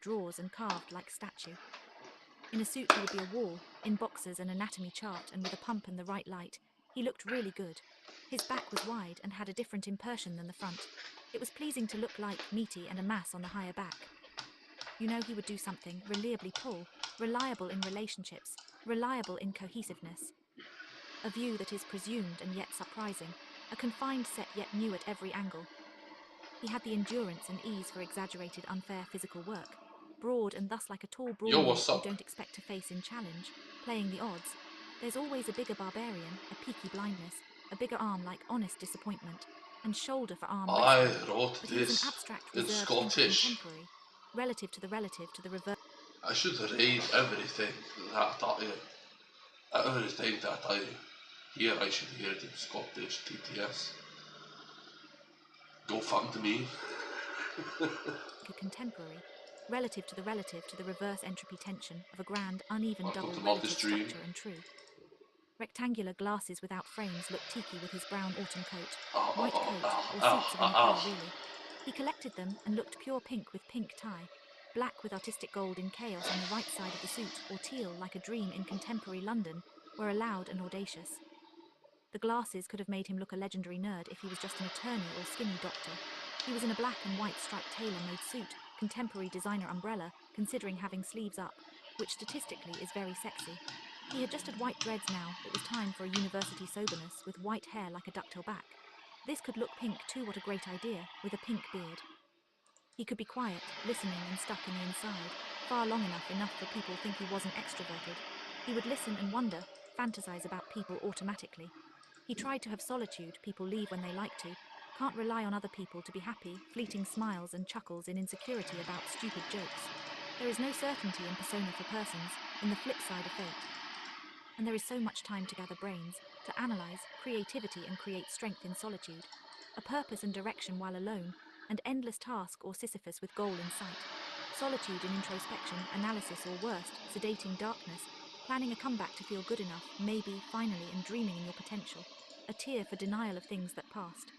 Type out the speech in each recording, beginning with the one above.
drawers and carved like statue. In a suit he would be a wall, in boxers an anatomy chart, and with a pump and the right light, he looked really good. His back was wide and had a different impression than the front. It was pleasing to look light, meaty, and a mass on the higher back. You know he would do something, reliably pull, reliable in relationships, reliable in cohesiveness. A view that is presumed and yet surprising, a confined set yet new at every angle. He had the endurance and ease for exaggerated, unfair physical work, broad and thus like a tall Yo, brawn what's youth you up? don't expect to face in challenge, playing the odds. There's always a bigger barbarian, a peaky blindness, a bigger arm like honest disappointment, and shoulder for arm I wrestling. wrote But he was an this abstract, in reserved thinker Scottish. contemporary, relative to the reverse. I should read everything that I tell you. Everything that I tell you. Here I should hear it in Scottish TTS. Go fund me. Contemporary, relative to the reverse entropy tension of a grand, uneven Welcome double to relative Multi-Stream. structure and true. Rectangular glasses without frames looked tiki with his brown autumn coat, white coat, or suits of any colour really. He collected them and looked pure pink with pink tie, black with artistic gold in chaos on the right side of the suit, or teal like a dream in contemporary London, were allowed and audacious. The glasses could have made him look a legendary nerd if he was just an attorney or skinny doctor. He was in a black and white striped tailor-made suit, contemporary designer umbrella, considering having sleeves up, which statistically is very sexy. He had just had white dreads now, it was time for a university soberness with white hair like a ducktail back. This could look pink too, what a great idea, with a pink beard. He could be quiet, listening and stuck in the inside, far long enough for people think he wasn't extroverted. He would listen and wonder, fantasize about people automatically. He tried to have solitude, people leave when they like to, can't rely on other people to be happy, fleeting smiles and chuckles in insecurity about stupid jokes. There is no certainty in persona for persons, in the flip side of fate. And there is so much time to gather brains, to analyze, creativity and create strength in solitude, a purpose and direction while alone, and endless task or Sisyphus with goal in sight. Solitude in introspection, analysis or worst, sedating darkness, planning a comeback to feel good enough, maybe, finally, and dreaming in your potential. A tear for denial of things that passed.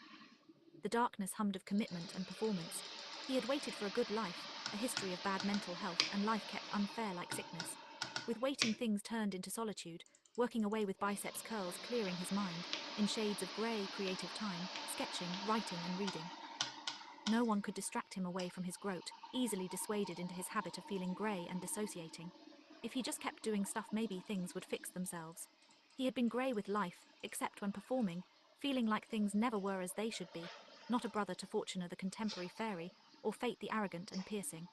The darkness hummed of commitment and performance. He had waited for a good life, a history of bad mental health, and life kept unfair like sickness. With waiting things turned into solitude, working away with biceps curls, clearing his mind, in shades of grey, creative time, sketching, writing and reading. No one could distract him away from his groat, easily dissuaded into his habit of feeling grey and dissociating. If he just kept doing stuff, maybe things would fix themselves. He had been grey with life, except when performing, feeling like things never were as they should be, not a brother to Fortuna the contemporary fairy, or Fate the arrogant and piercing.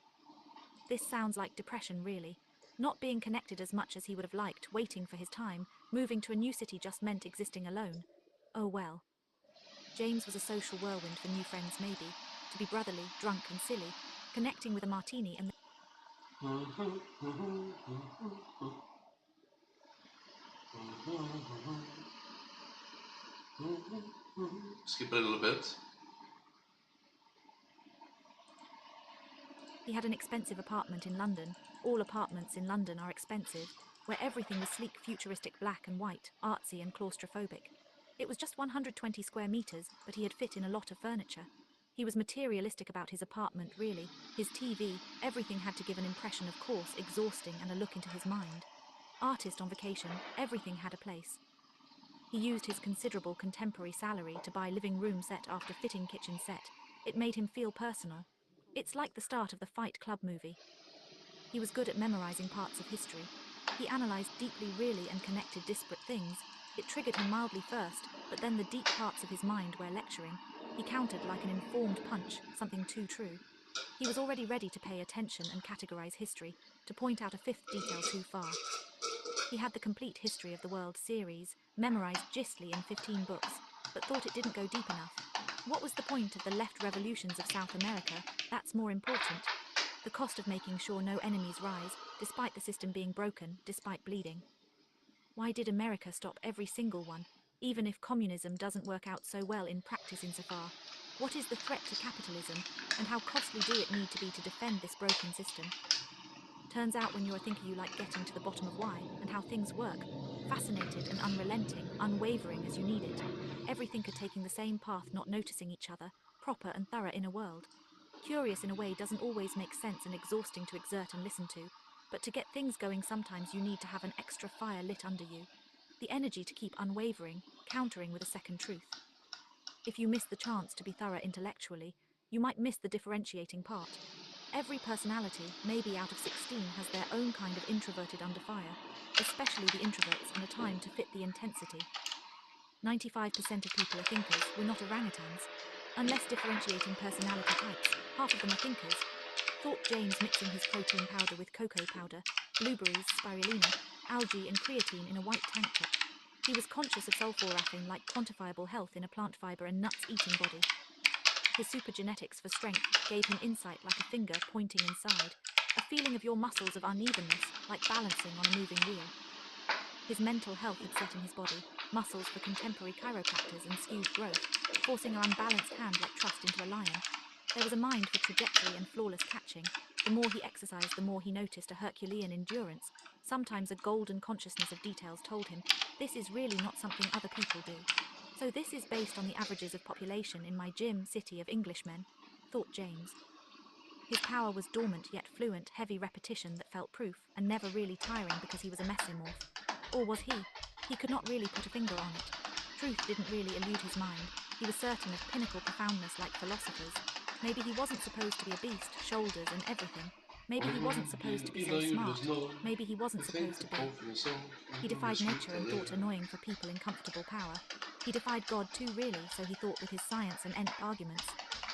This sounds like depression really. Not being connected as much as he would have liked, waiting for his time, moving to a new city just meant existing alone. Oh well. James was a social whirlwind for new friends maybe, to be brotherly, drunk and silly, connecting with a martini and Skip it a little bit. he had an expensive apartment in London. All apartments in London are expensive, where everything was sleek, futuristic, black and white, artsy and claustrophobic. It was just 120 square meters, but he had fit in a lot of furniture. He was materialistic about his apartment, really. His TV, everything had to give an impression of course, exhausting and a look into his mind. Artist on vacation, everything had a place. He used his considerable contemporary salary to buy living room set after fitting kitchen set. It made him feel personal. It's like the start of the Fight Club movie. He was good at memorizing parts of history. He analyzed deeply really and connected disparate things. It triggered him mildly first, but then the deep parts of his mind where lecturing, he countered like an informed punch, something too true. He was already ready to pay attention and categorize history, to point out a fifth detail too far. He had the complete history of the world series, memorized gistly in 15 books, but thought it didn't go deep enough. What was the point of the left revolutions of South America? That's more important. The cost of making sure no enemies rise, despite the system being broken, despite bleeding. Why did America stop every single one, even if communism doesn't work out so well in practice insofar? What is the threat to capitalism, and how costly do it need to be to defend this broken system? Turns out when you're a thinker you like getting to the bottom of why and how things work, fascinated and unrelenting, unwavering as you need it. Every thinker taking the same path, not noticing each other, proper and thorough in a world. Curious in a way doesn't always make sense and exhausting to exert and listen to, but to get things going sometimes you need to have an extra fire lit under you. The energy to keep unwavering, countering with a second truth. If you miss the chance to be thorough intellectually, you might miss the differentiating part. Every personality, maybe out of 16, has their own kind of introverted under fire, especially the introverts, and a time to fit the intensity. 95% of people are thinkers, we're not orangutans. Unless differentiating personality types, half of them are thinkers, thought James, mixing his protein powder with cocoa powder, blueberries, spirulina, algae and creatine in a white tank top. He was conscious of sulforaphane like quantifiable health in a plant fiber and nuts-eating body. His supergenetics for strength gave him insight like a finger pointing inside, a feeling of your muscles of unevenness, like balancing on a moving wheel. His mental health had set in his body, muscles for contemporary chiropractors and skewed growth, forcing an unbalanced hand like trust into a lion. There was a mind for trajectory and flawless catching. The more he exercised, the more he noticed a Herculean endurance. Sometimes a golden consciousness of details told him, this is really not something other people do. So this is based on the averages of population in my gym city of Englishmen, thought James. His power was dormant yet fluent, heavy repetition that felt proof, and never really tiring because he was a mesomorph. Or was he? He could not really put a finger on it. Truth didn't really elude his mind. He was certain of pinnacle profoundness like philosophers. Maybe he wasn't supposed to be a beast, shoulders and everything. Maybe he wasn't supposed to be so smart. Maybe he wasn't supposed to be. He defied nature and thought annoying for people in comfortable power. He defied God too really, so he thought with his science and nth arguments.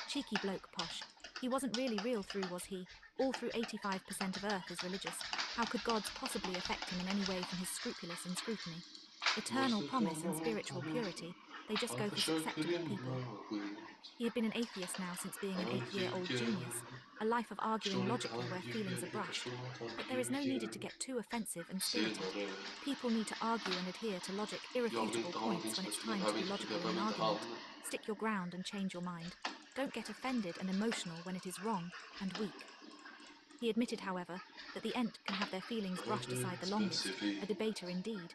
Cheeky bloke posh. He wasn't really real through, was he? All through 85% of Earth is religious. How could gods possibly affect him in any way from his scrupulous and scrutiny? Eternal promise and spiritual purity, they just go for susceptible people. He had been an atheist now since being an 8-year-old genius, a life of arguing logically where feelings are brushed. But there is no need to get too offensive and spirited. People need to argue and adhere to logic, irrefutable points when it's time to be logical in an argument. Stick your ground and change your mind. Don't get offended and emotional when it is wrong and weak. He admitted, however, that the ent can have their feelings brushed aside the longest, a debater indeed.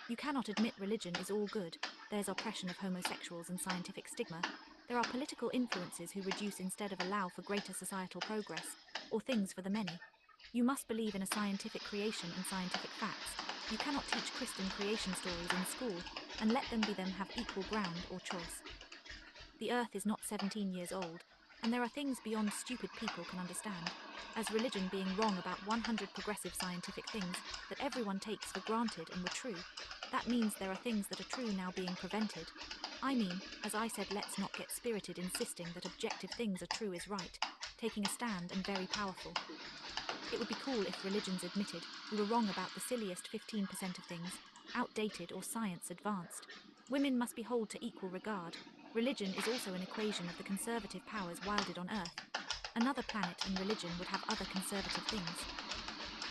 You cannot admit religion is all good, there's oppression of homosexuals and scientific stigma. There are political influences who reduce instead of allow for greater societal progress, or things for the many. You must believe in a scientific creation and scientific facts. You cannot teach Christian creation stories in school, and let them be them have equal ground or choice. The earth is not 17 years old, and there are things beyond stupid people can understand, as religion being wrong about 100 progressive scientific things that everyone takes for granted and were true. That means there are things that are true now being prevented. I mean, as I said, let's not get spirited insisting that objective things are true is right, taking a stand and very powerful. It would be cool if religions admitted we were wrong about the silliest 15% of things, outdated or science advanced. Women must be held to equal regard. Religion is also an equation of the conservative powers wielded on Earth. Another planet and religion would have other conservative things.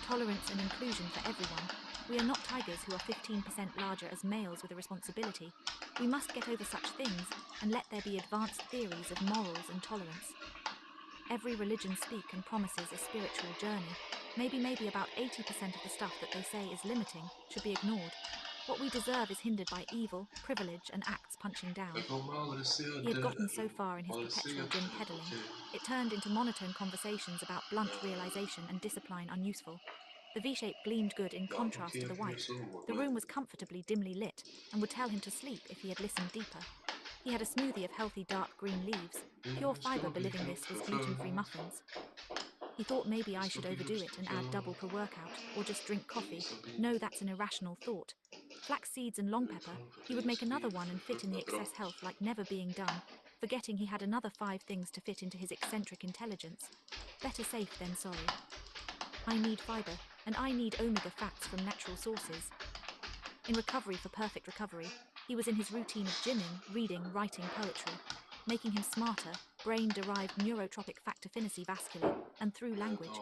Tolerance and inclusion for everyone. We are not tigers who are 15% larger as males with a responsibility. We must get over such things and let there be advanced theories of morals and tolerance. Every religion speak and promises a spiritual journey. Maybe about 80% of the stuff that they say is limiting should be ignored. What we deserve is hindered by evil, privilege, and acts punching down. He had gotten so far in his perpetual gym peddling, it turned into monotone conversations about blunt realization and discipline unuseful. The V-shape gleamed good in contrast to the white. The room was comfortably dimly lit, and would tell him to sleep if he had listened deeper. He had a smoothie of healthy dark green leaves. Pure fiber believing this was gluten-free muffins. He thought maybe I should overdo it and add double per-workout, or just drink coffee. No, that's an irrational thought. Flax seeds and long pepper, he would make another one and fit in the excess health like never being done, forgetting he had another 5 things to fit into his eccentric intelligence. Better safe than sorry. I need fiber, and I need omega fats from natural sources. In recovery for perfect recovery, he was in his routine of gymming, reading, writing poetry, making him smarter, brain-derived neurotropic factor affinity vascular, and through language.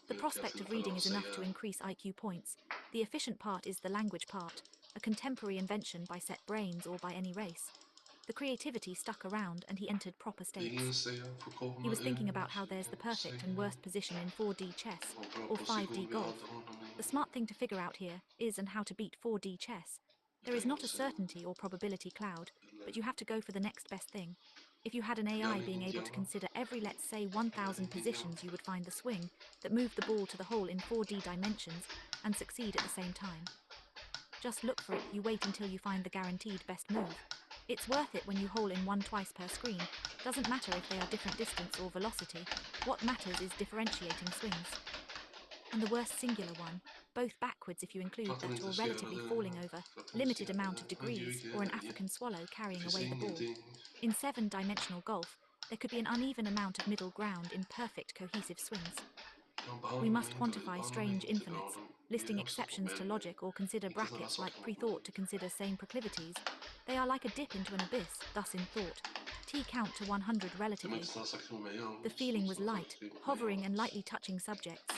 The prospect of reading is enough to increase IQ points. The efficient part is the language part, a contemporary invention by set brains or by any race. The creativity stuck around and he entered proper states. He was thinking about how there's the perfect and worst position in 4D chess, or 5D golf. The smart thing to figure out here is and how to beat 4D chess. There is not a certainty or probability cloud, but you have to go for the next best thing. If you had an AI being able to consider every, let's say, 1,000 positions, you would find the swing that moved the ball to the hole in 4D dimensions and succeed at the same time. Just look for it, you wait until you find the guaranteed best move. It's worth it when you hole in one twice per screen. Doesn't matter if they are different distance or velocity. What matters is differentiating swings. And the worst singular one, both backwards if you include that, or relatively falling over, limited amount of degrees, or an African swallow carrying away the ball. In 7-dimensional golf, there could be an uneven amount of middle ground in perfect cohesive swings. We must quantify strange infinites, listing exceptions to logic, or consider brackets like pre-thought to consider same proclivities. They are like a dip into an abyss, thus in thought. T count to 100 relatively. The feeling was light, hovering and lightly touching subjects.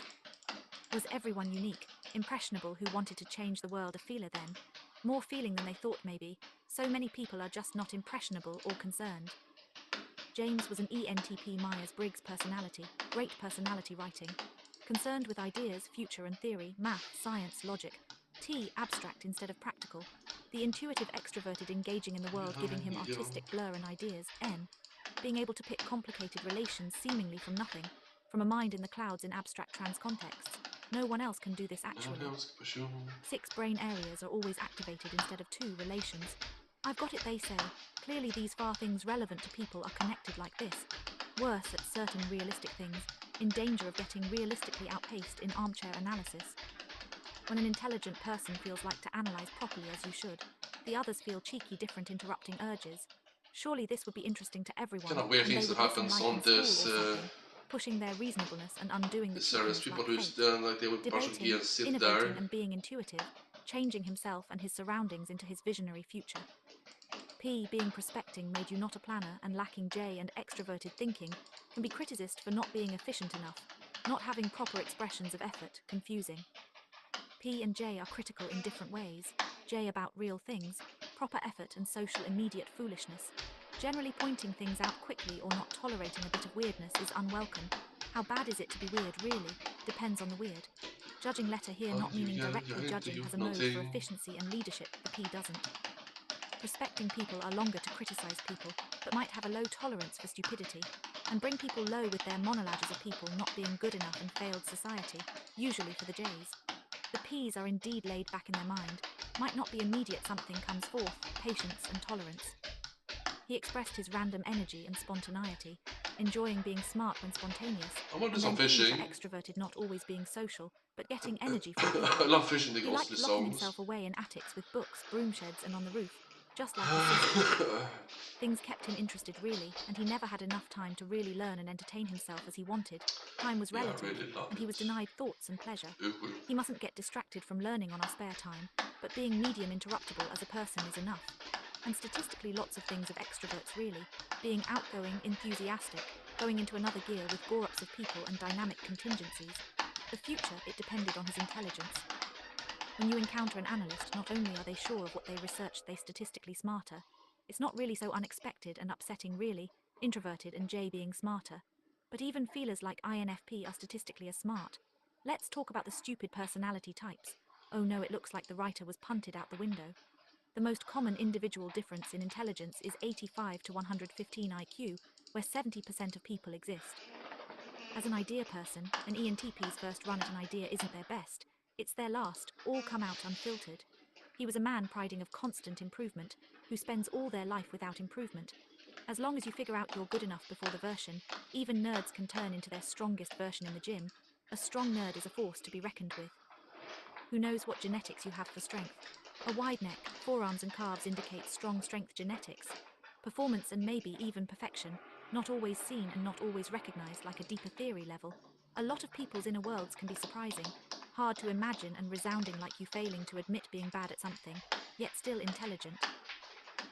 Was everyone unique, impressionable, who wanted to change the world a feeler then? More feeling than they thought maybe. So many people are just not impressionable or concerned. James was an ENTP Myers-Briggs personality, great personality writing. Concerned with ideas, future and theory, math, science, logic. T, abstract instead of practical. The intuitive extroverted engaging in the world, giving him artistic blur and ideas. N, being able to pick complicated relations seemingly from nothing, from a mind in the clouds in abstract trans contexts. No one else can do this actually. 6 brain areas are always activated instead of 2 relations. I've got it, they say. Clearly these far things relevant to people are connected like this. Worse at certain realistic things, in danger of getting realistically outpaced in armchair analysis. When an intelligent person feels like to analyze properly as you should, the others feel cheeky different interrupting urges. Surely this would be interesting to everyone, Kind of weird and things they that would listen happens like on in school or this something, pushing their reasonableness and undoing the service. cheekiness People like who fate. stand like they would brush their Debating, and sit innovating there. and being intuitive, changing himself and his surroundings into his visionary future. P, being prospecting made you not a planner, and lacking J and extroverted thinking, can be criticized for not being efficient enough, not having proper expressions of effort, confusing. P and J are critical in different ways. J about real things, proper effort and social immediate foolishness. Generally pointing things out quickly or not tolerating a bit of weirdness is unwelcome. How bad is it to be weird, really? Depends on the weird. Judging letter here not meaning directly judging, has a mode for efficiency and leadership, the P doesn't. Prospecting people are longer to criticize people, but might have a low tolerance for stupidity, and bring people low with their monologues of people not being good enough in failed society, usually for the J's. The P's are indeed laid back in their mind, might not be immediate, something comes forth, patience and tolerance. He expressed his random energy and spontaneity, enjoying being smart when spontaneous, I want to do and some then P for fishing. extroverted, not always being social, but getting energy from I people. love fishing the He ghostly liked locking songs. himself away in attics with books, broom sheds and on the roof, just like his sister. Things kept him interested really, and he never had enough time to really learn and entertain himself as he wanted. Time was Yeah, I relative, really love and he was it. denied thoughts and pleasure. Ooh. He mustn't get distracted from learning on our spare time, but being medium interruptible as a person is enough. And statistically lots of things of extroverts really, being outgoing, enthusiastic, going into another gear with bore-ups of people and dynamic contingencies. The future, it depended on his intelligence. When you encounter an analyst, not only are they sure of what they researched, they statistically smarter. It's not really so unexpected and upsetting really, introverted and J being smarter. But even feelers like INFP are statistically as smart. Let's talk about the stupid personality types. Oh no, it looks like the writer was punted out the window. The most common individual difference in intelligence is 85 to 115 IQ, where 70% of people exist. As an idea person, an ENTP's first run at an idea isn't their best, it's their last, all come out unfiltered. He was a man priding of constant improvement, who spends all their life without improvement. As long as you figure out you're good enough before the version, even nerds can turn into their strongest version in the gym. A strong nerd is a force to be reckoned with. Who knows what genetics you have for strength? A wide neck, forearms and calves indicate strong strength genetics. Performance and maybe even perfection, not always seen and not always recognized like a deeper theory level. A lot of people's inner worlds can be surprising, hard to imagine and resounding like you failing to admit being bad at something, yet still intelligent.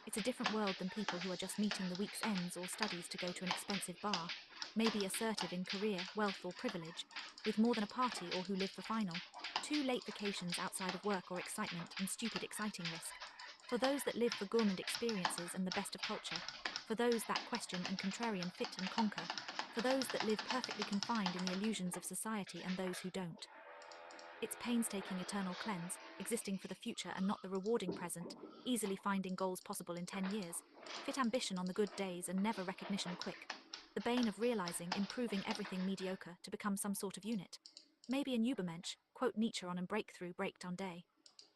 It's a different world than people who are just meeting the week's ends or studies to go to an expensive bar, maybe assertive in career, wealth or privilege, with more than a party, or who live for final, 2 late vacations outside of work or excitement and stupid exciting risk. For those that live for gourmand experiences and the best of culture, for those that question and contrarian fit and conquer, for those that live perfectly confined in the illusions of society and those who don't. Its painstaking eternal cleanse, existing for the future and not the rewarding present, easily finding goals possible in 10 years, fit ambition on the good days and never recognition quick. The bane of realizing, improving everything mediocre to become some sort of unit. Maybe an Übermensch, quote Nietzsche on a breakdown day.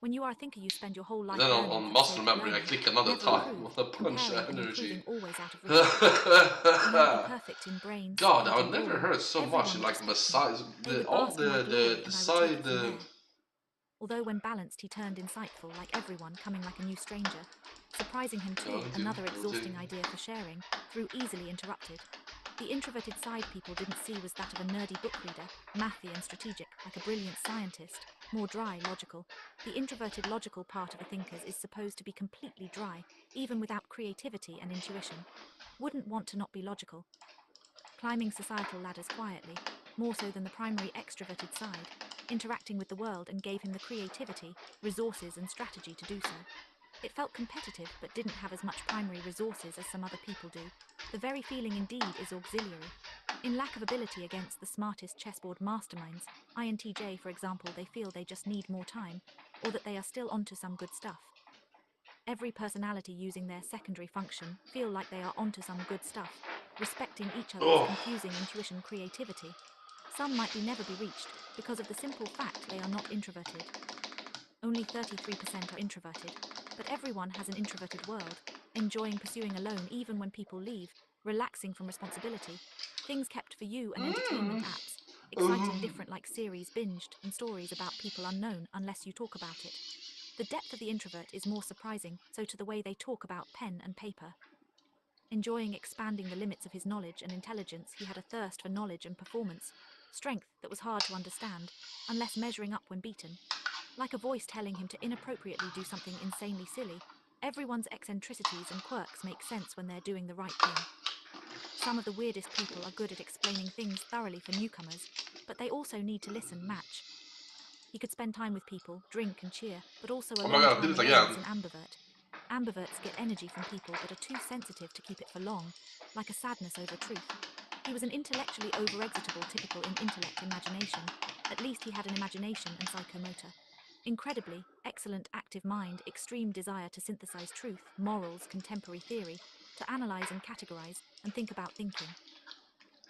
When you are a thinker, you spend your whole And life then learning on for the muscle sake of memory, I learning, click another never time with improved, a bunch comparing of and energy. improving always out of reach. You want to be perfect in brain, God, speed, I and never boring. heard so much Everyone in would like respect me. massage. They would All bask in my glory, the and I would take side. it from there. Although when balanced he turned insightful, like everyone, coming like a new stranger. Surprising him too, another exhausting idea for sharing, through easily interrupted. The introverted side people didn't see was that of a nerdy book reader, mathy and strategic, like a brilliant scientist, more dry, logical. The introverted logical part of a thinker's is supposed to be completely dry, even without creativity and intuition. Wouldn't want to not be logical. Climbing societal ladders quietly, more so than the primary extroverted side, interacting with the world and gave him the creativity, resources and strategy to do so. It felt competitive but didn't have as much primary resources as some other people do. The very feeling indeed is auxiliary. In lack of ability against the smartest chessboard masterminds, INTJ for example, they feel they just need more time, or that they are still onto some good stuff. Every personality using their secondary function feel like they are onto some good stuff, respecting each other's Oh, confusing intuition creativity. Some might never be reached because of the simple fact they are not introverted. Only 33% are introverted, but everyone has an introverted world, enjoying pursuing alone even when people leave, relaxing from responsibility, things kept for you and entertainment apps, exciting different like series binged and stories about people unknown unless you talk about it. The depth of the introvert is more surprising, so to the way they talk about pen and paper. Enjoying expanding the limits of his knowledge and intelligence, he had a thirst for knowledge and performance, strength that was hard to understand, unless measuring up when beaten. Like a voice telling him to inappropriately do something insanely silly, everyone's eccentricities and quirks make sense when they're doing the right thing. Some of the weirdest people are good at explaining things thoroughly for newcomers, but they also need to listen, match. He could spend time with people, drink and cheer, but also a oh my long god, I time did it alone again. as an ambivert. Ambiverts get energy from people but are too sensitive to keep it for long, like a sadness over truth. He was an intellectually overexcitable, typical in intellect imagination. At least he had an imagination and psychomotor. Incredibly, excellent active mind, extreme desire to synthesize truth, morals, contemporary theory, to analyze and categorize, and think about thinking.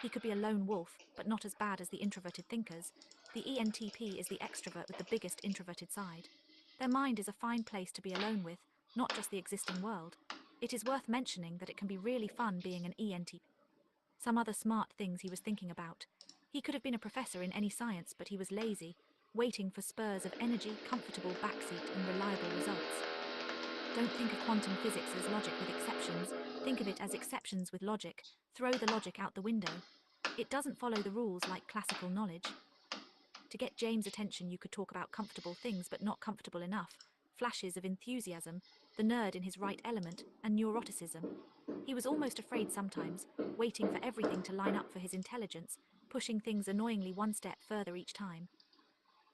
He could be a lone wolf, but not as bad as the introverted thinkers. The ENTP is the extrovert with the biggest introverted side. Their mind is a fine place to be alone with, not just the existing world. It is worth mentioning that it can be really fun being an ENTP. Some other smart things he was thinking about. He could have been a professor in any science, but he was lazy, waiting for spurs of energy, comfortable backseat, and reliable results. Don't think of quantum physics as logic with exceptions. Think of it as exceptions with logic. Throw the logic out the window. It doesn't follow the rules like classical knowledge. To get James' attention, you could talk about comfortable things but not comfortable enough, flashes of enthusiasm, the nerd in his right element, and neuroticism. He was almost afraid sometimes, waiting for everything to line up for his intelligence, pushing things annoyingly one step further each time.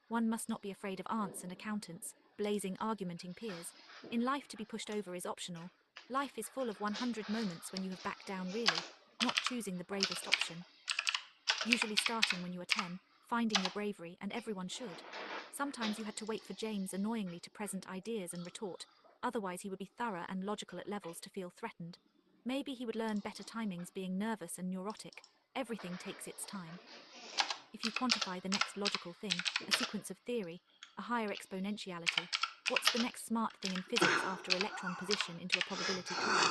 One must not be afraid of aunts and accountants, blazing argumenting peers. In life, to be pushed over is optional. Life is full of 100 moments when you have backed down really, not choosing the bravest option. Usually starting when you are 10, finding your bravery, and everyone should. Sometimes you had to wait for James annoyingly to present ideas and retort, otherwise he would be thorough and logical at levels to feel threatened. Maybe he would learn better timings being nervous and neurotic. Everything takes its time. If you quantify the next logical thing, a sequence of theory, a higher exponentiality, what's the next smart thing in physics after electron position into a probability cloud?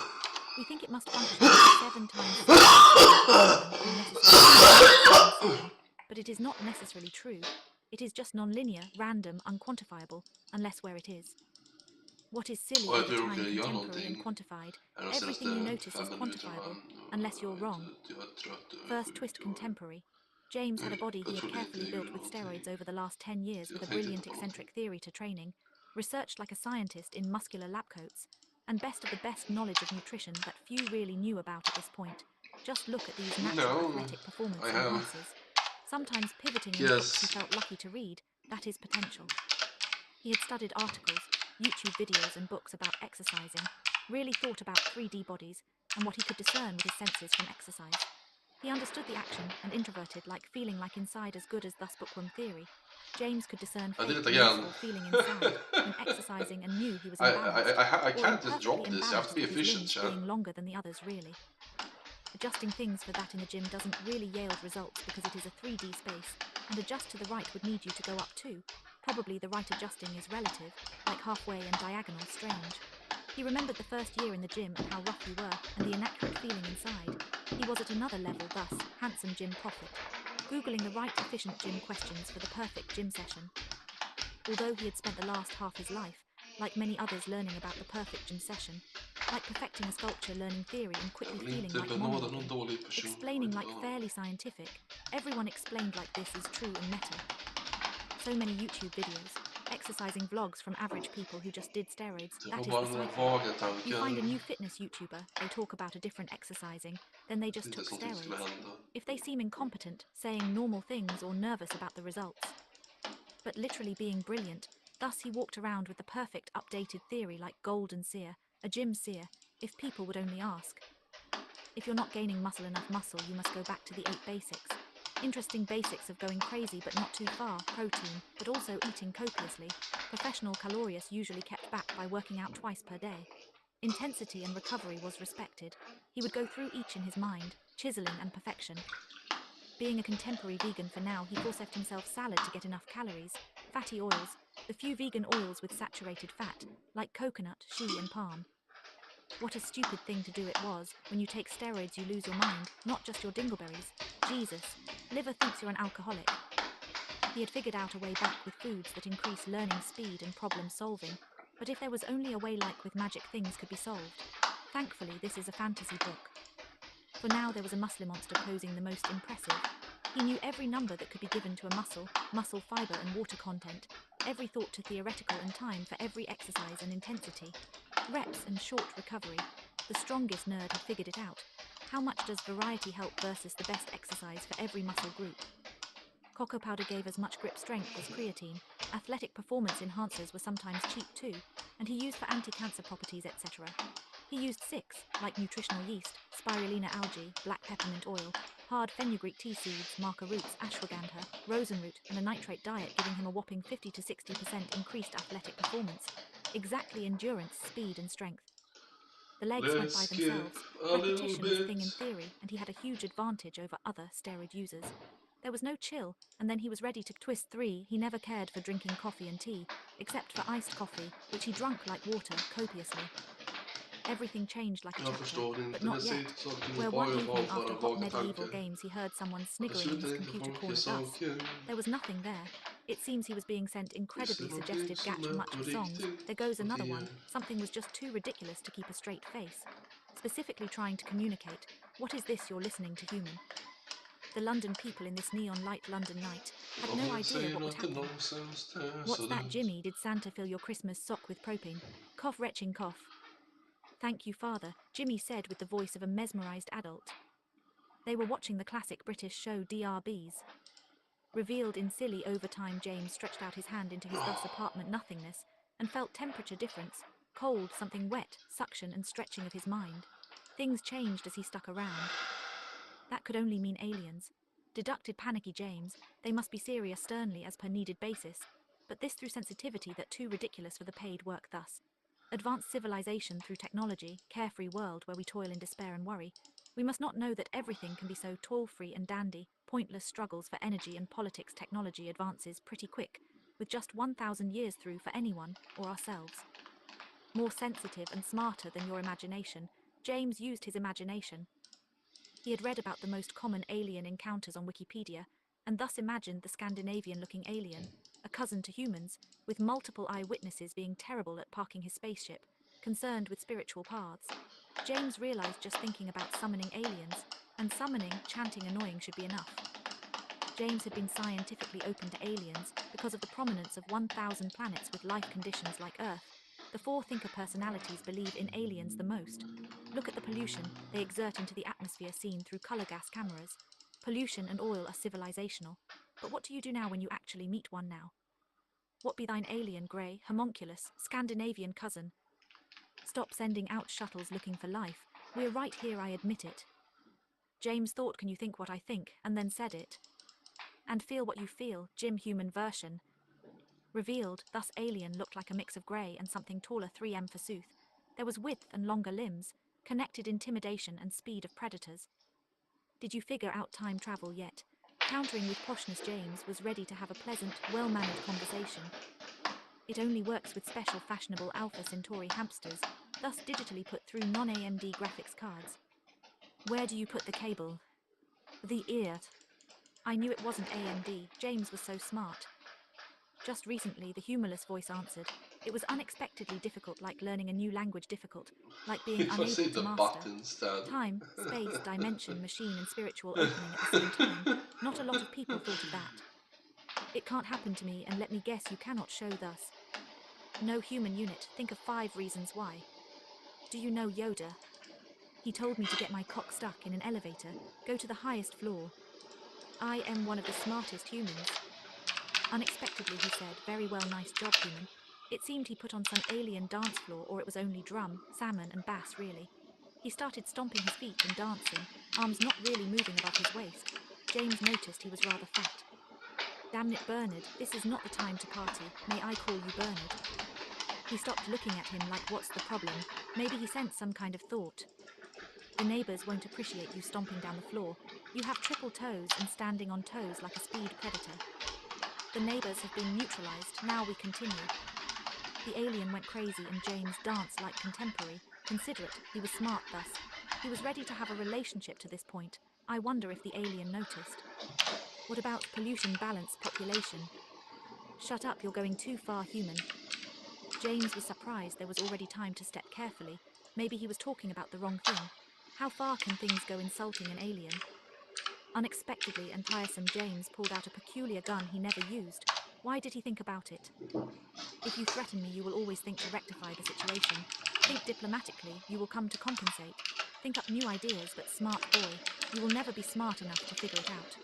We think it must function like 7 times 7 is 7 unnecessary 7, but it is not necessarily true. It is just nonlinear, random, unquantifiable, unless where it is. What is silly Och jag over tror time, jag gör contemporary and någonting quantified? de Everything you senaste notice is 5 minuterna. quantifiable, unless you're Jag, vet, wrong. jag är trött, jag är First twist sjuk. Jag, contemporary. James had a body he jag had trodde inte carefully jag built gjorde with steroids någonting. over the last 10 years with Jag a tänkte inte brilliant på någonting. eccentric theory to training, researched like a scientist in muscular lab coats, and best of the best knowledge of nutrition that few really knew about at this point. Just look at these natural No, athletic performance I have. enhancers. Sometimes pivoting in books he Yes. felt lucky to read, that is potential. He had studied articles, YouTube videos and books about exercising, really thought about 3D bodies, and what he could discern with his senses from exercise. He understood the action and introverted like feeling like inside as good as thus bookworm theory. James could discern I did fake it and again. useful feeling in sad when exercising and knew he was I, I, imbalanced, I, I or in can't just perfectly drop this. You have to imbalanced be with his efficient, limbs chat. being longer than the others really. Adjusting things for that in the gym doesn't really yield results because it is a 3D space, and adjust to the right would need you to go up too. Probably the right adjusting is relative, like halfway and diagonal strange. He remembered the first year in the gym and how rough you were, and the inaccurate feeling inside. He was at another level thus, handsome gym prophet. Googling the right efficient gym questions for the perfect gym session. Although he had spent the last half his life, like many others learning about the perfect gym session, like perfecting a sculpture learning theory and quickly Jag vill feeling inte like benåda någon monologuing, dålig person. explaining like fairly scientific, everyone explained like this is true and meta. So many YouTube videos, exercising vlogs from average people who just did steroids, Det var that is bara the den där cycle. vaga You find a tanken. new fitness YouTuber, they talk about a different exercising, then they just Inte took sånt som skulle steroids. hända. If they seem incompetent, saying normal things or nervous about the results. But literally being brilliant, thus he walked around with the perfect updated theory like gold and seer, a gym seer, if people would only ask. If you're not gaining enough muscle, you must go back to the 8 basics. Interesting basics of going crazy but not too far, protein, but also eating copiously. Professional calorius usually kept back by working out twice per day. Intensity and recovery was respected. He would go through each in his mind, chiseling and perfection. Being a contemporary vegan for now, he forced himself salad to get enough calories, fatty oils, the few vegan oils with saturated fat, like coconut, shea and palm. What a stupid thing to do it was. When you take steroids you lose your mind, not just your dingleberries. Jesus. Liver thinks you're an alcoholic. He had figured out a way back with foods that increase learning speed and problem solving, but if there was only a way like with magic things could be solved. Thankfully this is a fantasy book. For now there was a muscle monster posing the most impressive. He knew every number that could be given to a muscle fiber and water content, every thought to theoretical and time for every exercise and intensity. Reps and short recovery. The strongest nerd had figured it out. How much does variety help versus the best exercise for every muscle group? Cocoa powder gave as much grip strength as creatine. Athletic performance enhancers were sometimes cheap too, and he used for anti-cancer properties, etc. He used 6, like nutritional yeast, spirulina algae, black peppermint oil, hard fenugreek tea seeds, maca roots, ashwagandha, rosenroot, and a nitrate diet, giving him a whopping 50 to 60% increased athletic performance. Exactly endurance, speed, and strength. The legs went Let's by skip themselves. a little Repetition is a thing in bit. theory, and he had a huge advantage over other steroid users. There was no chill, and then he was ready to twist 3. He never cared for drinking coffee and tea, except for iced coffee, which he drank like water, copiously. Everything changed like a Jag chapter, förstår but inte. not Ni säger yet. inte saker och ting Where bara one jag evening bara after en hot vaga medieval tanke. games he heard someone Och det sniggering in slutar his inte computer folk gör corner thus. saker. There was nothing there. It seems he was being sent Visst är incredibly det någonting suggestive som gatch är much på of songs. riktigt. There goes Och another det one. är... Something was just too ridiculous to keep a straight face. Specifically trying to communicate. What is this you're listening to, human? The London people in this neon light London night had no De idea what säger would att det happen. nonsens, det är What's så that, dumt. Jimmy? Did Santa fill your Christmas sock with propane? Cough, retching cough. Thank you, Father, Jimmy said with the voice of a mesmerized adult. They were watching the classic British show DRBs. Revealed in silly overtime, James stretched out his hand into his thus apartment nothingness and felt temperature difference, cold, something wet, suction and stretching of his mind. Things changed as he stuck around. That could only mean aliens. Deducted panicky James, they must be serious sternly as per needed basis, but this through sensitivity that too ridiculous for the paid work thus. Advanced civilization through technology, carefree world where we toil in despair and worry. We must not know that everything can be so toil-free and dandy, pointless struggles for energy and politics technology advances pretty quick, with just 1,000 years through for anyone, or ourselves. More sensitive and smarter than your imagination, James used his imagination. He had read about the most common alien encounters on Wikipedia, and thus imagined the Scandinavian-looking alien, a cousin to humans, with multiple eyewitnesses being terrible at parking his spaceship, concerned with spiritual paths. James realized just thinking about summoning aliens, and summoning, chanting annoying should be enough. James had been scientifically open to aliens because of the prominence of 1,000 planets with life conditions like Earth. The 4 thinker personalities believe in aliens the most. Look at the pollution they exert into the atmosphere seen through color gas cameras. Pollution and oil are civilizational. But what do you do now when you actually meet one now? What be thine alien, grey, homunculus, Scandinavian cousin? Stop sending out shuttles looking for life. We're right here, I admit it. James thought, can you think what I think, and then said it. And feel what you feel, Jim human version. Revealed, thus alien looked like a mix of grey and something taller 3M forsooth. There was width and longer limbs, connected intimidation and speed of predators. Did you figure out time travel yet? Countering with poshness, James was ready to have a pleasant, well-mannered conversation. It only works with special fashionable Alpha Centauri hamsters, thus digitally put through non-AMD graphics cards. Where do you put the cable? The ear. I knew it wasn't AMD, James was so smart. Just recently, the humorless voice answered. It was unexpectedly difficult, like learning a new language difficult, like being If I say unable to the master. buttons, then. Time, space, dimension, machine, and spiritual opening at the same time. Not a lot of people thought of that. It can't happen to me, and let me guess, you cannot show thus. No human unit, think of 5 reasons why. Do you know Yoda? He told me to get my cock stuck in an elevator, go to the highest floor. I am one of the smartest humans. Unexpectedly, he said, very well, nice job, human. It seemed he put on some alien dance floor, or it was only drum, salmon, and bass, really. He started stomping his feet and dancing, arms not really moving above his waist. James noticed he was rather fat. Damn it, Bernard, this is not the time to party. May I call you Bernard? He stopped, looking at him like, what's the problem? Maybe he sensed some kind of thought. The neighbors won't appreciate you stomping down the floor. You have triple toes and standing on toes like a speed predator. The neighbors have been neutralized, now we continue. The alien went crazy and James danced like contemporary, considerate, he was smart thus. He was ready to have a relationship to this point. I wonder if the alien noticed. What about pollution, balance, population? Shut up, you're going too far, human. James was surprised there was already time to step carefully. Maybe he was talking about the wrong thing. How far can things go insulting an alien? Unexpectedly and tiresome, James pulled out a peculiar gun he never used. Why did he think about it? If you threaten me, you will always think to rectify the situation. Think diplomatically, you will come to compensate. Think up new ideas, but smart boy, you will never be smart enough to figure it out.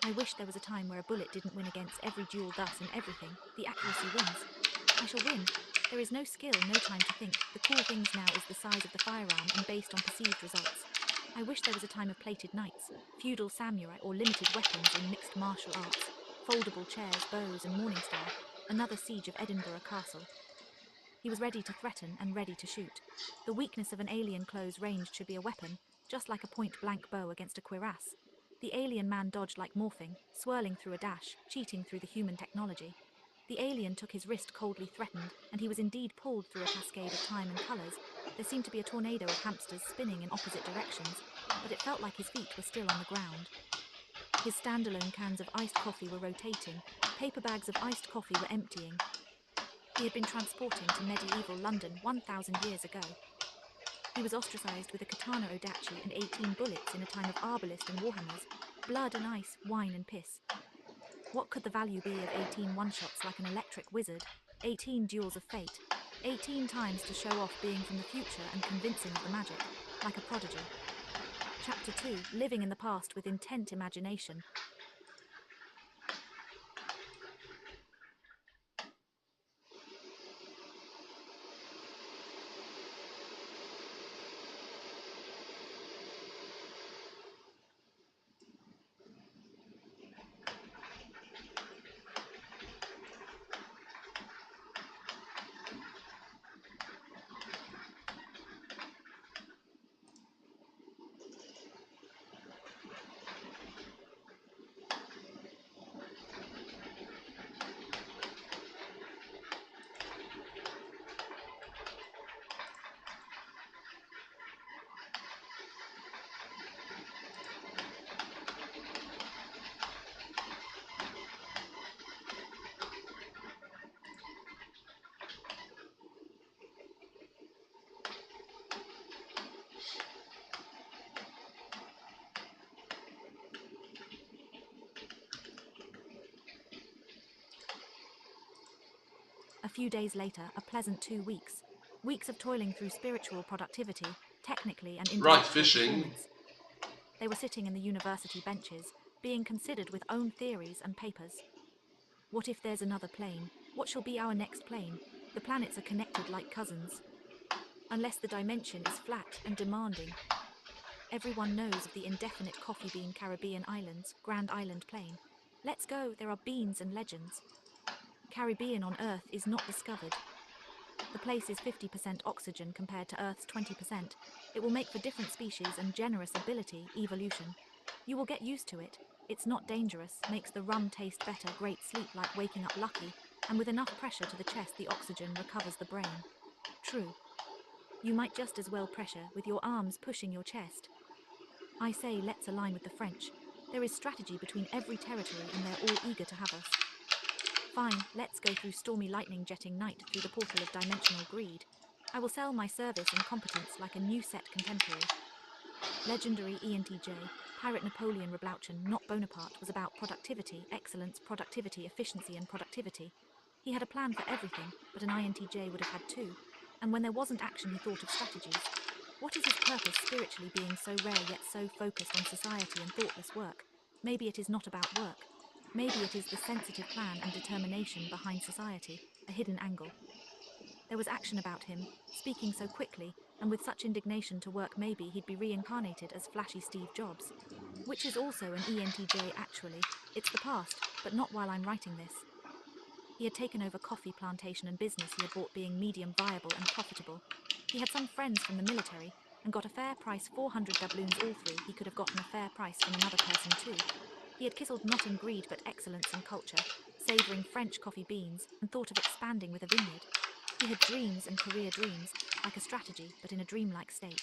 I wish there was a time where a bullet didn't win against every duel, thus in everything, the accuracy wins. I shall win. There is no skill, no time to think. The cool things now is the size of the firearm and based on perceived results. I wish there was a time of plated knights, feudal samurai, or limited weapons in mixed martial arts, foldable chairs, bows, and Morningstar, another siege of Edinburgh Castle. He was ready to threaten and ready to shoot. The weakness of an alien close ranged should be a weapon, just like a point-blank bow against a cuirass. The alien man dodged like morphing, swirling through a dash, cheating through the human technology. The alien took his wrist, coldly threatened, and he was indeed pulled through a cascade of time and colors. There seemed to be a tornado of hamsters spinning in opposite directions, but it felt like his feet were still on the ground. His standalone cans of iced coffee were rotating, paper bags of iced coffee were emptying. He had been transporting to medieval London 1,000 years ago. He was ostracized with a katana odachi and 18 bullets in a time of arbalist and warhammers, blood and ice, wine and piss. What could the value be of 18 one-shots like an electric wizard, 18 duels of fate, 18 times to show off being from the future and convincing of the magic, like a prodigy? Chapter 2, Living in the Past with Intent Imagination. A few days later, a pleasant 2 weeks. Weeks of toiling through spiritual productivity, technically and Right, intellectual fishing. performance. They were sitting in the university benches, being considered with own theories and papers. What if there's another plane? What shall be our next plane? The planets are connected like cousins. Unless the dimension is flat and demanding. Everyone knows of the indefinite coffee bean Caribbean islands, Grand Island Plain. Let's go, there are beans and legends. Caribbean on Earth is not discovered. The place is 50% oxygen compared to Earth's 20%. It will make for different species and generous ability, evolution. You will get used to it. It's not dangerous, makes the rum taste better, great sleep like waking up lucky, and with enough pressure to the chest the oxygen recovers the brain. True. You might just as well pressure with your arms pushing your chest. I say let's align with the French. There is strategy between every territory and they're all eager to have us. Fine, let's go through stormy lightning jetting night through the portal of dimensional greed. I will sell my service and competence like a new set contemporary. Legendary ENTJ, Pirate Napoleon Reblauchen, not Bonaparte, was about productivity, excellence, productivity, efficiency and productivity. He had a plan for everything, but an INTJ would have had two. And when there wasn't action he thought of strategies. What is his purpose spiritually being so rare yet so focused on society and thoughtless work? Maybe it is not about work. Maybe it is the sensitive plan and determination behind society, a hidden angle. There was action about him, speaking so quickly, and with such indignation to work maybe he'd be reincarnated as flashy Steve Jobs. Which is also an ENTJ actually, it's the past, but not while I'm writing this. He had taken over coffee plantation and business he had bought being medium viable and profitable. He had some friends from the military, and got a fair price 400 doubloons all through, he could have gotten a fair price from another person too. He had kisseled not in greed but excellence and culture, savouring French coffee beans, and thought of expanding with a vineyard. He had dreams and career dreams, like a strategy, but in a dreamlike state.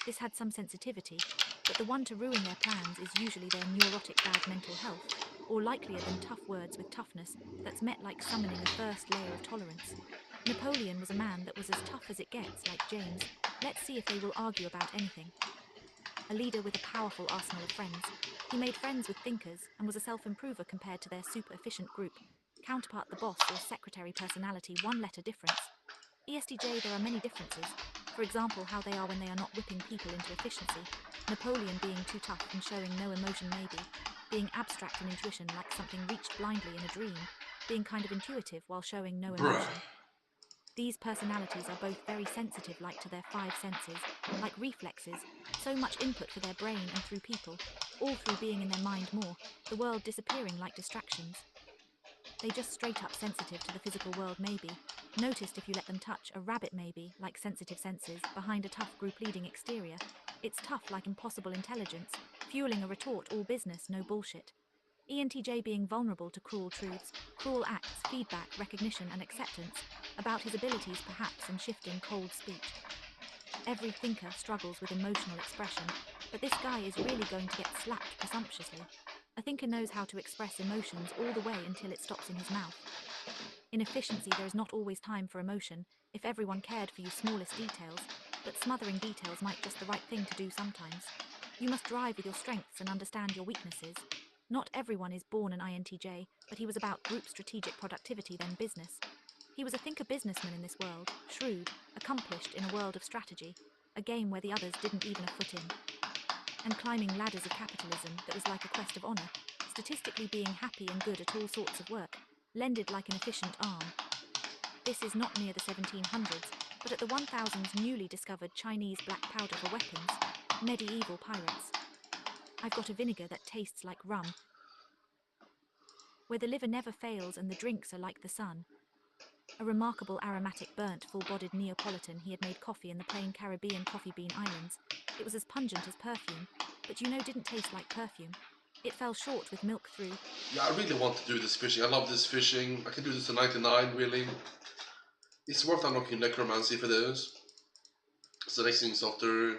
This had some sensitivity, but the one to ruin their plans is usually their neurotic bad mental health, or likelier than tough words with toughness that's met like summoning a first layer of tolerance. Napoleon was a man that was as tough as it gets, like James. Let's see if they will argue about anything. A leader with a powerful arsenal of friends. He made friends with thinkers and was a self-improver compared to their super-efficient group. Counterpart the boss or secretary personality, one letter difference. ESTJ, there are many differences. For example, how they are when they are not whipping people into efficiency. Napoleon being too tough and showing no emotion maybe. Being abstract in intuition like something reached blindly in a dream. Being kind of intuitive while showing no Bruh. emotion. These personalities are both very sensitive like to their five senses, like reflexes, so much input for their brain and through people, all through being in their mind more, the world disappearing like distractions. They just straight up sensitive to the physical world maybe, noticed if you let them touch a rabbit maybe, like sensitive senses, behind a tough group leading exterior. It's tough like impossible intelligence, fueling a retort all business, no bullshit. ENTJ being vulnerable to cruel truths, cruel acts, feedback, recognition and acceptance, about his abilities perhaps and shifting cold speech. Every thinker struggles with emotional expression, but this guy is really going to get slapped presumptuously. A thinker knows how to express emotions all the way until it stops in his mouth. In efficiency there is not always time for emotion, if everyone cared for you smallest details, but smothering details might just the right thing to do sometimes. You must drive with your strengths and understand your weaknesses. Not everyone is born an INTJ, but he was about group strategic productivity then business. He was a thinker businessman in this world, shrewd, accomplished in a world of strategy, a game where the others didn't even a foot in. And climbing ladders of capitalism that was like a quest of honor, statistically being happy and good at all sorts of work, lended like an efficient arm. This is not near the 1700s, but at the 1000s newly discovered Chinese black powder for weapons, medieval pirates. I've got a vinegar that tastes like rum, where the liver never fails and the drinks are like the sun. A remarkable aromatic burnt full-bodied Neapolitan he had made coffee in the plain Caribbean coffee bean islands. It was as pungent as perfume, but didn't taste like perfume. It fell short with milk through. Yeah, I really want to do this fishing. I love this fishing. I can do this to 99, really. It's worth unlocking necromancy for this. So next thing's after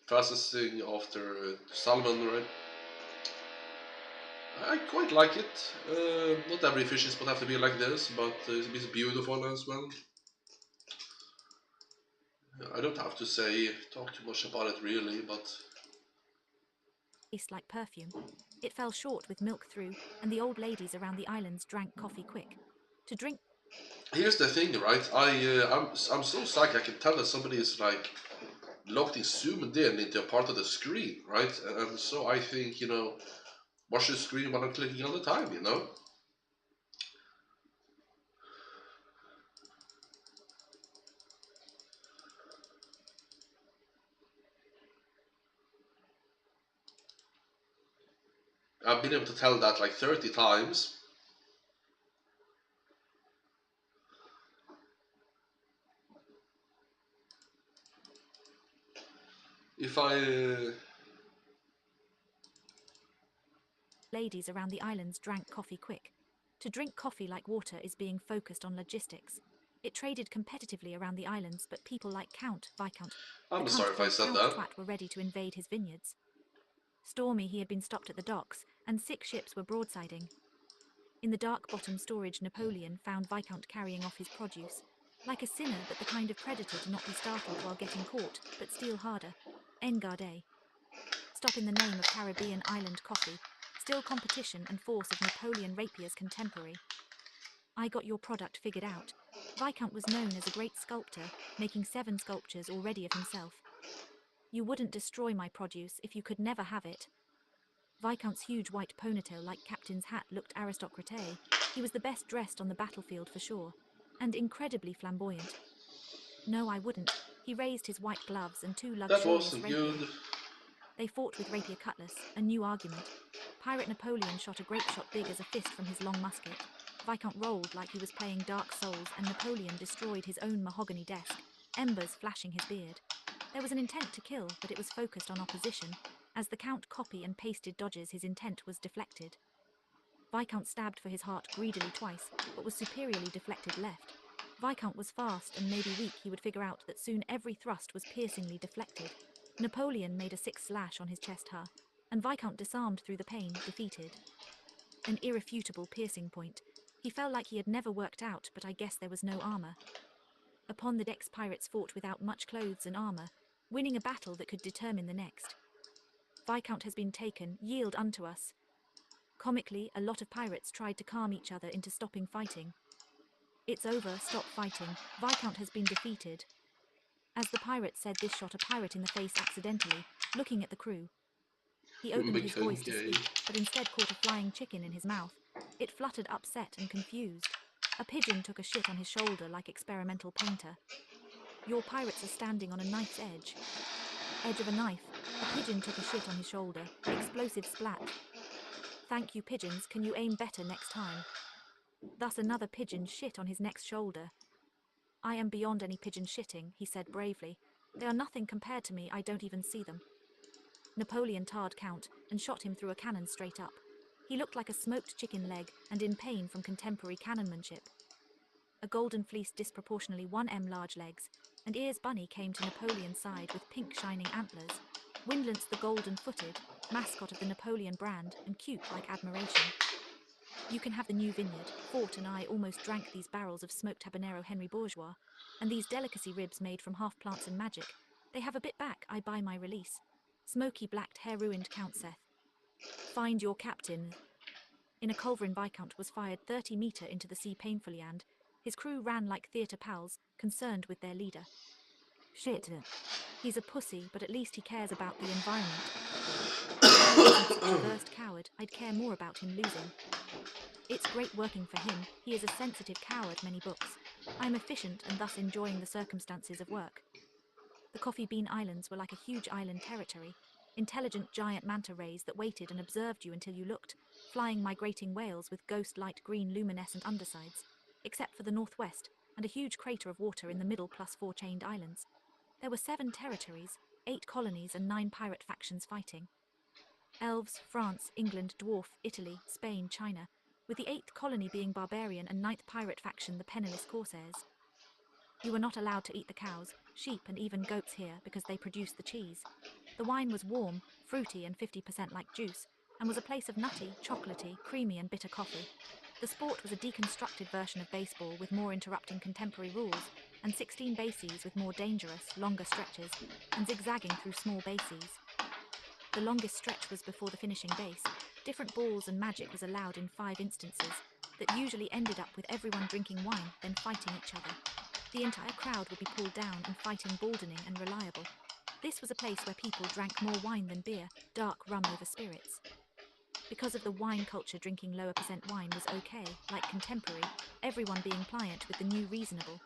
processing after salmon, right? I quite like it. Not every fishing spot have to be like this, but it's beautiful as well. I don't have to talk too much about it really, but Taste like perfume. It fell short with milk through, and the old ladies around the islands drank coffee quick. To drink here's the thing, right? I'm so psyched. I can tell that somebody is like locked in, zoomed in into a part of the screen, right? And so I think watch the screen while I'm clicking on the time, been able to tell that like 30 times. If I Ladies around the islands drank coffee quick. To drink coffee like water is being focused on logistics. It traded competitively around the islands, but people like Count, Viscount, the I'm sorry Count if I the said Count that. Twat were ready to invade his vineyards. Stormy, he had been stopped at the docks, and 6 ships were broadsiding. In the dark bottom storage, Napoleon found Viscount carrying off his produce. Like a sinner, but the kind of predator to not be startled while getting caught, but steal harder. En garde. Stop in the name of Caribbean island coffee, still competition and force of Napoleon Rapier's contemporary. I got your product figured out. Viscount was known as a great sculptor, making 7 sculptures already of himself. You wouldn't destroy my produce if you could never have it. Viscount's huge white ponytail like captain's hat looked aristocratic. He was the best dressed on the battlefield for sure, and incredibly flamboyant. No, I wouldn't. He raised his white gloves and 2 That luxurious wasn't rapier. good. They fought with rapier cutlass, a new argument. Pirate Napoleon shot a grape shot big as a fist from his long musket. Viscount rolled like he was playing Dark Souls, and Napoleon destroyed his own mahogany desk, embers flashing his beard. There was an intent to kill, but it was focused on opposition. As the Count copy and pasted dodges, his intent was deflected. Viscount stabbed for his heart greedily twice, but was superiorly deflected left. Viscount was fast and maybe weak. He would figure out that soon every thrust was piercingly deflected. Napoleon made a 6 slash on his chest, and Viscount disarmed through the pain, defeated. An irrefutable piercing point. He felt like he had never worked out, but I guess there was no armor. Upon the decks, pirates fought without much clothes and armor, winning a battle that could determine the next. Viscount has been taken, yield unto us. Comically, a lot of pirates tried to calm each other into stopping fighting. It's over, stop fighting, Viscount has been defeated. As the pirate said this, shot a pirate in the face accidentally, looking at the crew. He opened his voice to speak, but instead caught a flying chicken in his mouth. It fluttered upset and confused. A pigeon took a shit on his shoulder like experimental painter. Your pirates are standing on a knife's edge. Edge of a knife. A pigeon took a shit on his shoulder. Explosive splat. Thank you, pigeons, can you aim better next time? Thus another pigeon shit on his next shoulder. I am beyond any pigeon shitting, he said bravely. They are nothing compared to me, I don't even see them. Napoleon tarred Count and shot him through a cannon straight up. He looked like a smoked chicken leg and in pain from contemporary cannonmanship. A golden fleece disproportionately 1m large legs and ears bunny came to Napoleon's side with pink shining antlers. Windlance the golden-footed, mascot of the Napoleon brand and cute like admiration. You can have the new vineyard. Fort and I almost drank these barrels of smoked habanero Henry Bourgeois, and these delicacy ribs made from half plants and magic. They have a bit back, I buy my release. Smoky blacked hair ruined Count Seth. Find your captain. In a culverin, Viscount was fired 30 meter into the sea painfully, and his crew ran like theatre pals, concerned with their leader. Shit. He's a pussy, but at least he cares about the environment. If he wasn't such a versed coward, I'd care more about him losing. It's great working for him, he is a sensitive coward, many books. I'm efficient and thus enjoying the circumstances of work. The Coffee Bean Islands were like a huge island territory, intelligent giant manta rays that waited and observed you until you looked, flying migrating whales with ghost light green luminescent undersides, except for the northwest, and a huge crater of water in the middle plus 4 chained islands. There were 7 territories, 8 colonies and 9 pirate factions fighting. Elves, France, England, Dwarf, Italy, Spain, China, with the 8th colony being barbarian and 9th pirate faction the penniless corsairs. You were not allowed to eat the cows, sheep and even goats here because they produced the cheese. The wine was warm, fruity and 50% like juice, and was a place of nutty, chocolatey, creamy and bitter coffee. The sport was a deconstructed version of baseball with more interrupting contemporary rules, and 16 bases with more dangerous, longer stretches, and zigzagging through small bases. The longest stretch was before the finishing base. Different balls and magic was allowed in 5 instances, that usually ended up with everyone drinking wine, then fighting each other. The entire crowd would be pulled down and fighting baldening and reliable. This was a place where people drank more wine than beer, dark rum over spirits. Because of the wine culture, drinking lower percent wine was okay, like contemporary, everyone being pliant with the new reasonable.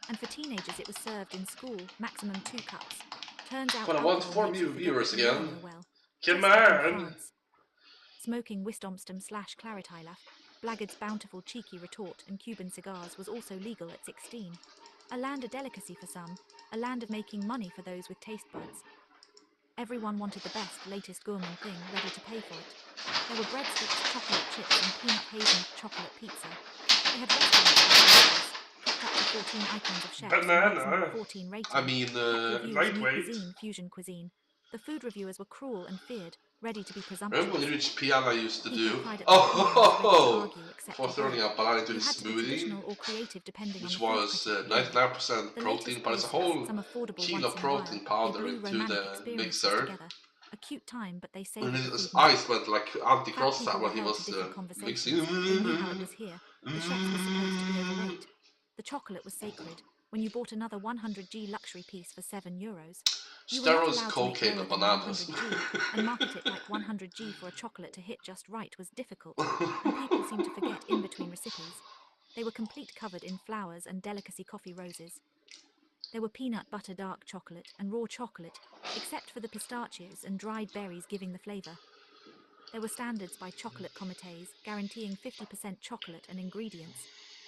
And for teenagers it was served in school, maximum 2 cups. Turns out But I want alcohol 4 makes you forget viewers that you were again. there well. Come Just like in on! France. Smoking Wisdomstum/Claritilaf, Blackguard's bountiful cheeky retort and Cuban cigars was also legal at 16. A land of delicacy for some, a land of making money for those with taste buds. Everyone wanted the best, latest gourmand thing, ready to pay for it. There were breadsticks, chocolate chips, and peanut hazelnut chocolate pizza. They had restaurants like Delicious, cooked up to 14 icons of chefs and maximum Banana. 14 I rating, mean, kept reviews, new Lightweight. cuisine, fusion cuisine. The food reviewers were cruel and feared, ready to be remember when you presumptuous. reached piano I used to People do? cried at their pianos, ready to Oh, argue, accept for or throwing break. a banana into the You had to be smoothie, traditional or creative depending on which the food was critic, really. 99% The protein, latest but it's a places, whole some affordable kilo once in a while, protein they powder blew into romantic the experiences mixer. together. A cute time, but they And savoured the his food more. eyes went like Fat anti-cross that people were when he held to was different mixing. conversations. They knew how it was here. The chefs were supposed to be overweight. The chocolate was sacred. When you bought another 100g luxury piece for €7, you were not Steroids, allowed to make cocaine, lower and than bananas. 100g, and market it like 100g for a chocolate to hit just right was difficult, and people seemed to forget in between recipes. They were complete covered in flowers and delicacy coffee roses. There were peanut butter dark chocolate and raw chocolate, except for the pistachios and dried berries giving the flavor. There were standards by chocolate comités guaranteeing 50% chocolate and ingredients.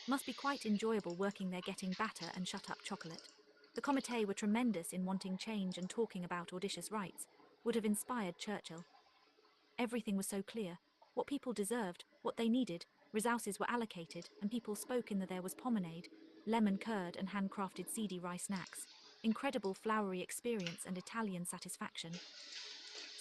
Must be quite enjoyable working there getting batter and shut-up chocolate. The comité were tremendous in wanting change and talking about audacious rights, would have inspired Churchill. Everything was so clear, what people deserved, what they needed, resources were allocated, and people spoke in that there was promenade, lemon curd and handcrafted seedy rice snacks, incredible flowery experience and Italian satisfaction.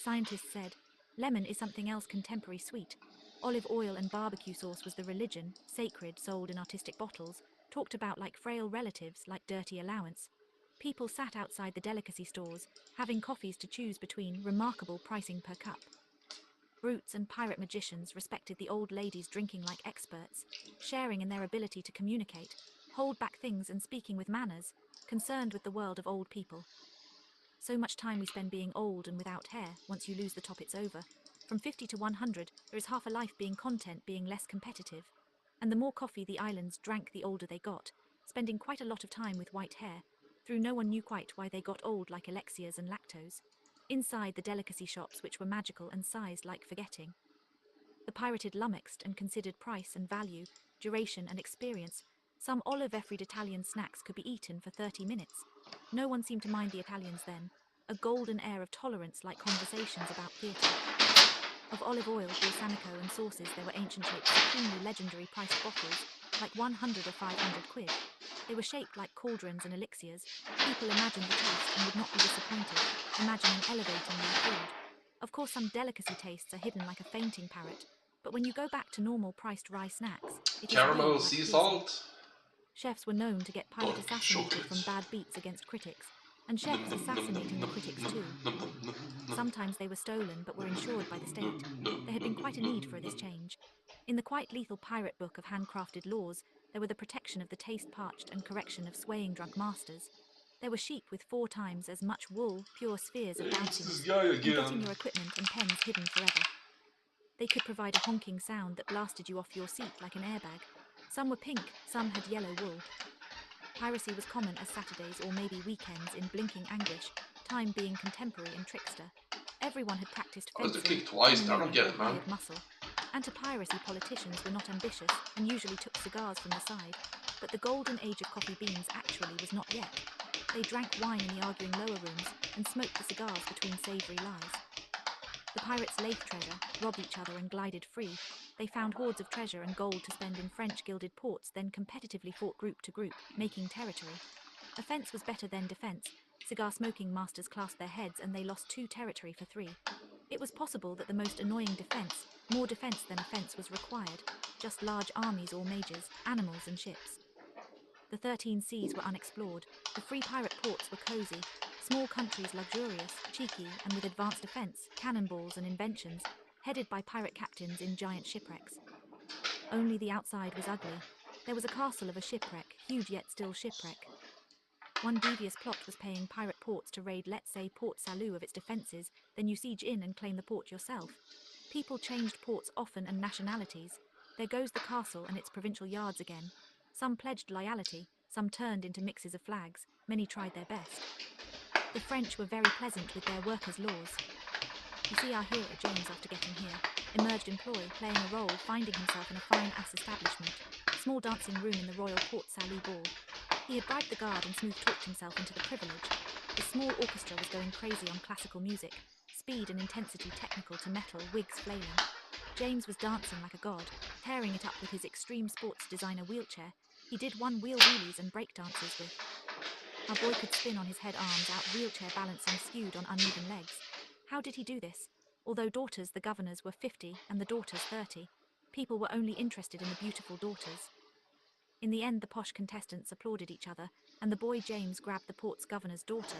Scientists said, lemon is something else contemporary sweet. Olive oil and barbecue sauce was the religion, sacred, sold in artistic bottles, talked about like frail relatives, like dirty allowance. People sat outside the delicacy stores, having coffees to choose between, remarkable pricing per cup. Brutes and pirate magicians respected the old ladies drinking like experts, sharing in their ability to communicate, hold back things and speaking with manners, concerned with the world of old people. So much time we spend being old and without hair, once you lose the top it's over. From 50 to 100, there is half a life being content, being less competitive. And the more coffee the islands drank the older they got, spending quite a lot of time with white hair, through no one knew quite why they got old like elixirs and lactose. Inside the delicacy shops which were magical and sized like forgetting. The pirated lummoxed and considered price and value, duration and experience. Some olive-effried Italian snacks could be eaten for 30 minutes. No one seemed to mind the Italians then, a golden air of tolerance like conversations about theatre. Of olive oil, balsamico and sauces there were ancient shapes, supremely legendary priced bottles, like 100 or 500 quid. They were shaped like cauldrons and elixirs. People imagined the taste and would not be disappointed, imagining elevating their food. Of course some delicacy tastes are hidden like a fainting parrot, but when you go back to normal priced rye snacks, it is Caramel, weird like sea piercing. salt, Chefs were known to get pirate dark assassinated from chocolate. bad beats against critics, and Num, chefs num, num, num, assassinating the num, critics num, too. num, num, num, num, Sometimes they were stolen but were insured by the state. num, There had been num, quite a need for this num, change. In the quite lethal pirate book of handcrafted laws, there were the protection of the taste parched and correction of swaying drunk masters. There were sheep with 4 times as much wool, pure spheres of It's this bounciness, guy and getting again. your equipment and pens hidden forever. They could provide a honking sound that blasted you off your seat like an airbag. Some were pink, some had yellow wool. Piracy was common as Saturdays or maybe weekends in blinking anguish, time being contemporary and trickster. Everyone had practiced Why is the fencing, kick twice there? I don't MMA get or it, man. hired muscle. Anti-piracy politicians were not ambitious and usually took cigars from the side, but the golden age of coffee beans actually was not yet. They drank wine in the arguing lower rooms and smoked the cigars between savory lies. The pirates lathed treasure, robbed each other and glided free. They found hoards of treasure and gold to spend in French gilded ports, then competitively fought group to group, making territory. Offense was better than defense. Cigar smoking masters clasped their heads and they lost 2 territory for 3. It was possible that the most annoying defense, more defense than offense was required, just large armies or majors, animals and ships. The 13 seas were unexplored, the free pirate ports were cozy, small countries luxurious, cheeky, and with advanced defense, cannonballs and inventions, headed by pirate captains in giant shipwrecks. Only the outside was ugly. There was a castle of a shipwreck, huge yet still shipwreck. One devious plot was paying pirate ports to raid, let's say, Port Salut of its defenses, then you siege in and claim the port yourself. People changed ports often and nationalities. There goes the castle and its provincial yards again. Some pledged loyalty, some turned into mixes of flags, many tried their best. The French were very pleasant with their workers' laws. You see our hero James after getting here. emerged employee playing a role, finding himself in a fine ass establishment, small dancing room in the Royal Port Salut Ball. He had bribed the guard and smooth-talked himself into the privilege. The small orchestra was going crazy on classical music, speed and intensity technical to metal, wigs flailing. James was dancing like a god, tearing it up with his extreme sports designer wheelchair. He did one-wheel wheelies and breakdances with. Our boy could spin on his head, arms out, wheelchair balancing skewed on uneven legs. How did he do this? Although daughters, the governors were 50 and the daughters 30. People were only interested in the beautiful daughters. In the end, the posh contestants applauded each other, and the boy James grabbed the port's governor's daughter,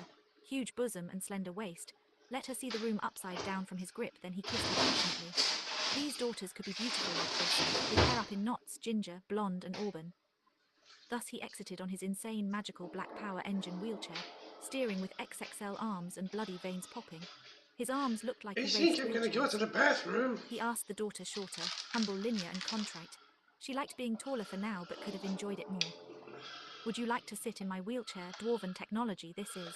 huge bosom and slender waist, let her see the room upside down from his grip, then he kissed her passionately. These daughters could be beautiful like this, with hair up in knots, ginger, blonde and auburn. Thus he exited on his insane magical black power engine wheelchair, steering with XXL arms and bloody veins popping. His arms looked like I he think raced I'm gonna go wheelchairs. to the bathroom. He asked the daughter, shorter, humble, linear and contrite. She liked being taller for now but could have enjoyed it more. Would you like to sit in my wheelchair? Dwarven technology this is.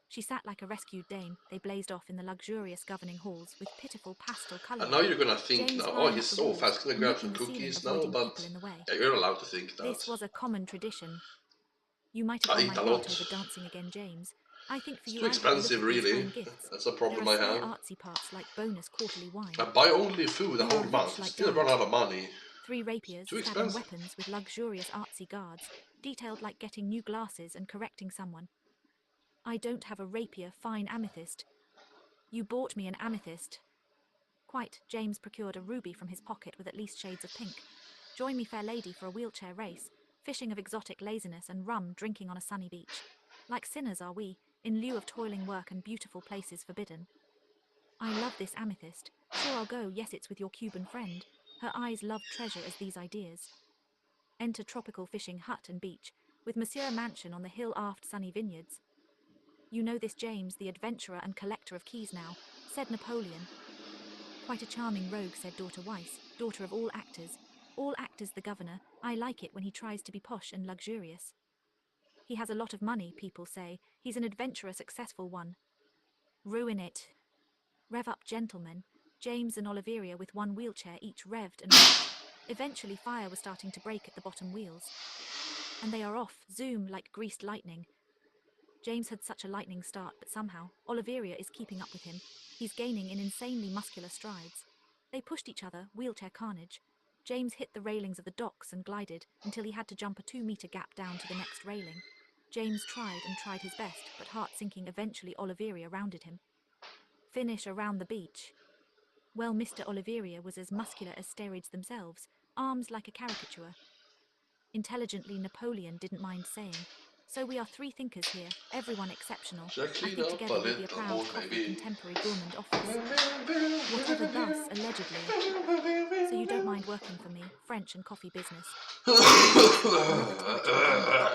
She sat like a rescued dame. They blazed off in the luxurious governing halls with pitiful pastel And now colouring. you're gonna think James now, oh, flying he's up the so walls fast, gonna and grab some nipping the ceiling, cookies now, avoiding people but in the way. yeah, you're allowed to think that. This was a common tradition. You might have I won eat my a heart lot. over dancing again, James. I think for It's you too I have. Look expensive, at these really. fine gifts. That's a There are problem I spare have. artsy parts like bonus quarterly wine. I buy only food a You are whole rich month, like still run dirt. out of money. 3 rapiers, Too stabbing expensive. weapons with luxurious artsy guards, detailed like getting new glasses and correcting someone. I don't have a rapier, fine amethyst. You bought me an amethyst. Quite, James procured a ruby from his pocket with at least shades of pink. Join me, fair lady, for a wheelchair race, fishing of exotic laziness and rum drinking on a sunny beach. Like sinners are we, in lieu of toiling work and beautiful places forbidden. I love this amethyst. Sure I'll go, yes it's with your Cuban friend. Her eyes loved treasure as these ideas. Enter tropical fishing hut and beach, with Monsieur Mansion on the hill aft sunny vineyards. You know this James, the adventurer and collector of keys now, said Napoleon. Quite a charming rogue, said daughter Weiss, daughter of all actors. All actors the governor, I like it when he tries to be posh and luxurious. He has a lot of money, people say, he's an adventurer, successful one. Ruin it. Rev up, gentlemen. James and Oliveria with one wheelchair each revved and revved. Eventually fire was starting to break at the bottom wheels. And they are off, zoom, like greased lightning. James had such a lightning start, but somehow, Oliveria is keeping up with him. He's gaining in insanely muscular strides. They pushed each other, wheelchair carnage. James hit the railings of the docks and glided until he had to jump a 2-meter gap down to the next railing. James tried and tried his best, but heart-sinking eventually Oliveria rounded him. Finish around the beach. Well, Mr. Oliveria was as muscular as steroids themselves, arms like a caricature. Intelligently, Napoleon didn't mind saying, so we are 3 thinkers here, everyone exceptional. Should I I clean think up a together we'll be a little more, proud coffee maybe? contemporary gourmand office. Whatever thus, allegedly. So you don't mind working for me, French and coffee business. Another touch,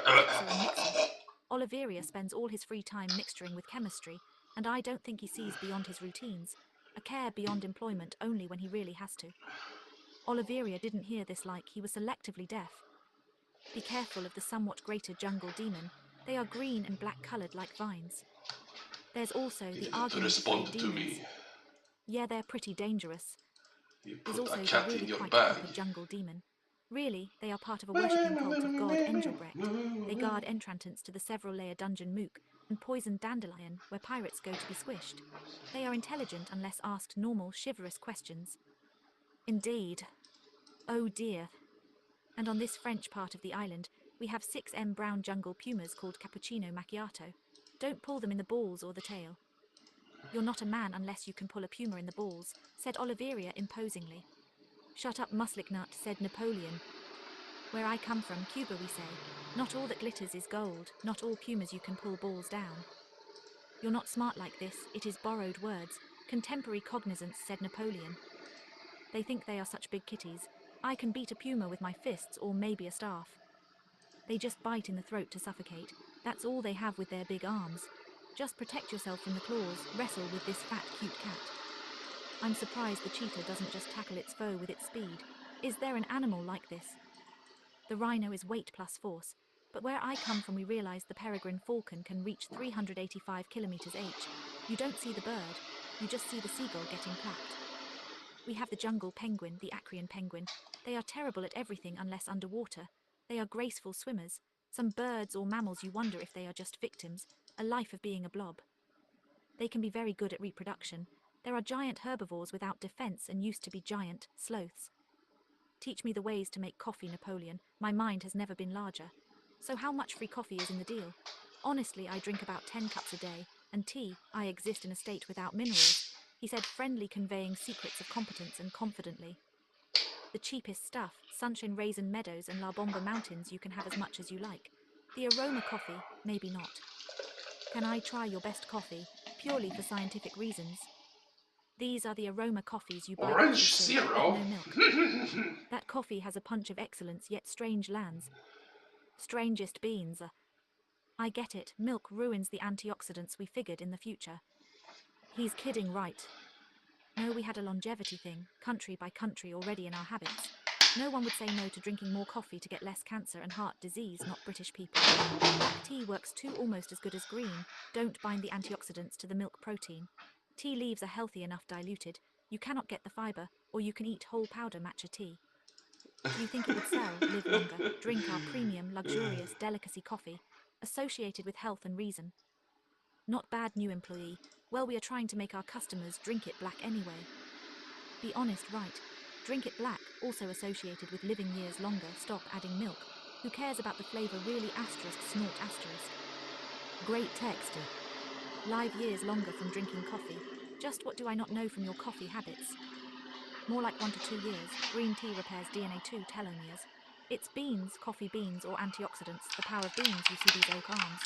mechanic, fixer and mixer. Oliveria spends all his free time mixturing with chemistry, and I don't think he sees beyond his routines. A care beyond employment only when he really has to. Oliveria didn't hear this like he was selectively deaf. Be careful of the somewhat greater jungle demon. They are green and black-coloured like vines. There's also You the need to argument-afraid respond to demons. me. Yeah, they're pretty dangerous. You There's put a also the cat in really your quite bag. proper jungle demon. Really, they are part of a worshipping cult of god Engelbrecht. They guard entrance to the several-layer dungeon mook and poisoned dandelion where pirates go to be squished. They are intelligent unless asked normal, chivalrous questions. Indeed. Oh dear. And on this French part of the island, we have 6M brown jungle pumas called cappuccino macchiato. Don't pull them in the balls or the tail. You're not a man unless you can pull a puma in the balls, said Oliveria imposingly. Shut up, Muslicknut, said Napoleon. Where I come from, Cuba, we say, not all that glitters is gold, not all pumas you can pull balls down. You're not smart like this, it is borrowed words, contemporary cognizance, said Napoleon. They think they are such big kitties. I can beat a puma with my fists or maybe a staff. They just bite in the throat to suffocate, that's all they have with their big arms. Just protect yourself from the claws, wrestle with this fat cute cat. I'm surprised the cheetah doesn't just tackle its foe with its speed. Is there an animal like this? The rhino is weight plus force, but where I come from we realize the peregrine falcon can reach 385 kilometers h. You don't see the bird, you just see the seagull getting clapped. We have the jungle penguin, the Acrian penguin. They are terrible at everything unless underwater. They are graceful swimmers. Some birds or mammals you wonder if they are just victims, a life of being a blob. They can be very good at reproduction. There are giant herbivores without defense and used to be giant sloths. Teach me the ways to make coffee, Napoleon. My mind has never been larger. So how much free coffee is in the deal? Honestly, I drink about 10 cups a day, and tea, I exist in a state without minerals, he said, friendly, conveying secrets of competence and confidently. The cheapest stuff, Sunshine Raisin Meadows and La Bomba Mountains, you can have as much as you like. The aroma coffee, maybe not. Can I try your best coffee, purely for scientific reasons? These are the aroma coffees you buy coffee Orange syrup, but zero. no milk. That coffee has a punch of excellence, yet strange lands. Strangest beans. I get it, milk ruins the antioxidants we figured in the future. He's kidding, right? No, we had a longevity thing, country by country, already in our habits. No one would say no to drinking more coffee to get less cancer and heart disease, not British people. Black tea works too, almost as good as green. Don't bind the antioxidants to the milk protein. Tea leaves are healthy enough diluted. You cannot get the fiber, or you can eat whole powder matcha tea. Do you think it would sell, live longer, drink our premium, luxurious, delicacy coffee, associated with health and reason? Not bad, new employee. Well, we are trying to make our customers drink it black anyway. Be honest, right? Drink it black, also associated with living years longer, stop adding milk. Who cares about the flavor, really? Asterisk, snort asterisk. Great text. Live years longer from drinking coffee. Just what do I not know from your coffee habits? More like 1 to 2 years. Green tea repairs DNA 2 telomeres. It's beans, coffee beans, or antioxidants, the power of beans. You see these oak arms.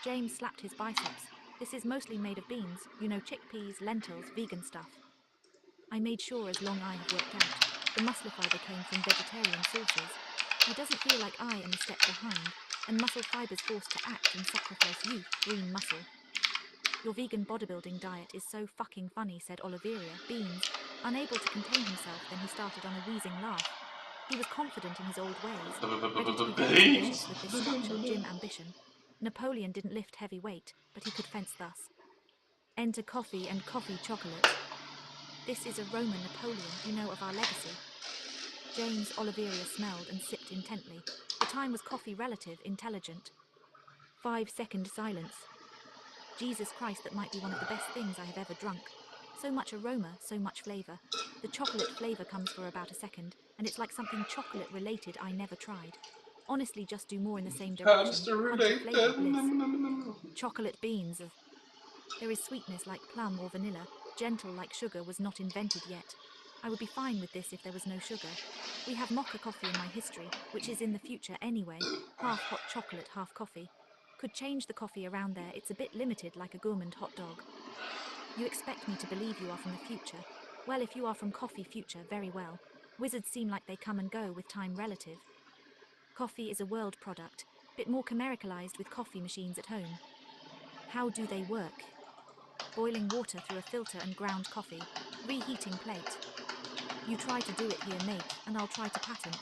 James slapped his biceps. This is mostly made of beans, you know, chickpeas, lentils, vegan stuff. I made sure as long I have worked out, the muscle fiber came from vegetarian sources. He doesn't feel like I am a step behind, and muscle fibers forced to act and sacrifice youth, green muscle. Your vegan bodybuilding diet is so fucking funny, said Oliveria, beans, unable to contain himself. Then he started on a wheezing laugh. He was confident in his old ways, ready to be very ambitious Beans. with this structured gym ambition. Napoleon didn't lift heavy weight, but he could fence thus. Enter coffee and coffee chocolate. This is a Roman Napoleon, you know of our legacy. James Oliveria smelled and sipped intently. The time was coffee relative, intelligent. 5-second silence. Jesus Christ, that might be one of the best things I have ever drunk. So much aroma, so much flavor. The chocolate flavor comes for about a second, and it's like something chocolate related I never tried. Honestly, just do more in the same direction. Hamster Punch of flavor, related. bliss. Chocolate beans. There is sweetness like plum or vanilla, gentle like sugar was not invented yet. I would be fine with this if there was no sugar. We have mocha coffee in my history, which is in the future anyway, half hot chocolate, half coffee. Could change the coffee around there, it's a bit limited like a gourmand hot dog. You expect me to believe you are from the future? Well, if you are from coffee future, very well. Wizards seem like they come and go with time relative. Coffee is a world product, bit more commercialized with coffee machines at home. How do they work? Boiling water through a filter and ground coffee, reheating plate. You try to do it here, make, and I'll try to patent.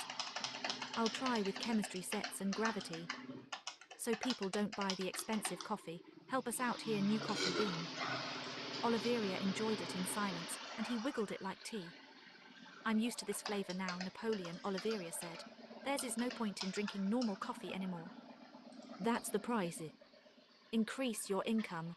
I'll try with chemistry sets and gravity. So people don't buy the expensive coffee, help us out here, new coffee bean. Oliveria enjoyed it in silence, and he wiggled it like tea. I'm used to this flavor now, Napoleon, Oliveria said. There's is no point in drinking normal coffee anymore. That's the price. Increase your income.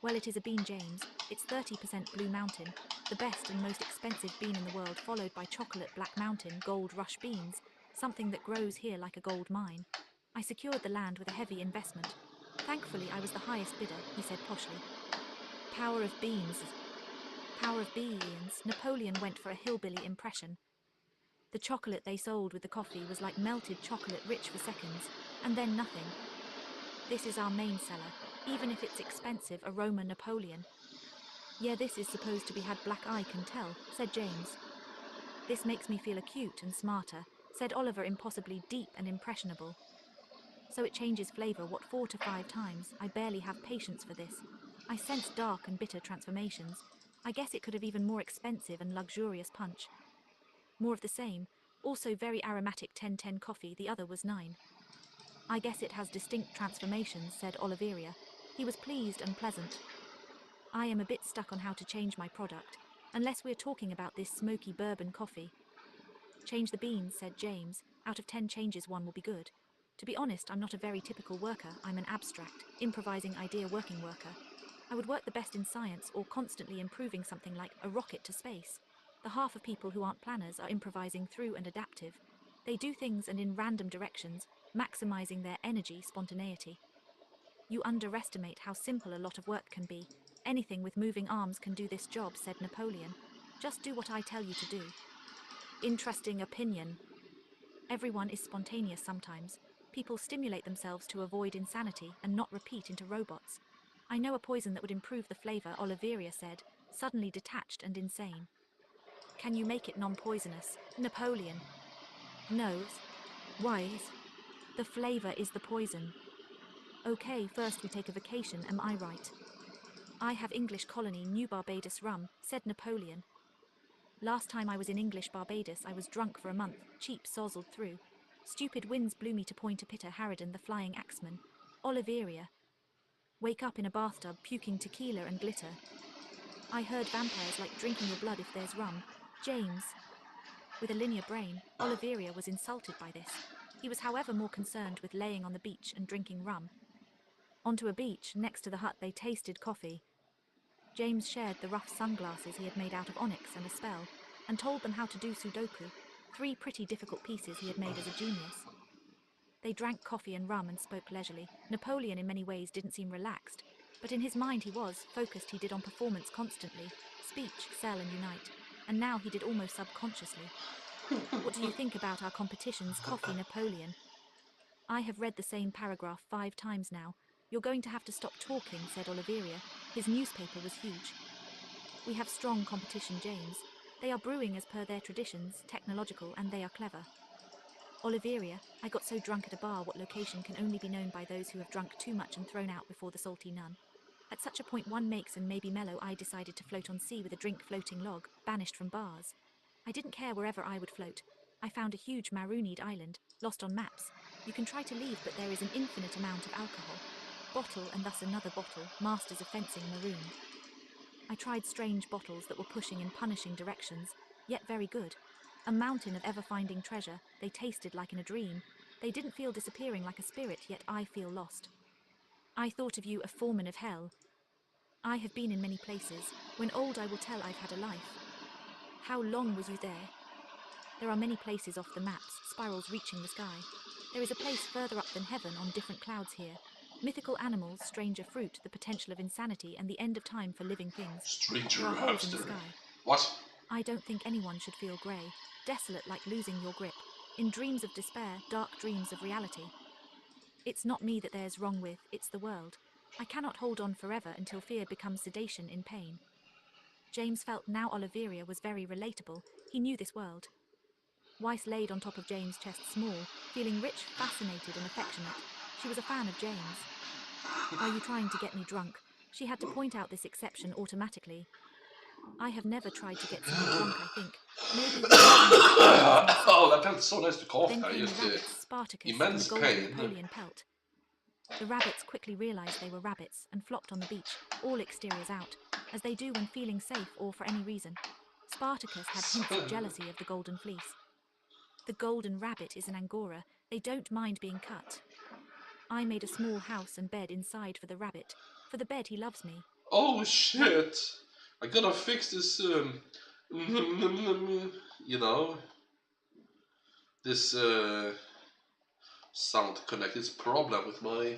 Well, it is a bean, James. It's 30% Blue Mountain, the best and most expensive bean in the world, followed by chocolate Black Mountain Gold Rush beans, something that grows here like a gold mine. I secured the land with a heavy investment. Thankfully, I was the highest bidder, he said poshly. Power of beans. Power of beans. Napoleon went for a hillbilly impression. The chocolate they sold with the coffee was like melted chocolate, rich for seconds, and then nothing. This is our main seller, even if it's expensive, aroma Napoleon. Yeah, this is supposed to be had black, I can tell, said James. This makes me feel acute and smarter, said Oliver, impossibly deep and impressionable. So it changes flavor, what, 4 to 5 times? I barely have patience for this. I sense dark and bitter transformations. I guess it could have even more expensive and luxurious punch. More of the same, also very aromatic 10-10 coffee, the other was 9. I guess it has distinct transformations, said Oliveria. He was pleased and pleasant. I am a bit stuck on how to change my product. Unless we're talking about this smoky bourbon coffee. Change the beans, said James. Out of 10 changes, 1 will be good. To be honest, I'm not a very typical worker. I'm an abstract, improvising idea working worker. I would work the best in science or constantly improving something like a rocket to space. The half of people who aren't planners are improvising through and adaptive. They do things and in random directions, maximizing their energy, spontaneity. You underestimate how simple a lot of work can be. Anything with moving arms can do this job, said Napoleon. Just do what I tell you to do. Interesting opinion. Everyone is spontaneous sometimes. People stimulate themselves to avoid insanity and not repeat into robots. I know a poison that would improve the flavor, Oliveria said, suddenly detached and insane. Can you make it non-poisonous, Napoleon? Knows. Wise. The flavor is the poison. Okay, first we take a vacation, am I right? I have English colony New Barbados rum, said Napoleon. Last time I was in English Barbados I was drunk for a month, cheap sozzled through. Stupid winds blew me to Point Pitter Harridan the Flying Axeman. Oliveria. Wake up in a bathtub puking tequila and glitter. I heard vampires like drinking your blood if there's rum. James. With a linear brain, Oliveria was insulted by this. He was however more concerned with laying on the beach and drinking rum. Onto a beach next to the hut they tasted coffee. James shared the rough sunglasses he had made out of onyx and a spell, and told them how to do Sudoku, 3 pretty difficult pieces he had made as a genius. They drank coffee and rum and spoke leisurely. Napoleon in many ways didn't seem relaxed, but in his mind he was, focused he did on performance constantly, speech, sell and unite, and now he did almost subconsciously. What do you think about our competition's coffee, Napoleon? I have read the same paragraph 5 times now. You're going to have to stop talking, said Oliveria. His newspaper was huge. We have strong competition, James. They are brewing as per their traditions, technological, and they are clever. Oliveria, I got so drunk at a bar what location can only be known by those who have drunk too much and thrown out before the salty nun. At such a point one makes and maybe mellow I decided to float on sea with a drink floating log, banished from bars. I didn't care wherever I would float. I found a huge marooned island, lost on maps. You can try to leave but there is an infinite amount of alcohol. Bottle and thus another bottle, masters of fencing marooned. I tried strange bottles that were pushing in punishing directions, yet very good. A mountain of ever-finding treasure, they tasted like in a dream. They didn't feel disappearing like a spirit, yet I feel lost. I thought of you a foreman of hell. I have been in many places. When old I will tell I've had a life. How long was you there? There are many places off the maps, spirals reaching the sky. There is a place further up than heaven on different clouds here. Mythical animals, stranger fruit, the potential of insanity, and the end of time for living things. Stranger There are holes in the hamster. sky. What? I don't think anyone should feel grey, desolate like losing your grip, in dreams of despair, dark dreams of reality. It's not me that there's wrong with, it's the world. I cannot hold on forever until fear becomes sedation in pain. James felt now Oliveria was very relatable. He knew this world. Weiss laid on top of James' chest small, feeling rich, fascinated and affectionate. She was a fan of James. Are you trying to get me drunk? She had to point out this exception automatically. I have never tried to get someone drunk, I think. Maybe he was trying to get me drunk myself. Oh, that felt so nice to cough Then there. came the Just rabbits, Spartacus and the immense golden pain. Napoleon pelt. The rabbits quickly realized they were rabbits and flopped on the beach, all exteriors out, as they do when feeling safe or for any reason. Spartacus had hints of jealousy of the golden fleece. The golden rabbit is an angora. They don't mind being cut. I made a small house and bed inside for the rabbit. For the bed he loves me. Oh shit! I gotta fix this. You know, this sound connect. This problem with my.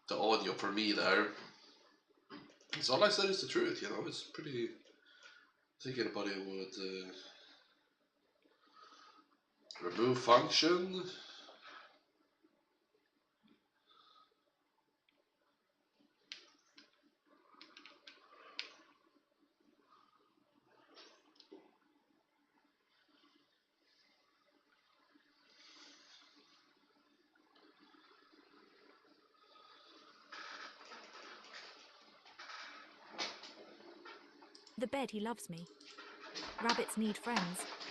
The audio for me there. It's all I said is the truth, you know. It's pretty. I think anybody would remove function. The bed he loves me. Rabbits need friends.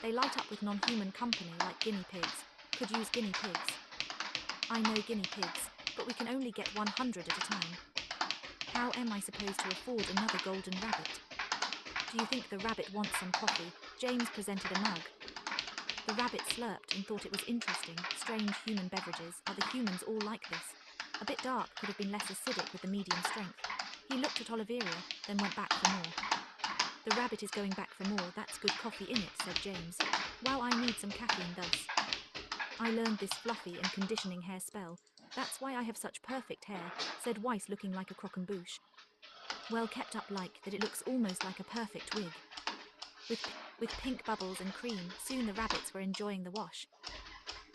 They light up with non-human company like guinea pigs. Could use guinea pigs. I know guinea pigs, but we can only get 100 at a time. How am I supposed to afford another golden rabbit? Do you think the rabbit wants some coffee? James presented a mug. The rabbit slurped and thought it was interesting. Strange human beverages. Are the humans all like this? A bit dark could have been less acidic with the medium strength. He looked at Oliveria, then went back for more. The rabbit is going back for more. That's good coffee in it, said James. Wow, I need some caffeine thus. I learned this fluffy and conditioning hair spell. That's why I have such perfect hair, said Weiss, looking like a croquembouche. Well kept up like that, it looks almost like a perfect wig. With pink bubbles and cream, soon the rabbits were enjoying the wash.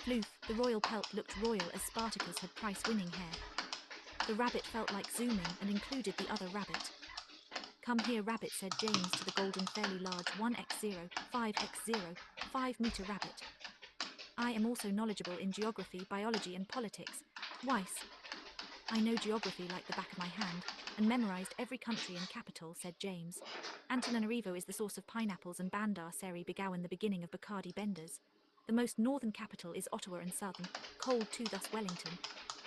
Floof, the royal pelt looked royal as Spartacus had prize-winning hair. The rabbit felt like zooming and included the other rabbit. Come here, rabbit, said James to the golden, fairly large 1x0, 5x0, 5-meter rabbit. I am also knowledgeable in geography, biology and politics. Weiss. I know geography like the back of my hand, and memorized every country and capital, said James. Antananarivo is the source of pineapples and Bandar Seri Begawan the beginning of Bacardi Benders. The most northern capital is Ottawa and southern, cold too, thus Wellington.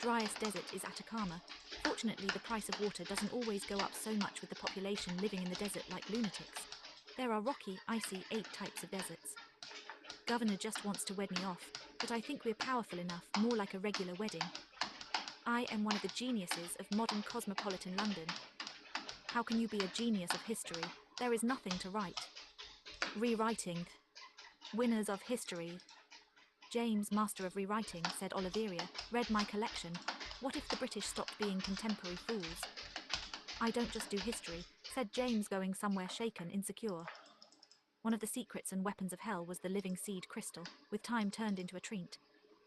Driest desert is Atacama. Fortunately, the price of water doesn't always go up so much with the population living in the desert like lunatics. There are rocky, icy 8 types of deserts. Governor just wants to wed me off, but I think we're powerful enough, more like a regular wedding. I am one of the geniuses of modern cosmopolitan London. How can you be a genius of history? There is nothing to write. Rewriting. Winners of history. James, master of rewriting, said Oliveria, read my collection. What if the British stopped being contemporary fools? I don't just do history, said James, going somewhere shaken, insecure. One of the secrets and weapons of hell was the living seed crystal, with time turned into a treant.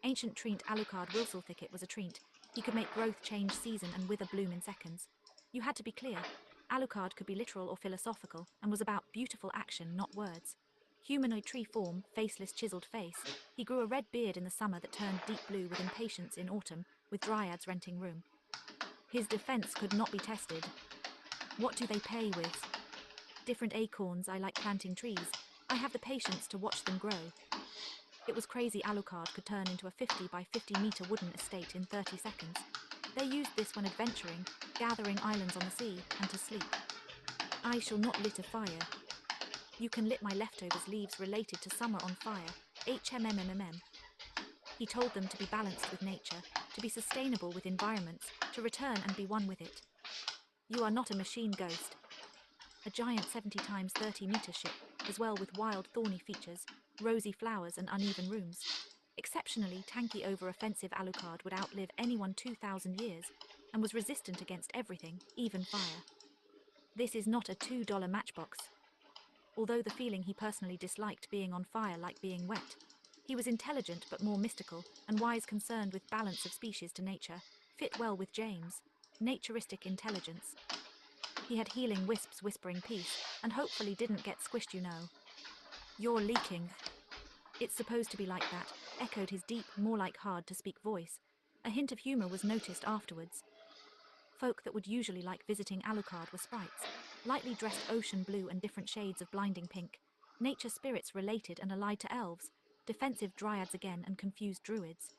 Ancient treant Alucard Wilsall Thicket was a treant. He could make growth change season and wither bloom in seconds. You had to be clear. Alucard could be literal or philosophical, and was about beautiful action, not words. Humanoid tree form, faceless chiseled face. He grew a red beard in the summer that turned deep blue with impatience in autumn, with dryads renting room. His defense could not be tested. What do they pay with? Different acorns. I like planting trees. I have the patience to watch them grow. It was crazy Alucard could turn into a 50 by 50 meter wooden estate in 30 seconds. They used this when adventuring, gathering islands on the sea, and to sleep. I shall not lit a fire. You can lit my leftovers, leaves related to summer on fire. HMMMM. He told them to be balanced with nature, to be sustainable with environments, to return and be one with it. You are not a machine ghost. A giant 70 times 30 meter ship, as well, with wild thorny features, rosy flowers and uneven rooms. Exceptionally tanky over-offensive Alucard would outlive anyone 2,000 years, and was resistant against everything, even fire. This is not a $2 matchbox. Although the feeling he personally disliked being on fire like being wet. He was intelligent but more mystical, and wise, concerned with balance of species to nature, fit well with James. Naturistic intelligence. He had healing wisps whispering peace, and hopefully didn't get squished, you know. You're leaking. It's supposed to be like that, echoed his deep, more like hard-to-speak voice. A hint of humor was noticed afterwards. Folk that would usually like visiting Alucard were sprites, lightly dressed ocean blue and different shades of blinding pink. Nature spirits related and allied to elves, defensive dryads again, and confused druids.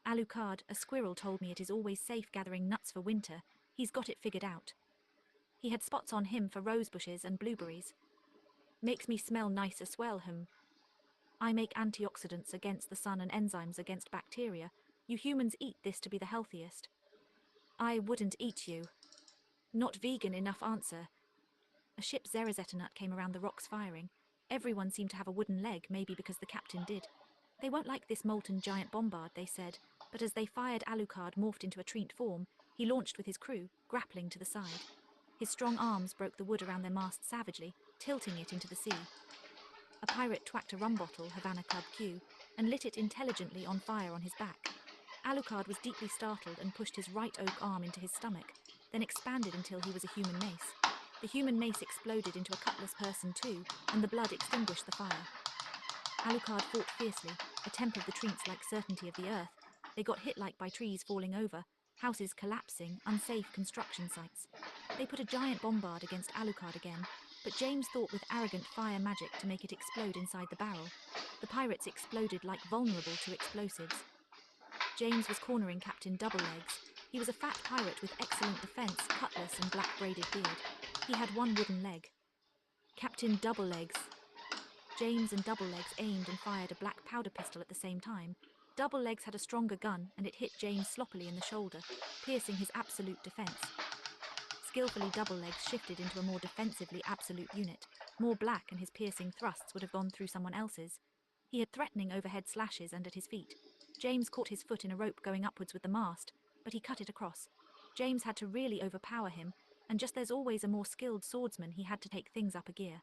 Alucard, a squirrel, told me it is always safe gathering nuts for winter. He's got it figured out. He had spots on him for rose bushes and blueberries. Makes me smell nice as well, him. I make antioxidants against the sun and enzymes against bacteria. You humans eat this to be the healthiest. I wouldn't eat you. Not vegan enough, answer. A ship Zerazeta nut came around the rocks firing. Everyone seemed to have a wooden leg, maybe because the captain did. They won't like this molten giant bombard, they said, but as they fired, Alucard morphed into a treant form. He launched with his crew, grappling to the side. His strong arms broke the wood around their mast savagely, tilting it into the sea. A pirate twacked a rum bottle, Havana Club Q, and lit it intelligently on fire on his back. Alucard was deeply startled and pushed his right oak arm into his stomach, then expanded until he was a human mace. The human mace exploded into a cutlass person too, and the blood extinguished the fire. Alucard fought fiercely, a temper of the treants like certainty of the earth. They got hit like by trees falling over, houses collapsing, unsafe construction sites. They put a giant bombard against Alucard again, but James thought with arrogant fire magic to make it explode inside the barrel. The pirates exploded like vulnerable to explosives. James was cornering Captain Doublelegs. He was a fat pirate with excellent defense, cutlass and black braided beard. He had one wooden leg. Captain Doublelegs. James and Doublelegs aimed and fired a black powder pistol at the same time. Doublelegs had a stronger gun, and it hit James sloppily in the shoulder, piercing his absolute defense. Skillfully, Doublelegs shifted into a more defensively absolute unit. More black, and his piercing thrusts would have gone through someone else's. He had threatening overhead slashes and at his feet. James caught his foot in a rope going upwards with the mast, but he cut it across. James had to really overpower him, and just there's always a more skilled swordsman, he had to take things up a gear.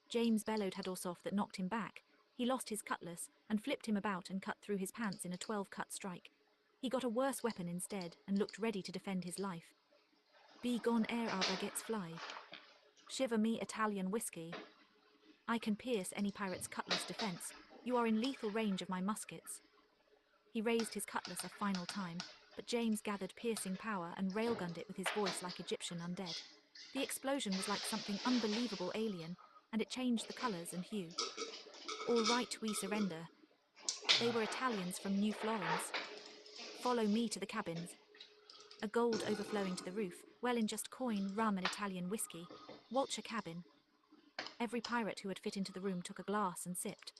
James bellowed Hadorsov that knocked him back. He lost his cutlass and flipped him about and cut through his pants in a 12-cut strike. He got a worse weapon instead and looked ready to defend his life. Be gone ere our baguettes fly. Shiver me Italian whiskey. I can pierce any pirate's cutlass defense. You are in lethal range of my muskets. He raised his cutlass a final time, but James gathered piercing power and railgunned it with his voice like Egyptian undead. The explosion was like something unbelievable alien, and it changed the colors and hue. All right, we surrender. They were Italians from New Florence. Follow me to the cabins. A gold overflowing to the roof, well in just coin, rum and Italian whiskey. Walcher cabin. Every pirate who had fit into the room took a glass and sipped.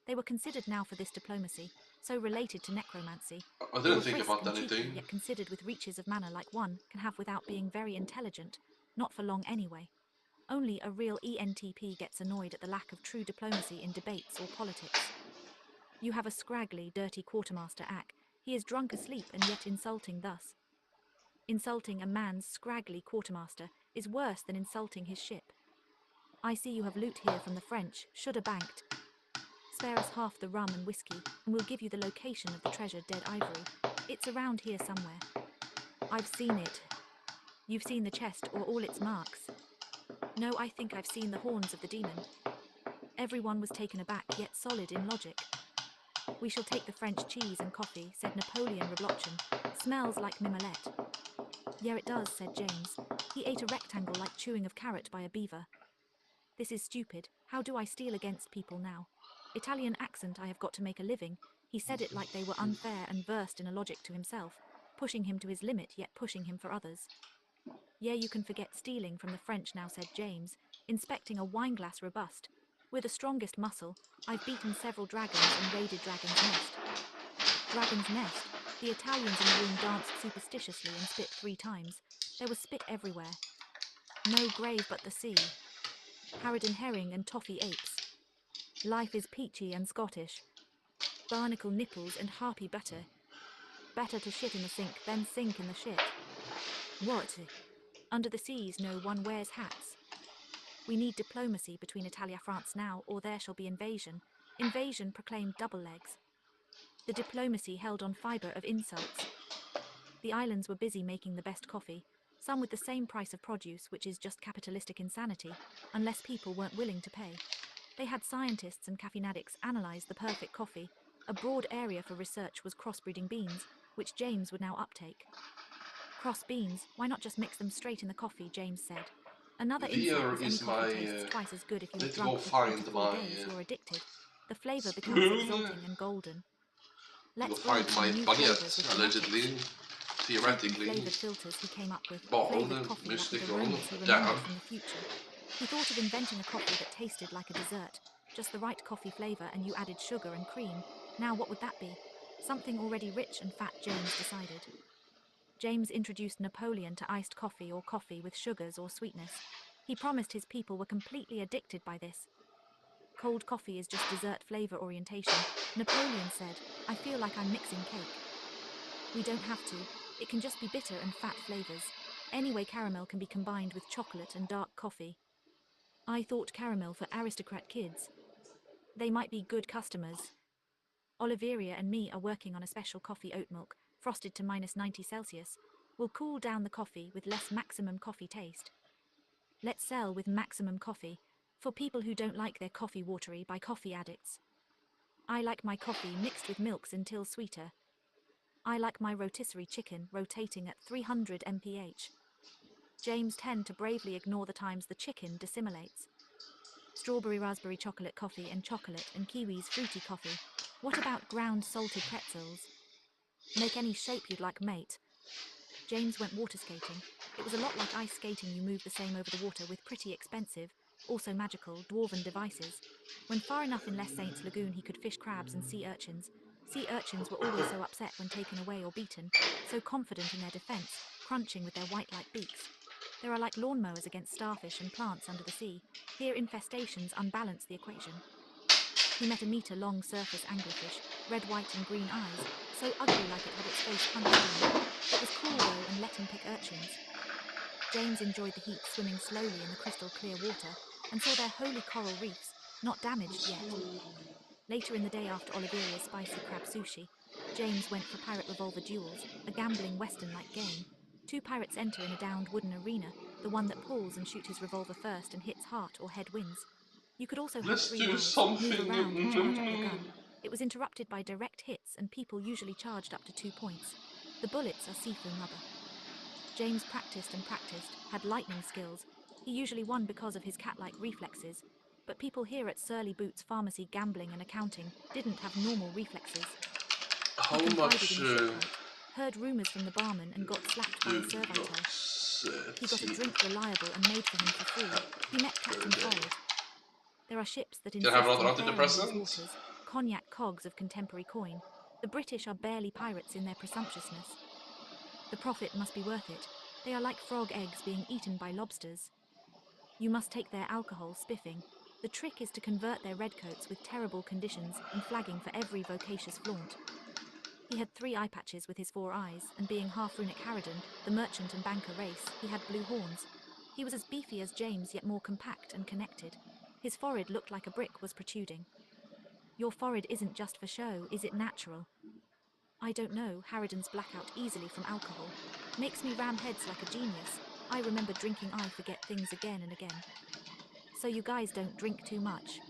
They were considered now for this diplomacy, so related to necromancy. I They didn't were think brisk about and cheeky, anything. yet considered with reaches of manner like one can have without being very intelligent, not for long anyway. Only a real ENTP gets annoyed at the lack of true diplomacy in debates or politics. You have a scraggly, dirty quartermaster Ack. He is drunk asleep and yet insulting thus. Insulting a man's scraggly quartermaster is worse than insulting his ship. I see you have loot here from the French, shoulda banked. Spare us half the rum and whiskey, and we'll give you the location of the treasured dead ivory. It's around here somewhere. I've seen it. You've seen the chest or all its marks. No, I think I've seen the horns of the demon. Everyone was taken aback, yet solid in logic. We shall take the French cheese and coffee, said Napoleon Reblotchen. Smells like mimolette. Yeah, it does, said James. He ate a rectangle like chewing of carrot by a beaver. This is stupid. How do I steal against people now? Italian accent, I have got to make a living. He said it like they were unfair and versed in a logic to himself, pushing him to his limit yet pushing him for others. Yeah, you can forget stealing from the French now, said James, inspecting a wineglass robust. We're the strongest muscle. I've beaten several dragons and raided Dragon's Nest. Dragon's Nest? The Italians in the room danced superstitiously and spit 3 times. There was spit everywhere. No grave but the sea. Harridan herring and toffee apes. Life is peachy and Scottish. Barnacle nipples and harpy butter. Better to shit in the sink than sink in the shit. What? Under the seas no one wears hats. We need diplomacy between Italia France now, or there shall be invasion. Invasion, proclaimed Doublelegs. The diplomacy held on fibre of insults. The islands were busy making the best coffee, some with the same price of produce, which is just capitalistic insanity, unless people weren't willing to pay. They had scientists and caffeinatics analyze the perfect coffee. A broad area for research was crossbreeding beans, which James would now uptake. Cross beans, why not just mix them straight in the coffee, James said. Another insight Here was any is coffee my. tastes twice as good if you I have need to go drunk for 3 to find 4 my days, you're addicted. The flavor becomes spoon. exulting and golden. To go Let's find breed some my new flavors with baguette, genetics. allegedly, Cheaply theoretically. flavored filters he came up with, flavored Barn, coffee like with mystical, aromas he damn. remembered from the future. He thought of inventing a coffee that tasted like a dessert, just the right coffee flavor, and you added sugar and cream. Now what would that be? Something already rich and fat, James decided. James introduced Napoleon to iced coffee or coffee with sugars or sweetness. He promised his people were completely addicted by this. Cold coffee is just dessert flavor orientation. Napoleon said, I feel like I'm mixing cake. We don't have to. It can just be bitter and fat flavors. Anyway, caramel can be combined with chocolate and dark coffee. I thought caramel for aristocrat kids. They might be good customers. Oliveria and me are working on a special coffee oat milk, frosted to -90°C. Will cool down the coffee with less maximum coffee taste. Let's sell with maximum coffee, for people who don't like their coffee watery by coffee addicts. I like my coffee mixed with milks until sweeter. I like my rotisserie chicken rotating at 300 mph. James tend to bravely ignore the times the chicken dissimulates. Strawberry raspberry chocolate coffee and kiwi's fruity coffee. What about ground salted pretzels? Make any shape you'd like, mate. James went water skating. It was a lot like ice skating. You move the same over the water with pretty expensive, also magical, dwarven devices. When far enough in Les Saints Lagoon he could fish crabs and sea urchins. Sea urchins were always so upset when taken away or beaten, so confident in their defense, crunching with their white-like beaks. There are like lawnmowers against starfish and plants under the sea. Here infestations unbalance the equation. He met a meter-long surface anglerfish, red, white and green eyes, so ugly like it had its face punched in. It was cool though and let him pick urchins. James enjoyed the heat swimming slowly in the crystal clear water and saw their holy coral reefs, not damaged yet. Later in the day after Oliveria's spicy crab sushi, James went for pirate revolver duels, a gambling western-like game. Two pirates enter in a downed wooden arena, the one that pulls and shoots his revolver first and hits heart or head wins. You could also have Let's three do lives, move something. around and charge up your gun. It was interrupted by direct hits and people usually charged up to 2 points. The bullets are seafoam rubber. James practiced and practiced, had lightning skills. He usually won because of his cat-like reflexes. But people here at Surly Boots Pharmacy Gambling and Accounting didn't have normal reflexes. How He confided much in a shipwright, heard rumors from the barman and got slapped by a do servitor. He got a you drink reliable and made for him for free. He met Captain Forward. There are ships that Can I have insist another on faring these antidepressant? waters, cognac cogs of contemporary coin. The British are barely pirates in their presumptuousness. The profit must be worth it. They are like frog eggs being eaten by lobsters. You must take their alcohol spiffing. The trick is to convert their redcoats with terrible conditions and flagging for every vocacious flaunt. He had 3 eye patches with his 4 eyes, and being half runic Harridan, the merchant and banker race, he had blue horns. He was as beefy as James yet more compact and connected. His forehead looked like a brick was protruding. Your forehead isn't just for show, is it natural? I don't know, Harridan's blackout easily from alcohol. Makes me ram heads like a genius. I remember drinking I forget things again and again. So you guys don't drink too much.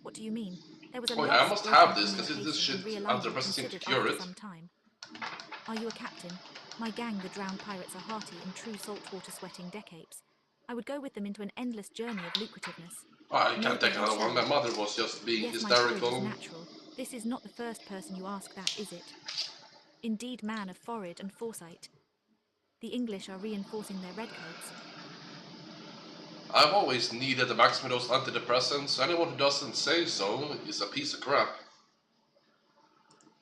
What do you mean? There was a Oh yeah, I lost must broken have this because this communication shit and realignment antidepressant seems to considered cure after it. some time. Are you a captain? My gang, the drowned pirates, are hearty and true saltwater sweating decapes. I would go with them into an endless journey of lucrativeness. Oh, I can't Maybe take you another one. should. My mother was just being Yes, my forehead is hysterical. natural. This is not the first person you ask that, is it? Indeed, man of forehead and foresight. The English are reinforcing their redcoats. I've always needed the maximum dose antidepressants. Anyone who doesn't say so is a piece of crap.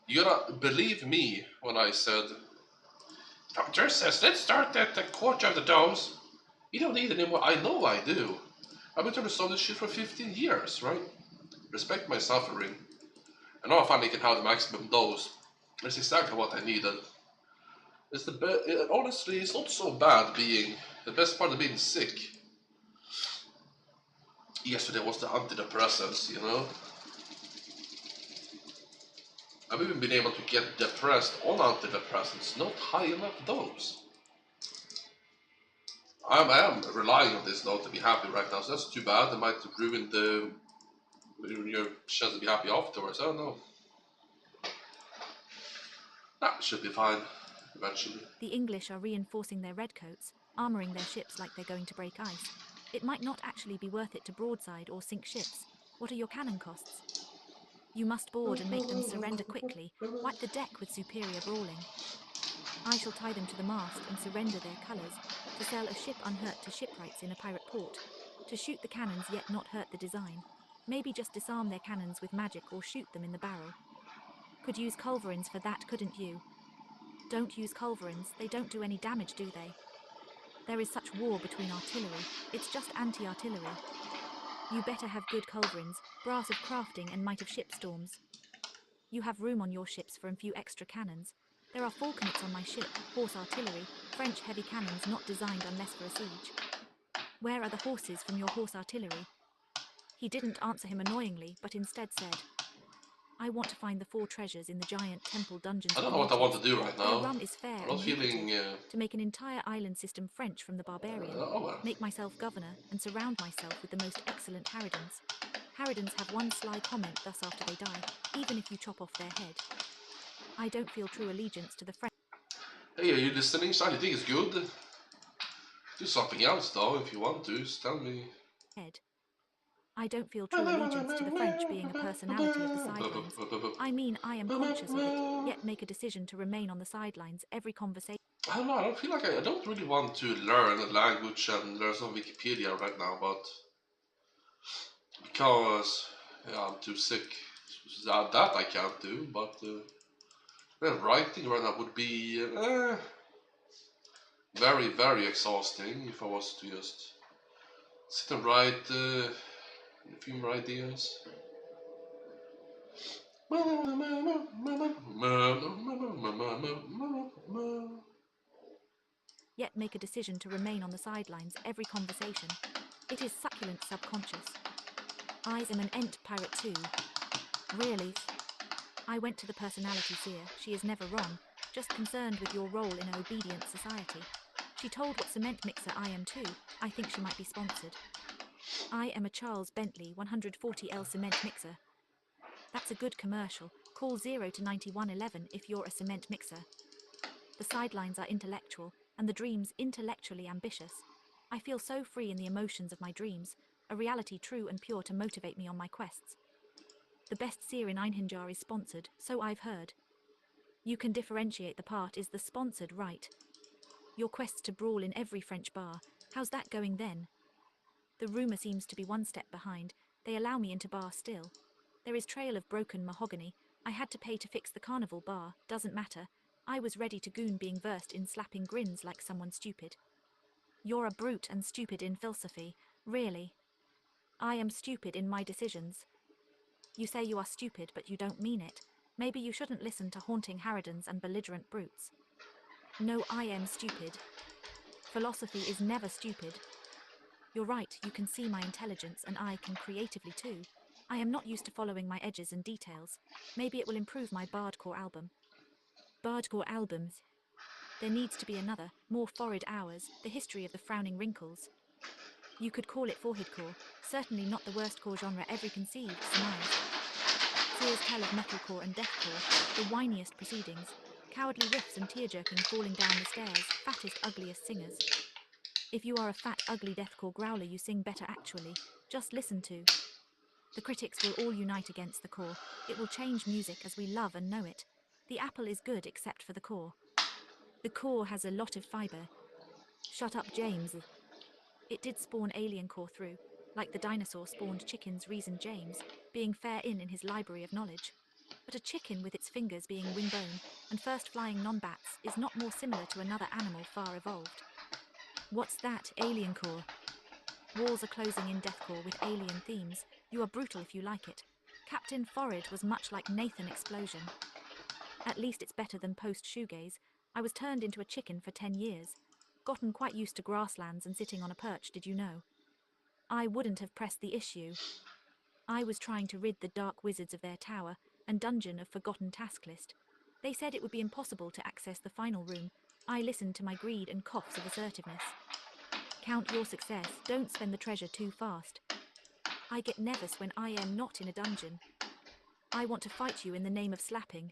You gotta believe me when I said, Doctor says let's start at a quarter of the dose. You don't need any more. I know I do. I've been trying to solve this shit for 15 years, right? Respect my suffering. And now I finally can have the maximum dose. That's exactly what I needed. Honestly, it's not so bad being the best part of being sick. Yesterday was the antidepressants, you know. I've even been able to get depressed on antidepressants, not high enough dose. I am relying on this though to be happy right now, so that's too bad. It might ruin your chance to be happy afterwards. I don't know. That should be fine eventually. The English are reinforcing their redcoats, armoring their ships like they're going to break ice. It might not actually be worth it to broadside or sink ships. What are your cannon costs? You must board and make them surrender quickly. Wipe the deck with superior brawling. I shall tie them to the mast and surrender their colours, to sell a ship unhurt to shipwrights in a pirate port, to shoot the cannons yet not hurt the design. Maybe just disarm their cannons with magic or shoot them in the barrel. Could use culverins for that, couldn't you? Don't use culverins, they don't do any damage, do they? There is such war between artillery, it's just anti-artillery. You better have good culverins, brass of crafting and might of shipstorms. You have room on your ships for a few extra cannons. There are falconets on my ship, horse artillery, French heavy cannons not designed unless for a siege. Where are the horses from your horse artillery? He didn't answer him annoyingly, but instead said, I want to find the 4 treasures in the giant temple dungeons I of don't the know what I want natives. to do right Their now. rum is fair I'm not and lucrative. feeling. To make an entire island system French from the barbarian. Oh well. Make myself governor and surround myself with the most excellent Harridans. Harridans have one sly comment thus after they die, even if you chop off their head. I don't feel true allegiance to the French Hey, are you listening? So I think it's good. Do something else though if you want to. Just tell me. head. I don't feel true allegiance to the French being a personality of the sidelines. I mean, I am conscious of it, yet make a decision to remain on the sidelines every conversation. I don't know. I don't feel like I don't really want to learn a language and learn some Wikipedia right now, but because yeah, I'm too sick. That I can't do, but writing right now would be very, very exhausting if I was to just sit and write a few more ideas. Yet make a decision to remain on the sidelines every conversation. It is succulent subconscious. I am an ent pirate too. Really? I went to the personality seer. She is never wrong, just concerned with your role in an obedient society. She told what cement mixer I am too. I think she might be sponsored. I am a Charles Bentley 140L cement mixer. That's a good commercial. Call 0 to 9111 if you're a cement mixer. The sidelines are intellectual, and the dreams intellectually ambitious. I feel so free in the emotions of my dreams, a reality true and pure to motivate me on my quests. The best seer in Einhinjar is sponsored, so I've heard. You can differentiate the part is the sponsored, right? Your quests to brawl in every French bar, how's that going then? The rumour seems to be one step behind, they allow me into bar still. There is trail of broken mahogany, I had to pay to fix the carnival bar, doesn't matter. I was ready to goon being versed in slapping grins like someone stupid. You're a brute and stupid in philosophy, really. I am stupid in my decisions. You say you are stupid but you don't mean it. Maybe you shouldn't listen to haunting harridans and belligerent brutes. No, I am stupid. Philosophy is never stupid. You're right, you can see my intelligence and I can creatively too. I am not used to following my edges and details. Maybe it will improve my Bardcore album. Bardcore albums. There needs to be another, more florid hours, the history of the frowning wrinkles. You could call it foreheadcore, certainly not the worst core genre ever conceived, surmised. Seers tell of metalcore and deathcore, the whiniest proceedings, cowardly riffs and tear-jerking falling down the stairs, fattest, ugliest singers. If you are a fat, ugly deathcore growler, you sing better actually. Just listen to. The critics will all unite against the core. It will change music as we love and know it. The apple is good except for the core. The core has a lot of fiber. Shut up, James. It did spawn alien core through, like the dinosaur spawned chickens, reasoned James, being fair in his library of knowledge. But a chicken with its fingers being wingbone and first flying non-bats is not more similar to another animal far evolved. What's that, alien core? Walls are closing in deathcore with alien themes. You are brutal if you like it. Captain Forrid was much like Nathan Explosion. At least it's better than post-shoegaze. I was turned into a chicken for 10 years. Gotten quite used to grasslands and sitting on a perch, did you know? I wouldn't have pressed the issue. I was trying to rid the dark wizards of their tower and dungeon of forgotten task list. They said it would be impossible to access the final room. I listened to my greed and coughs of assertiveness. Count your success, don't spend the treasure too fast. I get nervous when I am not in a dungeon. I want to fight you in the name of slapping.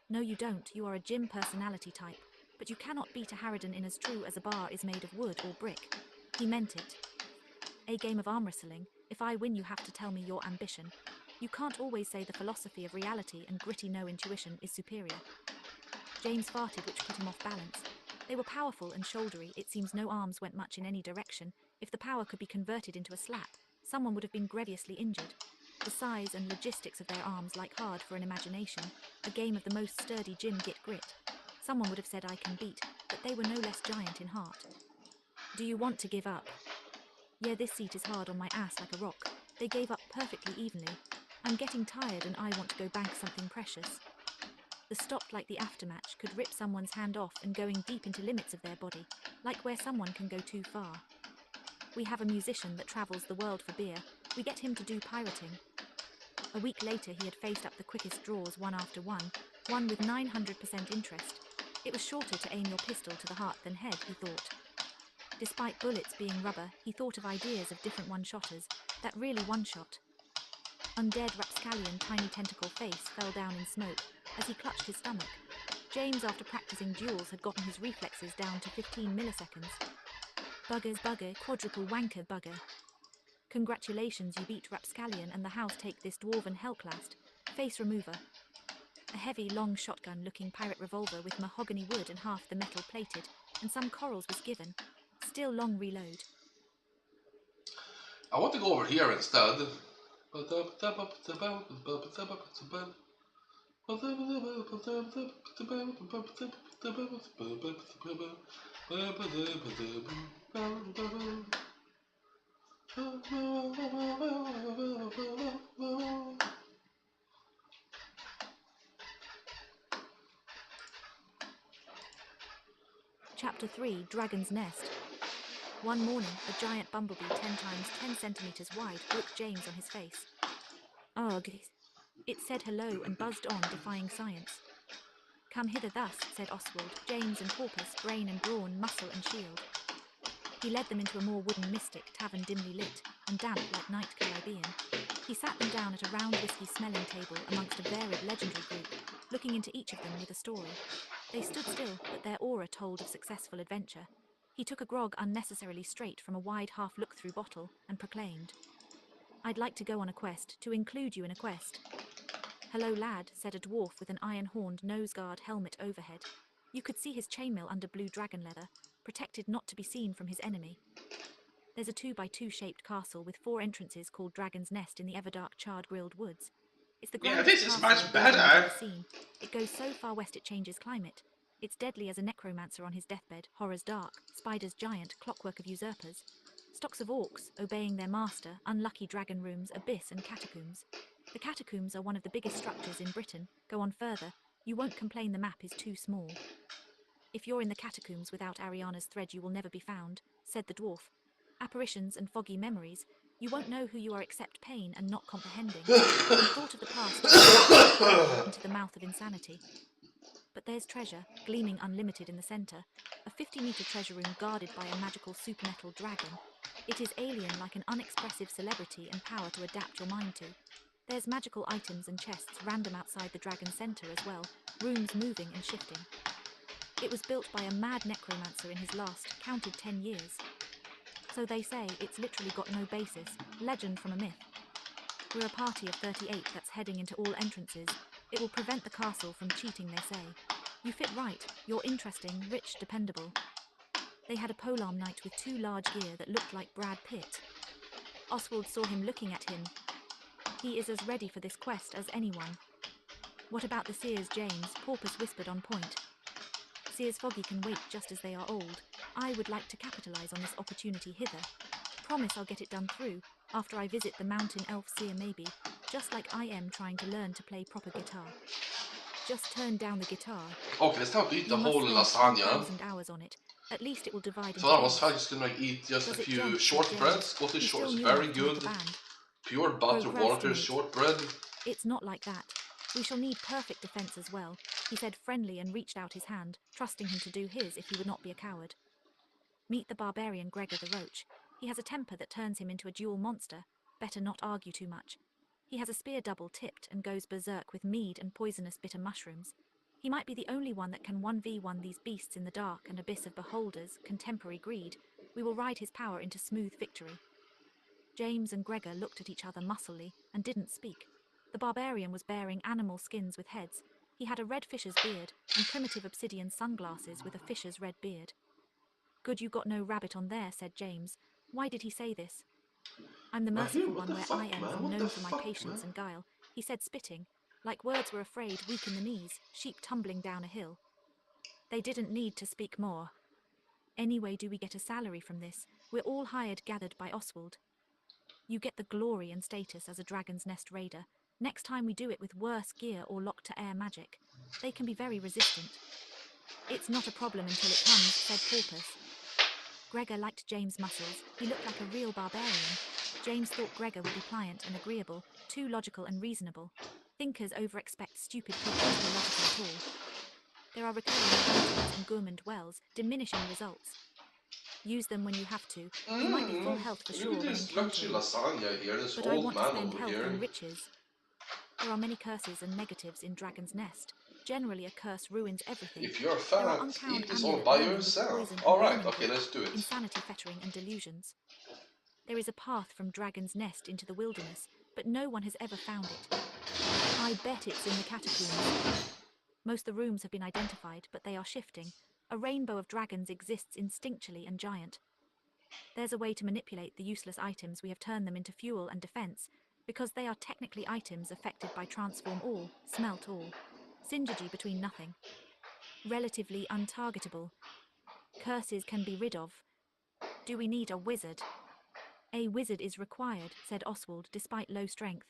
No, you don't, you are a gym personality type, but you cannot beat a harridan in as true as a bar is made of wood or brick. He meant it. A game of arm wrestling, if I win you have to tell me your ambition. You can't always say the philosophy of reality and gritty no intuition is superior. James farted, which put him off balance. They were powerful and shouldery, it seems no arms went much in any direction. If the power could be converted into a slap, someone would have been grievously injured. The size and logistics of their arms like hard for an imagination, a game of the most sturdy gym get grit. Someone would have said I can beat, but they were no less giant in heart. Do you want to give up? Yeah, this seat is hard on my ass like a rock. They gave up perfectly evenly. I'm getting tired and I want to go bank something precious. The stopped like the aftermatch could rip someone's hand off and going deep into limits of their body, like where someone can go too far. We have a musician that travels the world for beer. We get him to do pirating. A week later he had faced up the quickest draws one after one with 900% interest. It was shorter to aim your pistol to the heart than head, he thought. Despite bullets being rubber, he thought of ideas of different one-shotters, that really one-shot. Undead rapscallion tiny tentacle face fell down in smoke as he clutched his stomach. James, after practicing duels, had gotten his reflexes down to 15 milliseconds. Buggers bugger, quadruple wanker bugger. Congratulations, you beat Rapscallion and the house take this dwarven hellclast. Face remover. A heavy, long shotgun-looking pirate revolver with mahogany wood and half the metal plated, and some corals was given. Still long reload. I want to go over here instead. Chapter 3, Dragon's Nest. One morning, a giant bumblebee 10 times 10 centimeters wide woke James on his face. Ugh. It said hello and buzzed on, defying science. Come hither thus, said Oswald, James and Porpoise, brain and brawn, muscle and shield. He led them into a more wooden mystic tavern dimly lit, and damp like night Caribbean. He sat them down at a round whiskey-smelling table amongst a varied legendary group, looking into each of them with a story. They stood still, but their aura told of successful adventure. He took a grog unnecessarily straight from a wide half-look-through bottle, and proclaimed, I'd like to go on a quest, to include you in a quest. Hello, lad, said a dwarf with an iron-horned nose-guard helmet overhead. You could see his chainmail under blue dragon leather, protected not to be seen from his enemy. There's a 2x2 shaped castle with 4 entrances called Dragon's Nest in the Everdark charred-grilled woods. It's the Yeah, grandest this is castle much or building you've better. ever seen. It goes so far west it changes climate. It's deadly as a necromancer on his deathbed, horrors dark, spiders giant, clockwork of usurpers. Stocks of orcs, obeying their master, unlucky dragon rooms, abyss and catacombs. The catacombs are one of the biggest structures in Britain. Go on further, you won't complain the map is too small. If you're in the catacombs without Ariana's thread you will never be found, said the dwarf. Apparitions and foggy memories, you won't know who you are except pain and not comprehending. The thought of the past into the mouth of insanity. But there's treasure, gleaming unlimited in the center, a 50-meter treasure room guarded by a magical super-metal dragon. It is alien like an unexpressive celebrity and power to adapt your mind to. There's magical items and chests random outside the dragon center as well, rooms moving and shifting. It was built by a mad necromancer in his last, counted 10 years. So they say it's literally got no basis, legend from a myth. We're a party of 38 that's heading into all entrances. It will prevent the castle from cheating, they say. You fit right, you're interesting, rich, dependable. They had a polearm knight with 2 large gear that looked like Brad Pitt. Oswald saw him looking at him. He is as ready for this quest as anyone. What about the Seers, James? Porpoise whispered on point. Seers Foggy can wait just as they are old. I would like to capitalize on this opportunity hither. Promise I'll get it done through, after I visit the mountain elf seer maybe, just like I am trying to learn to play proper guitar. Just turn down the guitar. Okay, it's time to eat the You whole must spend lasagna. 10,000 hours on it. At least it will divide So into I was halves. just gonna eat just Does a it few jump, said shortbreads. James. Scottish He's short still is new very enough to make good. a band. Pure butter water Procrastinate. shortbread. It's not like that. We shall need perfect defense as well, he said friendly and reached out his hand, trusting him to do his if he would not be a coward. Meet the barbarian Gregor the Roach. He has a temper that turns him into a dual monster. Better not argue too much. He has a spear double-tipped and goes berserk with mead and poisonous bitter mushrooms. He might be the only one that can 1v1 these beasts in the dark and abyss of beholders, contemporary greed. We will ride his power into smooth victory. James and Gregor looked at each other musclely and didn't speak. The barbarian was bearing animal skins with heads. He had a red fisher's beard and primitive obsidian sunglasses with a fisher's red beard. Good you got no rabbit on there, said James. Why did he say this? I'm the merciful What one the where I fuck, am man? from, What the known for my fuck, patience man? and guile, he said, spitting. Like words were afraid, weak in the knees, sheep tumbling down a hill. They didn't need to speak more. Anyway, do we get a salary from this? We're all hired gathered by Oswald. You get the glory and status as a Dragon's Nest raider. Next time we do it with worse gear or locked-to-air magic. They can be very resistant. It's not a problem until it comes, said Porpoise. Gregor liked James' muscles. He looked like a real barbarian. James thought Gregor would be pliant and agreeable, too logical and reasonable. Thinkers over-expect stupid people to be logical at all. There are recurring fountains and gourmand wells, diminishing results. Use them when you have to. You might be full health for Look sure at when this luxury encountering. lasagna here. This But I old want to man spend over health here. on riches. There are many curses and negatives in Dragon's Nest. Generally, a curse ruins everything. If you're There are fat, uncounted eat this all amulet by women with yourself. poison and Alright, vermin okay, put, let's do it. insanity fettering and delusions. There is a path from Dragon's Nest into the wilderness, but no one has ever found it. I bet it's in the catacombs. Most of the rooms have been identified, but they are shifting. A rainbow of dragons exists instinctually and giant. There's a way to manipulate the useless items. We have turned them into fuel and defense, because they are technically items affected by transform all, smelt all. Synergy between nothing. Relatively untargetable. Curses can be rid of. Do we need a wizard? A wizard is required, said Oswald, despite low strength.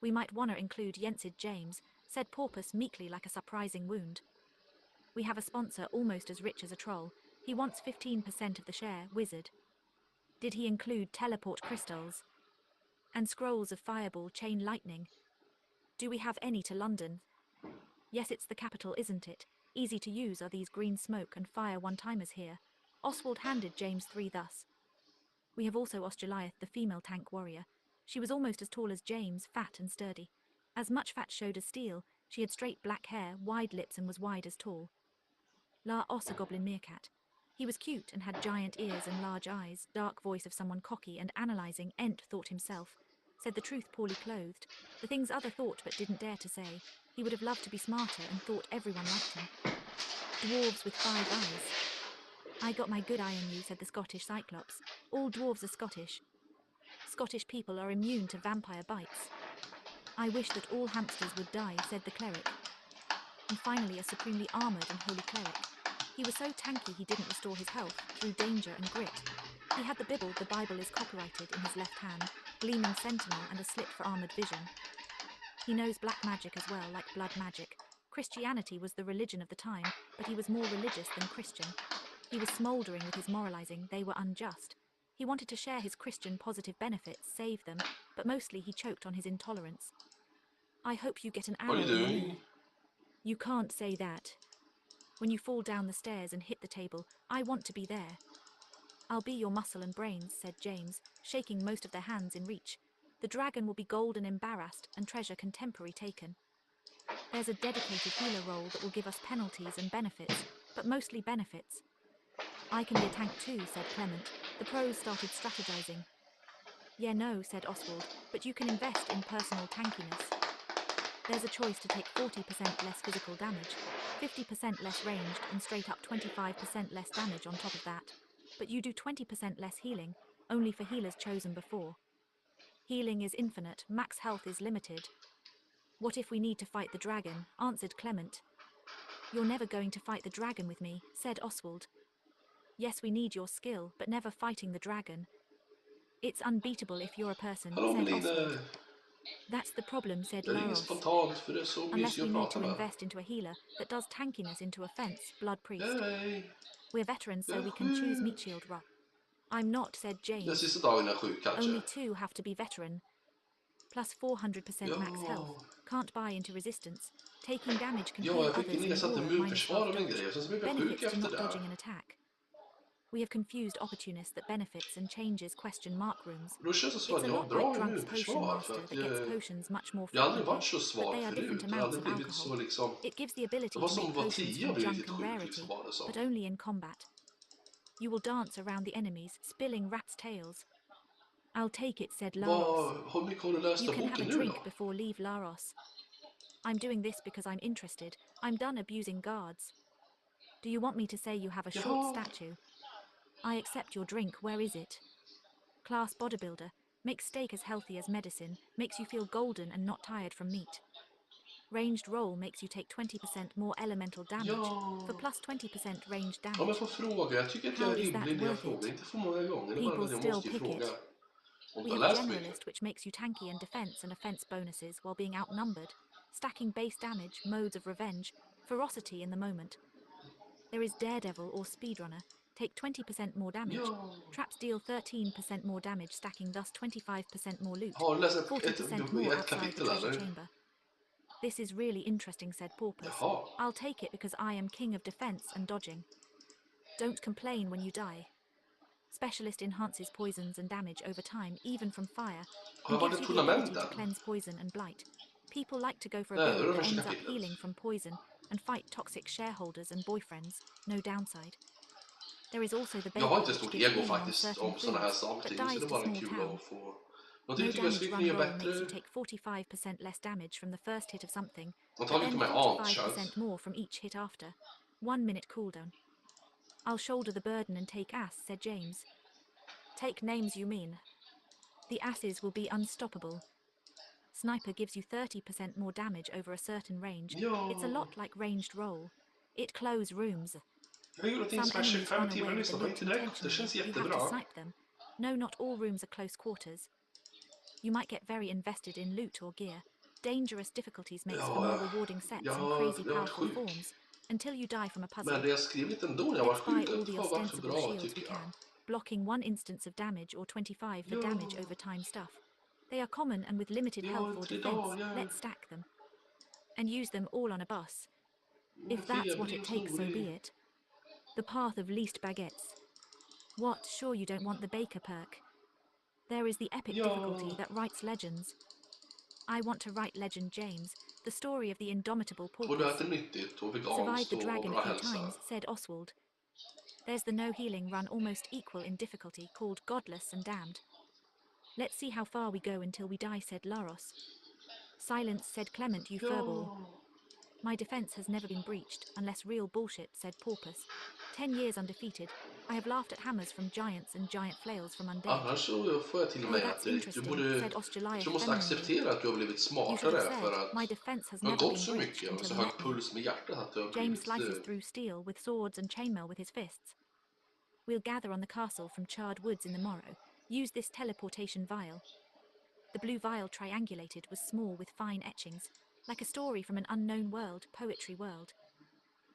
We might wanna include Yensid James, said Porpoise meekly like a surprising wound. We have a sponsor almost as rich as a troll. He wants 15% of the share, wizard. Did he include teleport crystals? And scrolls of fireball chain lightning? Do we have any to London? Yes, it's the capital, isn't it? Easy to use are these green smoke and fire one-timers here. Oswald handed James 3 thus. We have also Osgiliath, the female tank warrior. She was almost as tall as James, fat and sturdy. As much fat showed as steel, she had straight black hair, wide lips and was wide as tall. La Os, a goblin meerkat. He was cute and had giant ears and large eyes, dark voice of someone cocky and analysing, Ent thought himself. Said the truth poorly clothed. The things other thought but didn't dare to say. He would have loved to be smarter and thought everyone liked him. Dwarves with 5 eyes. I got my good eye on you, said the Scottish Cyclops. All dwarves are Scottish. Scottish people are immune to vampire bites. I wish that all hamsters would die, said the cleric. And finally a supremely armoured and holy cleric. He was so tanky he didn't restore his health, through danger and grit. He had the Bible is copyrighted in his left hand, gleaming sentinel and a slit for armoured vision. He knows black magic as well, like blood magic. Christianity was the religion of the time, but he was more religious than Christian. He was smouldering with his moralizing, they were unjust. He wanted to share his Christian positive benefits, save them, but mostly he choked on his intolerance. I hope you get an What are arrow you in the doing? knee. You can't say that. When you fall down the stairs and hit the table, I want to be there. I'll be your muscle and brains, said James, shaking most of their hands in reach. The dragon will be gold and embarrassed, and treasure contemporary taken. There's a dedicated healer role that will give us penalties and benefits, but mostly benefits. I can be a tank too, said Clement. The pros started strategizing. Yeah, no, said Oswald, but you can invest in personal tankiness. There's a choice to take 40% less physical damage, 50% less ranged, and straight up 25% less damage on top of that. But you do 20% less healing, only for healers chosen before. Healing is infinite, max health is limited. What if we need to fight the dragon? Answered Clement. You're never going to fight the dragon with me, said Oswald. Yes, we need your skill, but never fighting the dragon. It's unbeatable if you're a person, Hallå said Oswald. Meline! That's the problem, said Det är inget Laros. spontant för det är så Unless mysigt we att need prata to med. invest into a healer that does tankiness into offense, blood priest. Hej! We're veterans Jag so är we can choose meat sjuk! shield rock. I'm not, said Den James. sista dagen är jag sjuk kanske. Only 2 have to be veteran. Plus 400% max health. Ja, Can't buy into resistance. Taking damage can ja, heal jag fick others en in nedsatt war at minus immunförsvar half av min dodge. grej. Sen så blev jag sjuk Benefits to efter not det. dodging an attack. We have confused opportunists that benefits and changes question mark rooms. Och då känns det som It's att a jag har lot like bra Drunk's potion immunförsvar. För master att that gets potions much more jag har aldrig frequently, varit så but svag they are different förut. Jag har amounts aldrig of blivit så alcohol. liksom... It gives the Det ability var to som make att vara potions 10 och from bli junk riktigt and sjuk liksom rarity, var det som. but only in combat. You will dance around the enemies, spilling rats' tails. I'll take it, said Laros. Hur mycket har du läst You av can have boken a nu drink då? before leave, Laros. I'm doing this because I'm interested. I'm done abusing guards. Do you want me to say you have a short Jaha. statue? I accept your drink, where is it? Class bodybuilder, makes steak as healthy as medicine, makes you feel golden and not tired from meat. Ranged roll makes you take 20% more elemental damage, Ja. for plus 20% ranged Ja, men damage. får fråga. Jag tycker att jag How är is that rimlig när jag worth frågar. it? Inte för många gånger. Det är bara People att jag still måste ju pick fråga. it. Om We du har have a läst mycket. generalist which makes you tanky and defense and offense bonuses while being outnumbered, stacking base damage, modes of revenge, ferocity in the moment. There is daredevil or speedrunner, take 20% more damage. Ja. Traps deal 13% more damage, stacking thus 25% more loot, Har du läst 40% more ett outside the kapitel treasure eller? chamber. This is really interesting, said Porpoise. Jaha. I'll take it because I am king of defense and dodging. Don't complain when you die. Specialist enhances poisons and damage over time, even from fire, Har and jag varit gives i you the ability to tournamenten? cleanse poison and blight. People like to go for a Nej, det är build det that första ends up kapitlet. healing from poison and fight toxic shareholders and boyfriends, no downside. There is also the Jag har baker, inte which stort gives ego healing on faktiskt certain om sådana här foods, but saker. Så det dies är to bara small kul town. att få någonting No tycker jag skulle damage kunna run göra roll makes you bättre. take 45% less damage from the first hit of something, but Antagligen then kommer jag ant chance. 45% more from each hit after. 1 minute cooldown. I'll shoulder the burden and take ass, said James. Take names, you mean? The asses will be unstoppable. Sniper gives you 30% more damage over a certain range. Ja, It's a lot like ranged roll. It close rooms. jag har gjort in Some som här enemies 25 run timmar away och with the lyssnat på loot inte direkt. Det intentionally. känns You have to jättebra. snipe them. No, not all rooms are close quarters. You might get very invested in loot or gear. Dangerous difficulties makes for more rewarding sets and crazy Jag har varit powerful sjuk. forms, until you die from a Men puzzle. det jag skrivit ändå när jag var Let's buy sjuk, all det the har varit så ostensible bra shields we tycker jag. can, blocking 1 instance of damage or 25 for Ja, damage over time stuff. They are common and with limited health or inte defense. idag. Let's stack them. And use them all on a bus. Jag är If that's what febrig it och takes, so be snorig. it. The path of least baguettes. What, sure you don't want the baker perk? There is the epic difficulty Ja, that writes legends. I want to write Legend James, the story of the indomitable och du porpoise. äter nyttigt och Survived veganskt the och dragon a bra few hälsa. times, said Oswald. There's the no healing run almost equal in difficulty called Godless and Damned. Let's see how far we go until we die, said Laros. Silence, said Clement, you furball. Ja, My defense has never been breached, unless real bullshit, said Porpoise. 10 years undefeated. I have laughed at hammers from giants and giant flails from undead. annars så får jag till och Oh, med that's att du interesting, borde... said Jag tror Osgiliath du måste femininely. acceptera att du har blivit You should have smartare för said, my att defense has du har never gått been så breached mycket och until så he hög met me. puls med hjärtat att du har James blivit... slices through steel with swords and chainmail with his fists. We'll gather on the castle from charred woods in the morrow. Use this teleportation vial. The blue vial triangulated was small with fine etchings, like a story from an unknown world, poetry world.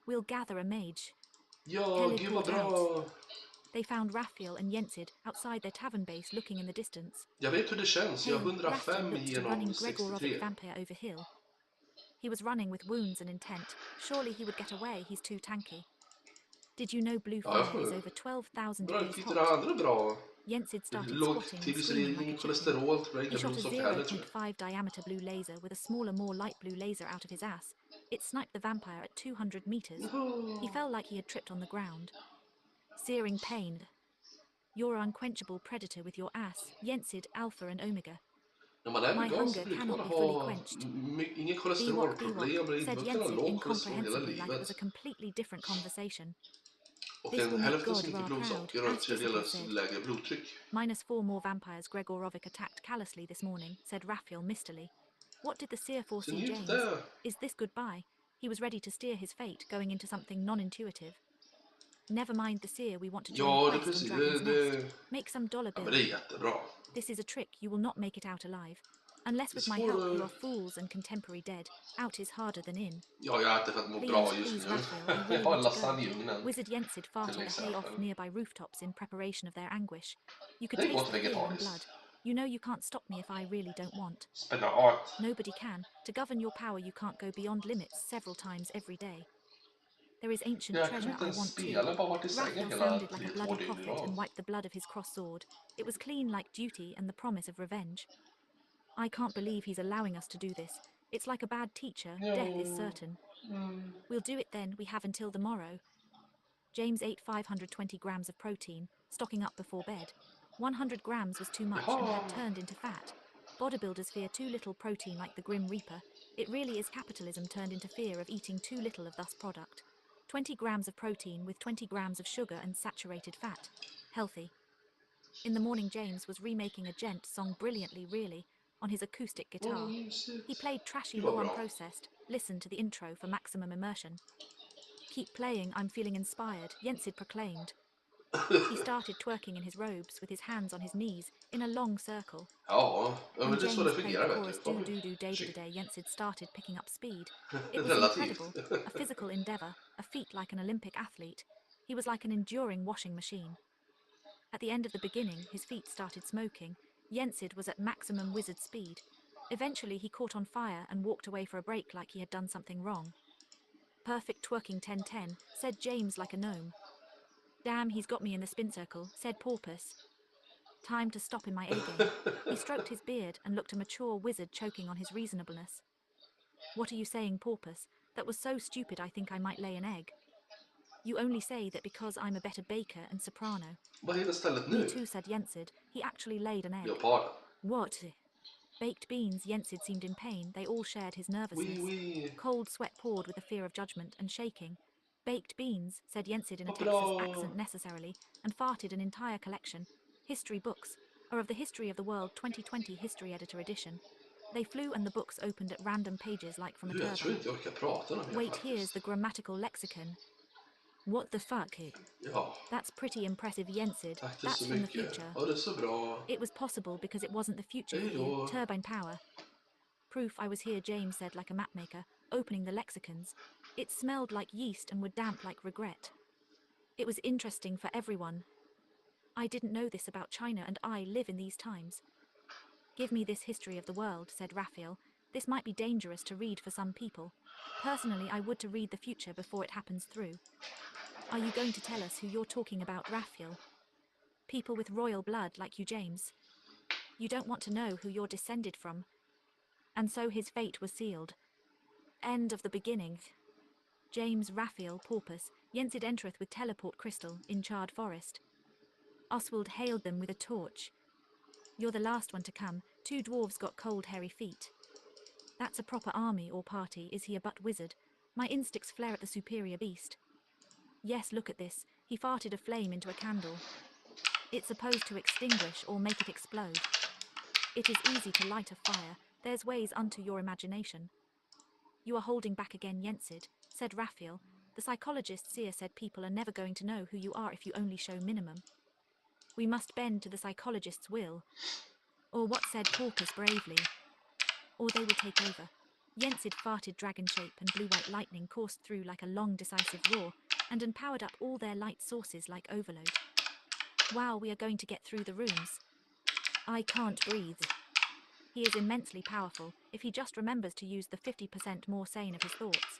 We'll gather a mage. Ja, gud vad Teleport out. bra! They found Raphael and Yensid outside their tavern base looking in the distance. Jag vet hur det känns, jag har Hey, Rafta 105 looked to running genom Gregorovic 63. vampire over hill. He was running with wounds and intent. Surely he would get away, he's too tanky. Did you know blue Ja, jag fire is får... over 12,000 Bra, degrees fick du det hot? andra bra? Yensid started Låg squatting and screaming like a triglycerin, chicken. kolesterol, tror jag He inga shot a blodsocker heller tror jag. 0.5 diameter blue laser with a smaller, more light blue laser out of his ass. It sniped the vampire at 200 meters. He fell like he had tripped on the ground. Searing pain. You're an unquenchable predator with your ass, Yensid, Alpha and Omega. När man är My vegan så hunger brukar cannot man be fully ha quenched. inget Bewok, kolesterolproblem, men said inte kunna ha Yensid lågt kolesterol hela incomprehensibly like it was livet. a completely different conversation. Och This en will make hälften så God mycket ra proud, blodsocker och en tredjedel Asticipal said. lägre blodtryck. -4 more vampires Gregorovic attacked callously this morning, said Raphael mistily. What did the seer Så foresee, njut James? det! Is this goodbye? He was ready to steer his fate, going into something non-intuitive. Never mind the seer, we want to join a Ja, det är quest on precis. Dragon's Nest. Make some dollar Ja, bill. men det är jättebra. This is a trick, you will not make it out alive. Unless with my Svår- help you are fools and contemporary dead. Out is harder than in. Ja, jag äter för att må bra Please, just please, nu. Raphael, you Jag really har want to go? lasagneugnen. Wizard Yensid farted Till the hay off exempel. nearby rooftops in preparation of their anguish. You could Det är taste gott the fear and vegetariskt. blood. You know you can't stop me if I really don't want. Spenat. Nobody can. To govern your power you can't go beyond limits several times every day. There is ancient Jag kan treasure inte I ens want too. spela, bara varit i sängen Raphael hela sounded like a 3-2 bloody dygn i prophet and rad. wiped the blood of his cross sword. It was clean like duty and the promise of revenge. I can't believe he's allowing us to do this. It's like a bad teacher. Death is certain. We'll do it then. We have until the morrow. James ate 520 grams of protein, stocking up before bed. 100 grams was too much and had Jaha. turned into fat. Bodybuilders fear too little protein like the Grim Reaper. It really is capitalism turned into fear of eating too little of thus product. 20 grams of protein with 20 grams of sugar and saturated fat. Healthy. In the morning James was remaking a gent song brilliantly really, on his acoustic guitar. He played trashy Det var low bra. unprocessed. Listen to the intro for maximum immersion. Keep playing, I'm feeling inspired, Yensid proclaimed. He started twerking in his robes with his hands on his knees in a long circle. Ja, men When det är så det James played the fungerar, vet chorus du. do do do day to day, Yensid started picking up speed. It was Relativt. incredible, a physical endeavor, a feat like an Olympic athlete. He was like an enduring washing machine. At the end of the beginning, his feet started smoking. Yensid was at maximum wizard speed. Eventually, he caught on fire and walked away for a break like he had done something wrong. Perfect twerking 10-10, said James like a gnome. Damn, he's got me in the spin circle, said Porpoise. Time to stop in my A-game. He stroked his beard and looked a mature wizard choking on his reasonableness. What are you saying, Porpoise? That was so stupid I think I might lay an egg. You only say that because I'm a better baker and soprano. Vad heter stället Me nu? too, said Yensid. He actually laid an egg. Leoparden. What? Baked beans, Yensid seemed in pain. They all shared his nervousness. Oui. Cold sweat poured with the fear of judgment and shaking. Baked beans, said Yensid in a Vad Texas bra. accent necessarily, and farted an entire collection. History books, or of the History of the World 2020 History Editor Edition. They flew and the books opened at random pages like from a Du, jag tror turbine. inte jag orkar prata något mer Wait, faktiskt. here's the grammatical lexicon. What the fuck? Ja, That's pretty impressive, Yensid. tack That's så from the mycket. future. Ha det så bra. It was possible because it wasn't the future for Hej you. då. Turbine power. Proof I was here, James said like a mapmaker, opening the lexicons. It smelled like yeast and were damp like regret. It was interesting for everyone. I didn't know this about China and I live in these times. Give me this history of the world, said Raphael. This might be dangerous to read for some people. Personally, I would to read the future before it happens through. Are you going to tell us who you're talking about, Raphael? People with royal blood like you, James. You don't want to know who you're descended from. And so his fate was sealed. End of the beginning. James Raphael Porpoise, Yensid entereth with teleport crystal, in charred forest. Oswald hailed them with a torch. You're the last one to come. 2 dwarves got cold hairy feet. That's a proper army or party, is he a butt wizard? My instincts flare at the superior beast. Yes, look at this, he farted a flame into a candle. It's supposed to extinguish or make it explode. It is easy to light a fire, there's ways unto your imagination. You are holding back again, Yensid, said Raphael. The psychologist Seer said people are never going to know who you are if you only show minimum. We must bend to the psychologist's will. Or what said Porpoise bravely? Or they will take over. Yensid farted dragon shape and blue-white lightning coursed through like a long decisive roar and empowered up all their light sources like overload. Wow, we are going to get through the rooms. I can't breathe. He is immensely powerful if he just remembers to use the 50% more sane of his thoughts.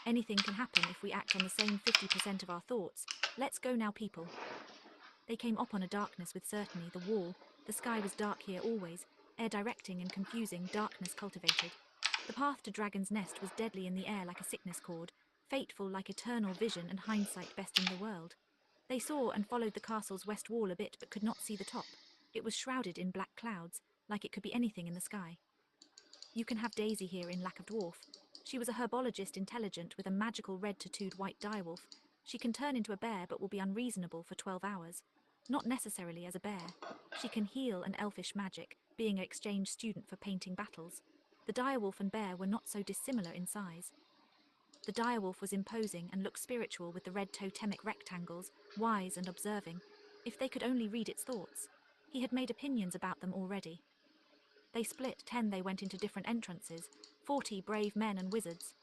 Anything can happen if we act on the same 50% of our thoughts. Let's go now, people. They came up on a darkness with certainty, the wall. The sky was dark here always, air directing and confusing, darkness cultivated. The path to Dragon's Nest was deadly in the air like a sickness cord, fateful like eternal vision and hindsight besting the world. They saw and followed the castle's west wall a bit but could not see the top. It was shrouded in black clouds, like it could be anything in the sky. You can have Daisy here in Lack of Dwarf. She was a herbologist intelligent with a magical red tattooed white direwolf. She can turn into a bear but will be unreasonable for 12 hours. Not necessarily as a bear. She can heal an elfish magic, being an exchange student for painting battles. The direwolf and bear were not so dissimilar in size. The direwolf was imposing and looked spiritual with the red totemic rectangles, wise and observing. If they could only read its thoughts. He had made opinions about them already. They split 10, they went into different entrances, 40 brave men and wizards.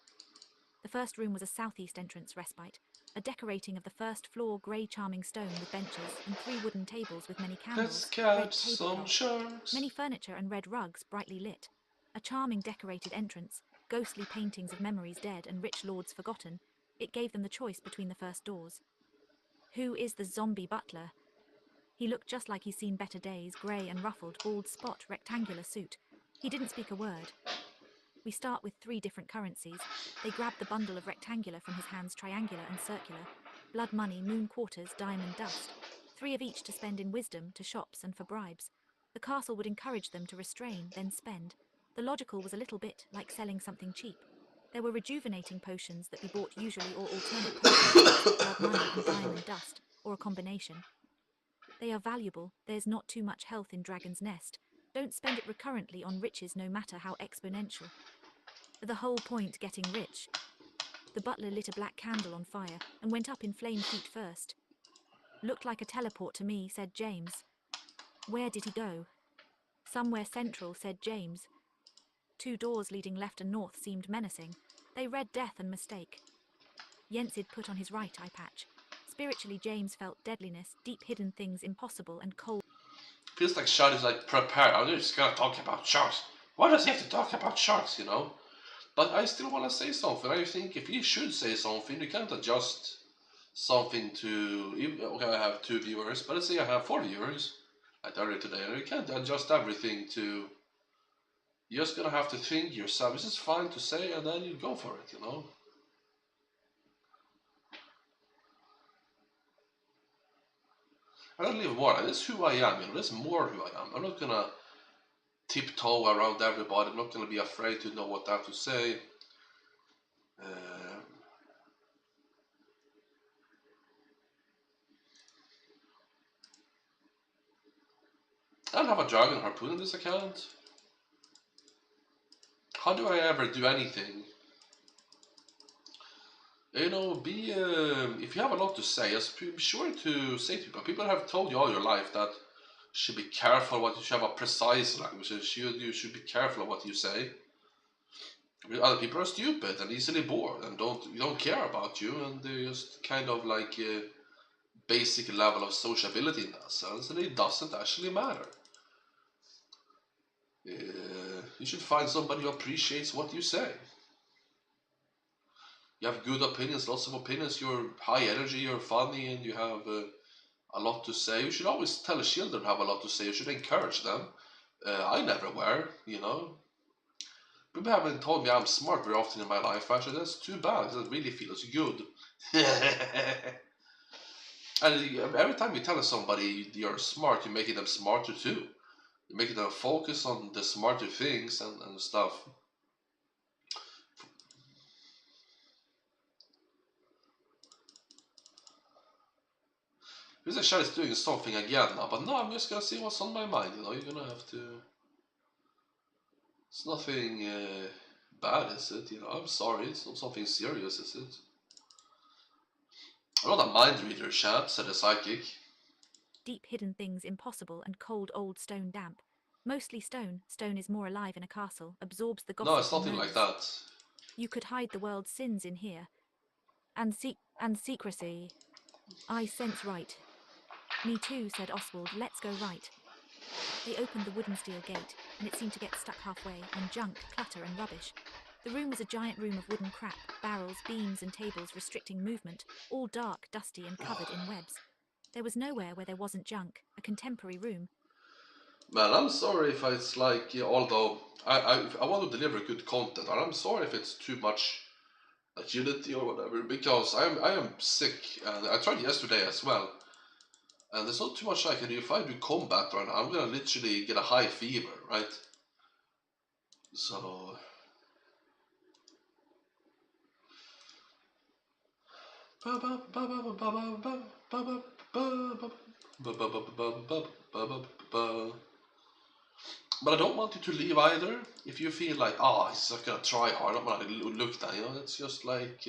The first room was a southeast entrance respite, a decorating of the first floor grey charming stone with benches and 3 wooden tables with many Let's candles, red catch some tablecloth, sharks. many furniture and red rugs brightly lit. A charming decorated entrance, ghostly paintings of memories dead and rich lords forgotten. It gave them the choice between the first doors. Who is the zombie butler? He looked just like he's seen better days, grey and ruffled, bald spot, rectangular suit. He didn't speak a word. We start with 3 different currencies. They grabbed the bundle of rectangular from his hands, triangular and circular. Blood money, moon quarters, diamond dust. 3 of each to spend in wisdom, to shops and for bribes. The castle would encourage them to restrain, then spend. The logical was a little bit like selling something cheap. There were rejuvenating potions that be bought usually or alternate potion types with blood money and diamond dust, or a combination. They are valuable, there's not too much health in Dragon's Nest. Don't spend it recurrently on riches no matter how exponential. The whole point getting rich. The butler lit a black candle on fire and went up in flame feet first. Looked like a teleport to me, said James. Where did he go? Somewhere central, said James. 2 doors leading left and north seemed menacing. They read death and mistake. Yensid put on his right eye patch. Spiritually, James felt deadliness, deep hidden things impossible and cold. Feels like Sean is like prepared. I'm just gonna talk about sharks. Why does he have to talk about sharks, you know? But I still wanna say something. I think if he should say something, you can't adjust something to. Okay, I have 2 viewers, but let's say I have 4 viewers, like earlier today, and you can't adjust everything to. You're just gonna have to think yourself. This is fine to say, and then you go for it, you know? I don't live more. That's who I am. You know, that's more who I am. I'm not gonna tiptoe around everybody. I'm not gonna be afraid to know what I have to say. Uh, I don't have a dragon harpoon in this account. How do I ever do anything? You know, be if you have a lot to say, just be sure to say to people. People have told you all your life that you should be careful what you should have a precise language. You should be careful of what you say. I mean, other people are stupid and easily bored and don't care about you, and they're just kind of like a basic level of sociability in that sense, and it doesn't actually matter. You should find somebody who appreciates what you say. You have good opinions, lots of opinions. You're high energy, you're funny, and you have a lot to say. You should always tell children have a lot to say. You should encourage them. I never were, you know. People haven't told me I'm smart very often in my life. Actually, that's too bad. It really feels good. And every time you tell somebody you're smart, you're making them smarter too. You're making them focus on the smarter things and stuff. This chat is doing something again now, but no, I'm just gonna see what's on my mind. You know, you're gonna have to. It's nothing bad, is it? You know, I'm sorry. It's not something serious, is it? I'm not a mind reader, chat, said the psychic. Deep hidden things impossible and cold old stone damp. Mostly stone. Stone is more alive in a castle, absorbs the No, gossip it's and nothing like murders. that. You could hide the world's sins in here. And secrecy. I sense right. Me too, said Oswald. Let's go right. They opened the wooden steel gate, and it seemed to get stuck halfway on junk, clutter, and rubbish. The room was a giant room of wooden crap, barrels, beams, and tables restricting movement, all dark, dusty, and covered in webs. There was nowhere where there wasn't junk, a contemporary room. Man, I'm sorry if it's like, although I want to deliver good content, and I'm sorry if it's too much agility or whatever, because I am sick, and I tried yesterday as well, and there's not too much I can do. If I do combat right now, I'm gonna literally get a high fever, right? So. But I don't want you to leave either. If you feel like, oh, he's not gonna try hard, I'm gonna look down. You know, it's just like,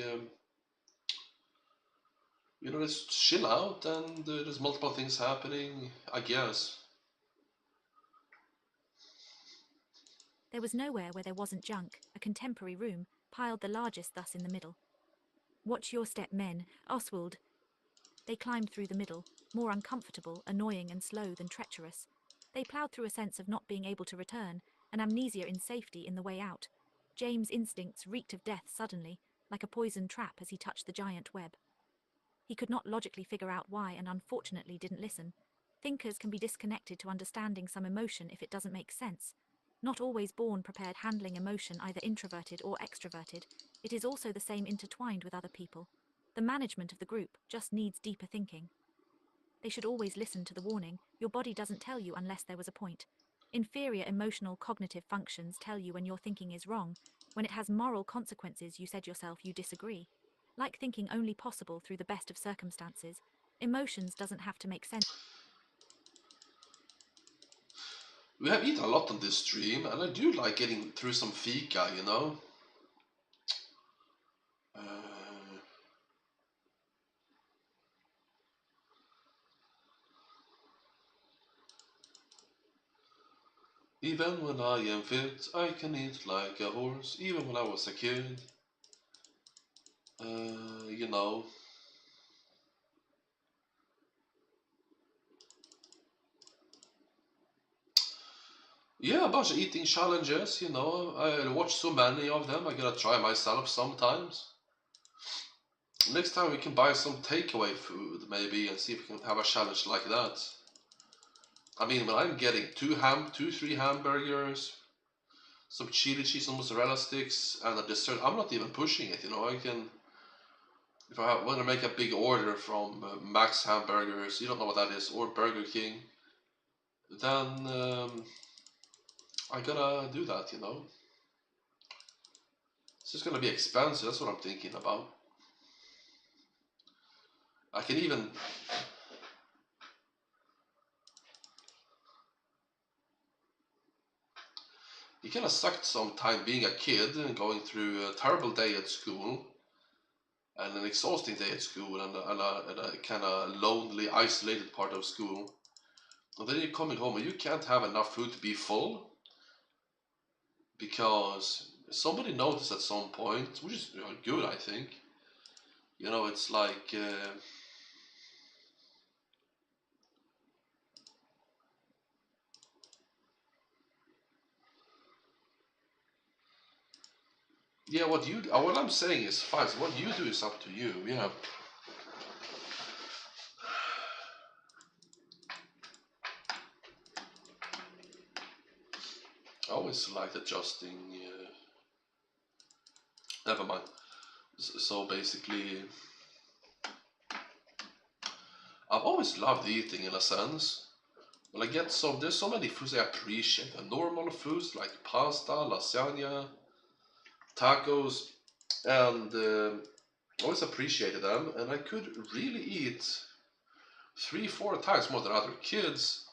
let's chill out, and there's multiple things happening. I guess. There was nowhere where there wasn't junk, a contemporary room, piled the largest thus in the middle. Watch your step, men, Oswald. They climbed through the middle, more uncomfortable, annoying, and slow than treacherous. They ploughed through a sense of not being able to return, an amnesia in safety in the way out. James' instincts reeked of death suddenly, like a poisoned trap as he touched the giant web. He could not logically figure out why and unfortunately didn't listen. Thinkers can be disconnected to understanding some emotion if it doesn't make sense. Not always born prepared handling emotion, either introverted or extroverted. It is also the same intertwined with other people. The management of the group just needs deeper thinking. They should always listen to the warning. Your body doesn't tell you unless there was a point. Inferior emotional cognitive functions tell you when your thinking is wrong. When it has moral consequences, you said yourself you disagree. Like thinking only possible through the best of circumstances, emotions doesn't have to make sense. We have eaten a lot on this stream, and I do like getting through some fika, you know? Uh, Even when I am fit, I can eat like a horse, even when I was a kid. You know. Yeah, a bunch of eating challenges, you know. I watch so many of them, I gotta try myself sometimes. Next time we can buy some takeaway food, maybe, and see if we can have a challenge like that. I mean, when I'm getting three hamburgers, some chili cheese and mozzarella sticks, and a dessert, I'm not even pushing it, you know. if I want to make a big order from Max Hamburgers, you don't know what that is, or Burger King, then I gotta do that, you know. It's just gonna be expensive. That's what I'm thinking about. I can even. It kind of sucked some time being a kid and going through a terrible day at school and an exhausting day at school and a kind of lonely, isolated part of school. And then you're coming home and you can't have enough food to be full because somebody noticed at some point, which is good, I think. You know, it's like. Yeah, what I'm saying is fine. So what you do is up to you. Yeah. I always liked adjusting. Never mind. So basically, I've always loved eating in a sense. Well, there's so many foods I appreciate. The normal foods like pasta, lasagna, tacos, and always appreciated them. And I could really eat 3, 4 times more than other kids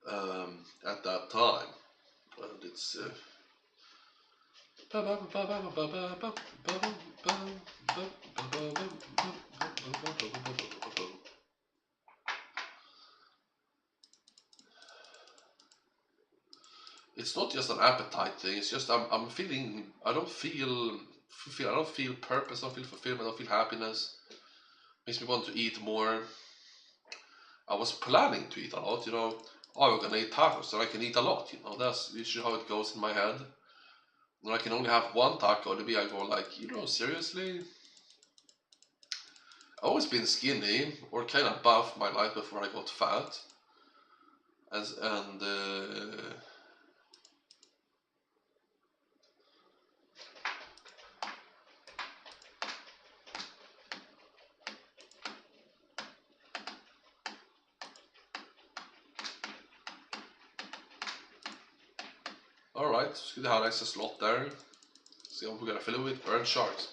at that time. And it's. It's not just an appetite thing. It's just I'm feeling. I don't feel. I don't feel purpose. I don't feel fulfillment. I don't feel happiness. Makes me want to eat more. I was planning to eat a lot. You know, oh, I'm gonna eat tacos, so I can eat a lot. You know, that's usually how it goes in my head. When I can only have one taco, maybe I go like, seriously. I've always been skinny or kind of buff my life before I got fat. And alright, skulle ha nice slot there. See what we're gonna fill it with. Burnt sharks.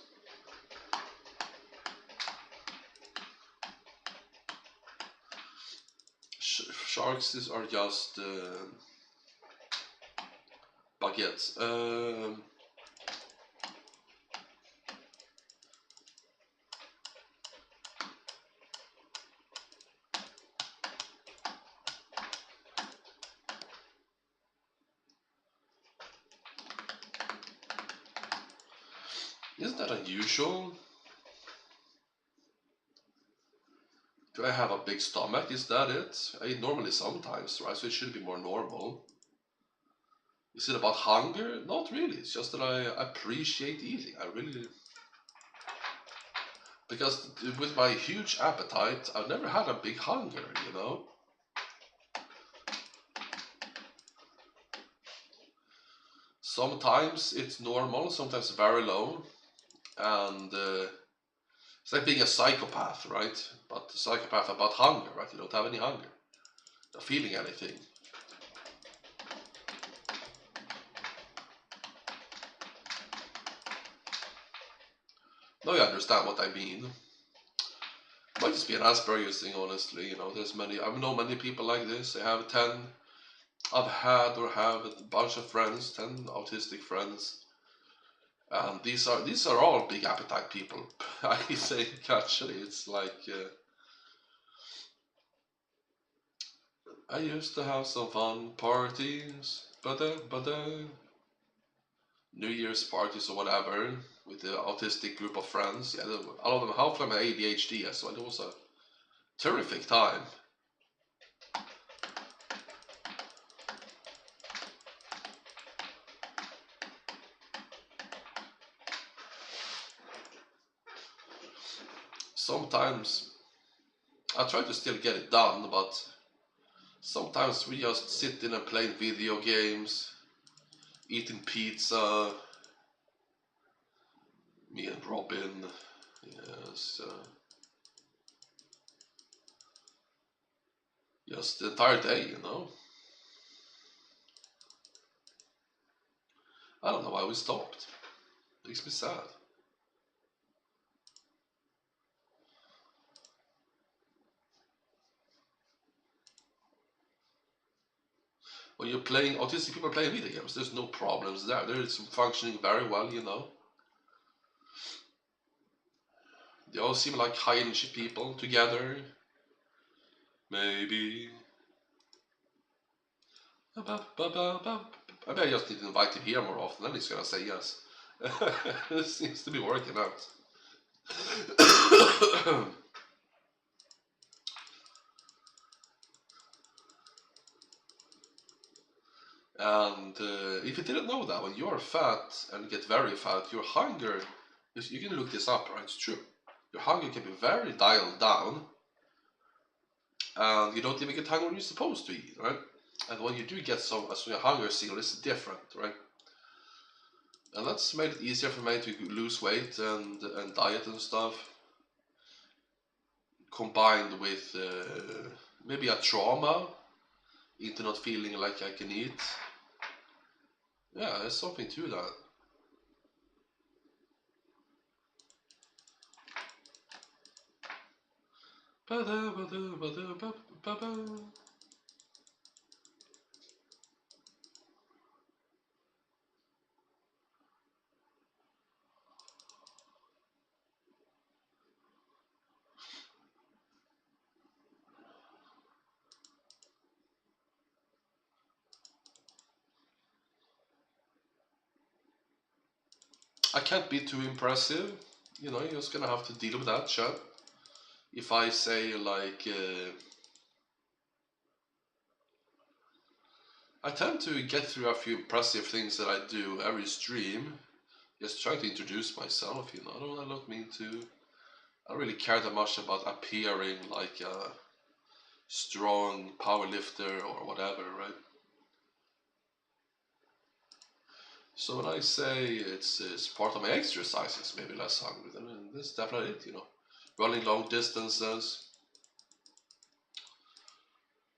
Sharks are just baguettes. Isn't that unusual? Do I have a big stomach? Is that it? I eat normally sometimes, right? So it should be more normal. Is it about hunger? Not really. It's just that I appreciate eating. I really. Because with my huge appetite, I've never had a big hunger, you know? Sometimes it's normal, sometimes very low. And it's like being a psychopath, right? But a psychopath about hunger, right? You don't have any hunger. Not feeling anything. Now you understand what I mean. It might just be an Asperger's thing, honestly. You know, I know many people like this. I have 10, I've had or have a bunch of friends, 10 autistic friends. And these are all big appetite people. I think actually it's like I used to have some fun parties, but New Year's parties or whatever with the autistic group of friends. Yeah, all of them, half of them had ADHD as well. It was a terrific time. Sometimes I try to still get it done, but sometimes we just sit in and play video games, eating pizza. Me and Robin, Yes, just the entire day, you know. I don't know why we stopped. Makes me sad. When you're playing, autistic people playing video games, there's no problems there. They're functioning very well, you know. They all seem like high energy people together. Maybe. Maybe I just need to invite him here more often, then he's gonna say yes. It seems to be working out. And if you didn't know that, when you are fat and get very fat, your hunger, you can look this up, right? It's true. Your hunger can be very dialed down, and you don't even get hungry when you're supposed to eat, right? And when you do get some, so your hunger signal is different, right? And that's made it easier for me to lose weight and diet and stuff, combined with maybe a trauma into not feeling like I can eat. Yeah, there's something to that. I can't be too impressive. You know, you're just gonna have to deal with that, chat. If I say like, I tend to get through a few impressive things that I do every stream, just trying to introduce myself. You know, I don't mean to. I don't really care that much about appearing like a strong power lifter or whatever, right? So when I say it's part of my exercises, maybe less hungry, then that's definitely it. You know, running long distances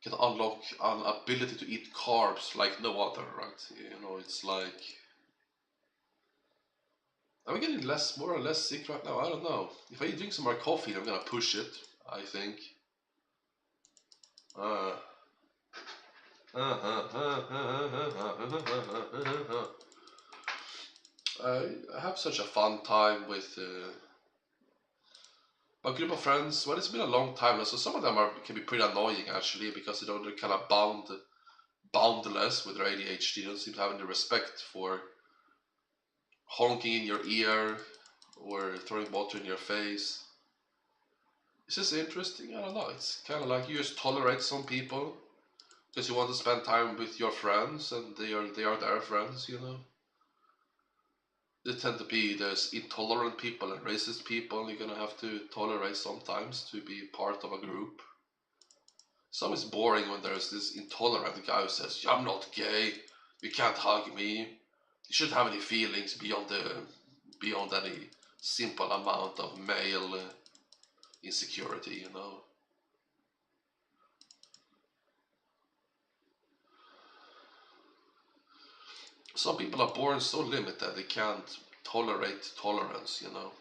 can unlock an ability to eat carbs like no other, right? You know, it's like, am I getting more or less sick right now? I don't know. If I drink some more coffee, I'm gonna push it, I think. Uh, I have such a fun time with my group of friends. Well, it's been a long time now, so some of them can be pretty annoying actually because they're kind of boundless with their ADHD. They don't seem to have any respect for honking in your ear or throwing water in your face. It's just interesting. I don't know. It's kind of like you just tolerate some people because you want to spend time with your friends, and they are their friends. You know, they tend to be those intolerant people and racist people you're gonna have to tolerate sometimes to be part of a group. It's always boring when there's this intolerant guy who says, "I'm not gay. You can't hug me. You shouldn't have any feelings beyond any simple amount of male insecurity." You know. Some people are born so limited they can't tolerate tolerance, you know.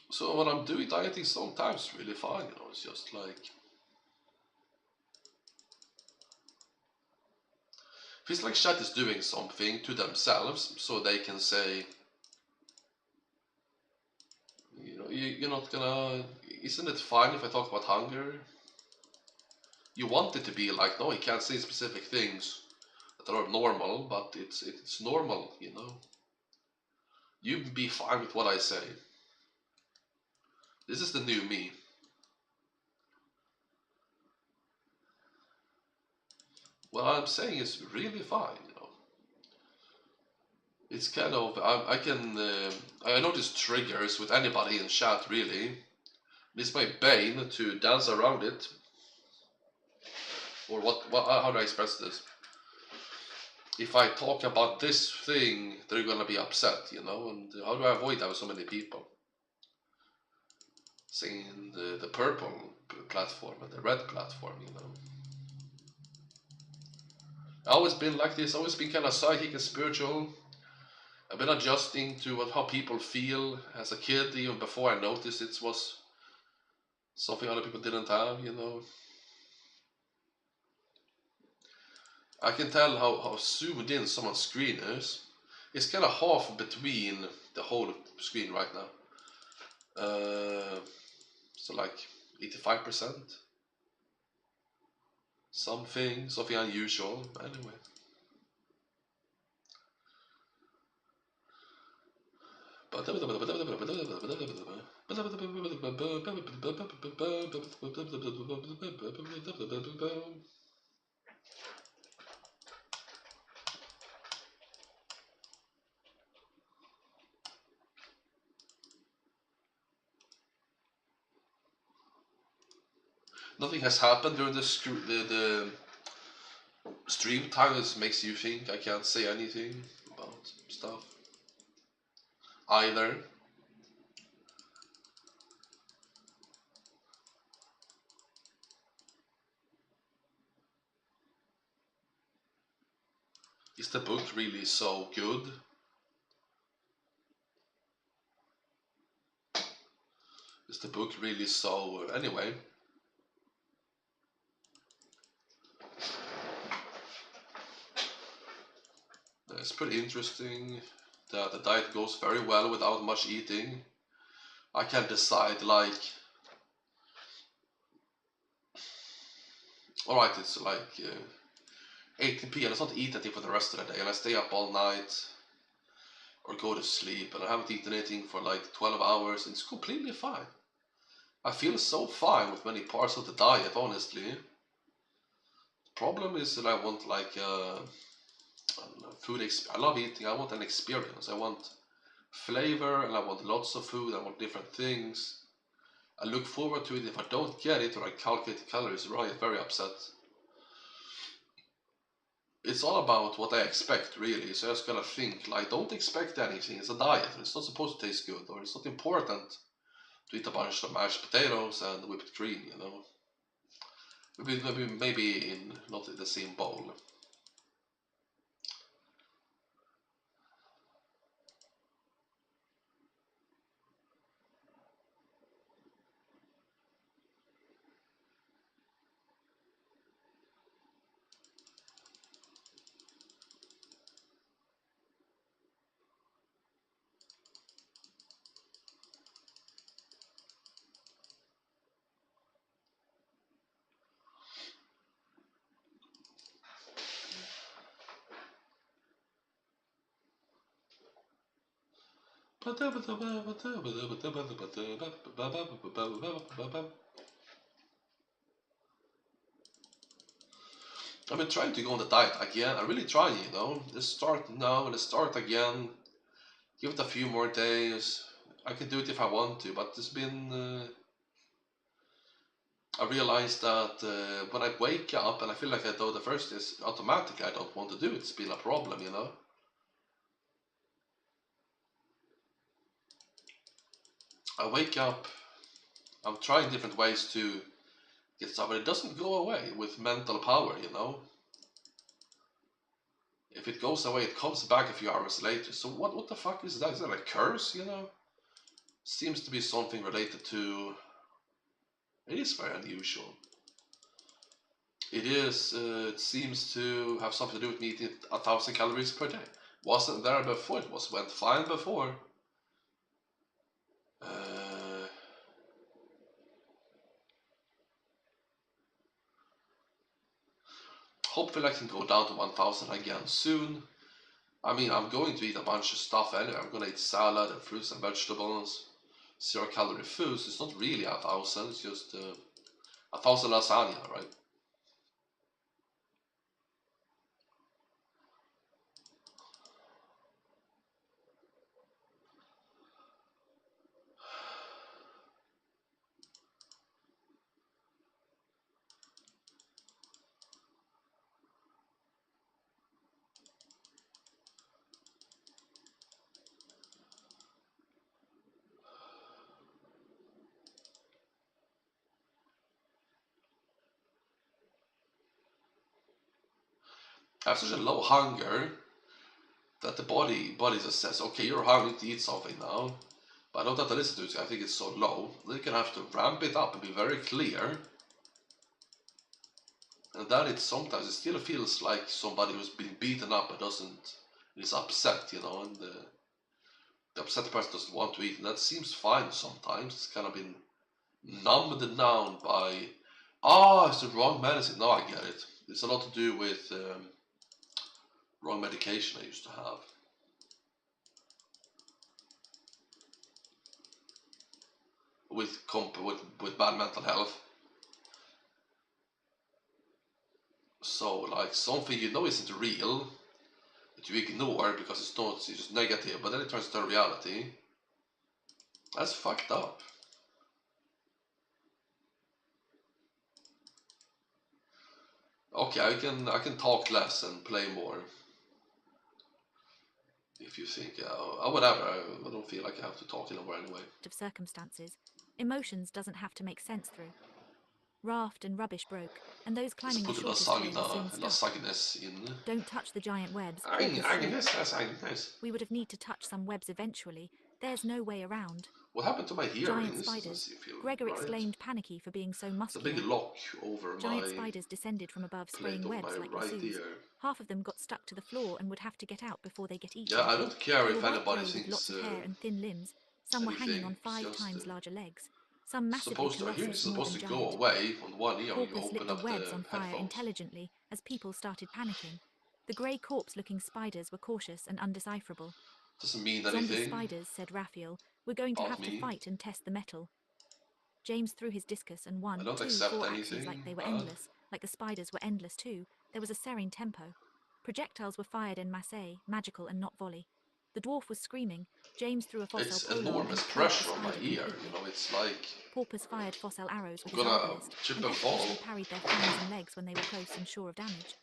So when I'm doing dieting, sometimes it's really fun, you know. It's just like, feels like chat is doing something to themselves, so they can say, you know, you're not gonna. Isn't it fine if I talk about hunger? You want it to be like, no, you can't say specific things that are normal, but it's normal, you know. You be fine with what I say. This is the new me. What I'm saying is really fine, you know. It's kind of I notice triggers with anybody in chat really. It's my bane to dance around it. Or what how do I express this? If I talk about this thing, they're gonna be upset, you know. And how do I avoid that with so many people? Saying the purple platform and the red platform, you know. I've always been like this. Always been kind of psychic and spiritual. I've been adjusting to how people feel as a kid, even before I noticed it was something other people didn't have, you know. I can tell how zoomed in someone's screen is. It's kind of half between the whole screen right now. So like 85%. Something unusual. Anyway. Nothing has happened during the stream time that makes you think I can't say anything about stuff either. Is the book really so good? Is the book really so... Anyway. It's pretty interesting that the diet goes very well without much eating. I can decide like... Alright, it's like 18 p.m. Let's not eat anything for the rest of the day and I stay up all night or go to sleep and I haven't eaten anything for like 12 hours. It's completely fine. I feel so fine with many parts of the diet, honestly. The problem is that I want like food. I love eating. I want an experience. I want flavor, and I want lots of food. I want different things. I look forward to it. If I don't get it or I calculate the calories wrong, I get very upset. It's all about what I expect, really. So I just gotta think like, don't expect anything. It's a diet. It's not supposed to taste good, or it's not important to eat a bunch of mashed potatoes and whipped cream. You know. Maybe in not in the same bowl. I've been trying to go on the diet again. I'm really trying, you know. Let's start now, let's start again. Give it a few more days. I can do it if I want to, but it's been. I realized that when I wake up and I feel like I do the first is automatically I don't want to do it. It's been a problem, you know. I wake up, I'm trying different ways to get stuff, but it doesn't go away with mental power, you know. If it goes away, it comes back a few hours later. So what the fuck is that? Is that a curse, you know? Seems to be something related to... It is very unusual. It is, it seems to have something to do with me eating 1,000 calories per day. Wasn't there before, went fine before. Hopefully I can go down to 1,000 again soon. I mean, I'm going to eat a bunch of stuff anyway. I'm gonna eat salad and fruits and vegetables. 0-calorie foods. It's not really 1,000. It's just 1,000 lasagna, right? have such a low hunger that the body just says, okay, you're hungry to eat something now. But I don't have to listen to it. I think it's so low. They're gonna have to ramp it up and be very clear. And then it still feels like somebody who's been beaten up and is upset, and the upset person doesn't want to eat. And that seems fine sometimes. It's kind of been numbed down by, it's the wrong medicine. Now I get it. It's a lot to do with wrong medication I used to have. With bad mental health. So like something isn't real, that you ignore because it's just negative, but then it turns into reality. That's fucked up. Okay, I can talk less and play more. If you think, whatever, I don't feel like I have to talk anymore anyway. Of circumstances, emotions doesn't have to make sense through. Raft and rubbish broke, and those climbing the shortest way were soon stuck. Don't touch the giant webs, Agnes. We would have need to touch some webs eventually. There's no way around. What happened to my hearing? Giant This doesn't spiders. feel Gregor right. exclaimed, panicky for being so It's a muscular. big lock over Giant my spiders descended from above, spraying plate over webs my like right lassos. ear. Half of them got stuck to the floor and would have to get out before they get eaten. Yeah, I don't care They if were white anybody grey with thinks lots of hair and thin limbs. Some were hanging on anything. 5 It's just times larger legs. Some massively supposed to. Hearing colossus, is more supposed than to go giant. away on one ear when you Corpus lit open the up webs the on fire headphones. intelligently as people started panicking. The grey corpse-looking spiders were cautious and undecipherable. Doesn't mean Zombie anything spiders, said Raphael. We're going to about have to me. fight and test the metal. James threw his discus and I 1, don't 2, accept 4 axes anything like they were bad. endless, like the spiders were endless too. There was a serene tempo. Projectiles were fired en masse, magical and not volley. The dwarf was screaming. James threw a fossil It's polearm and enormous it killed the pressure on my spider ear. completely. It's like Porpoise fired fossil arrows with I'm his gonna arbalist chip and and fall. effortlessly parried their fangs and legs when they were close and sure of damage.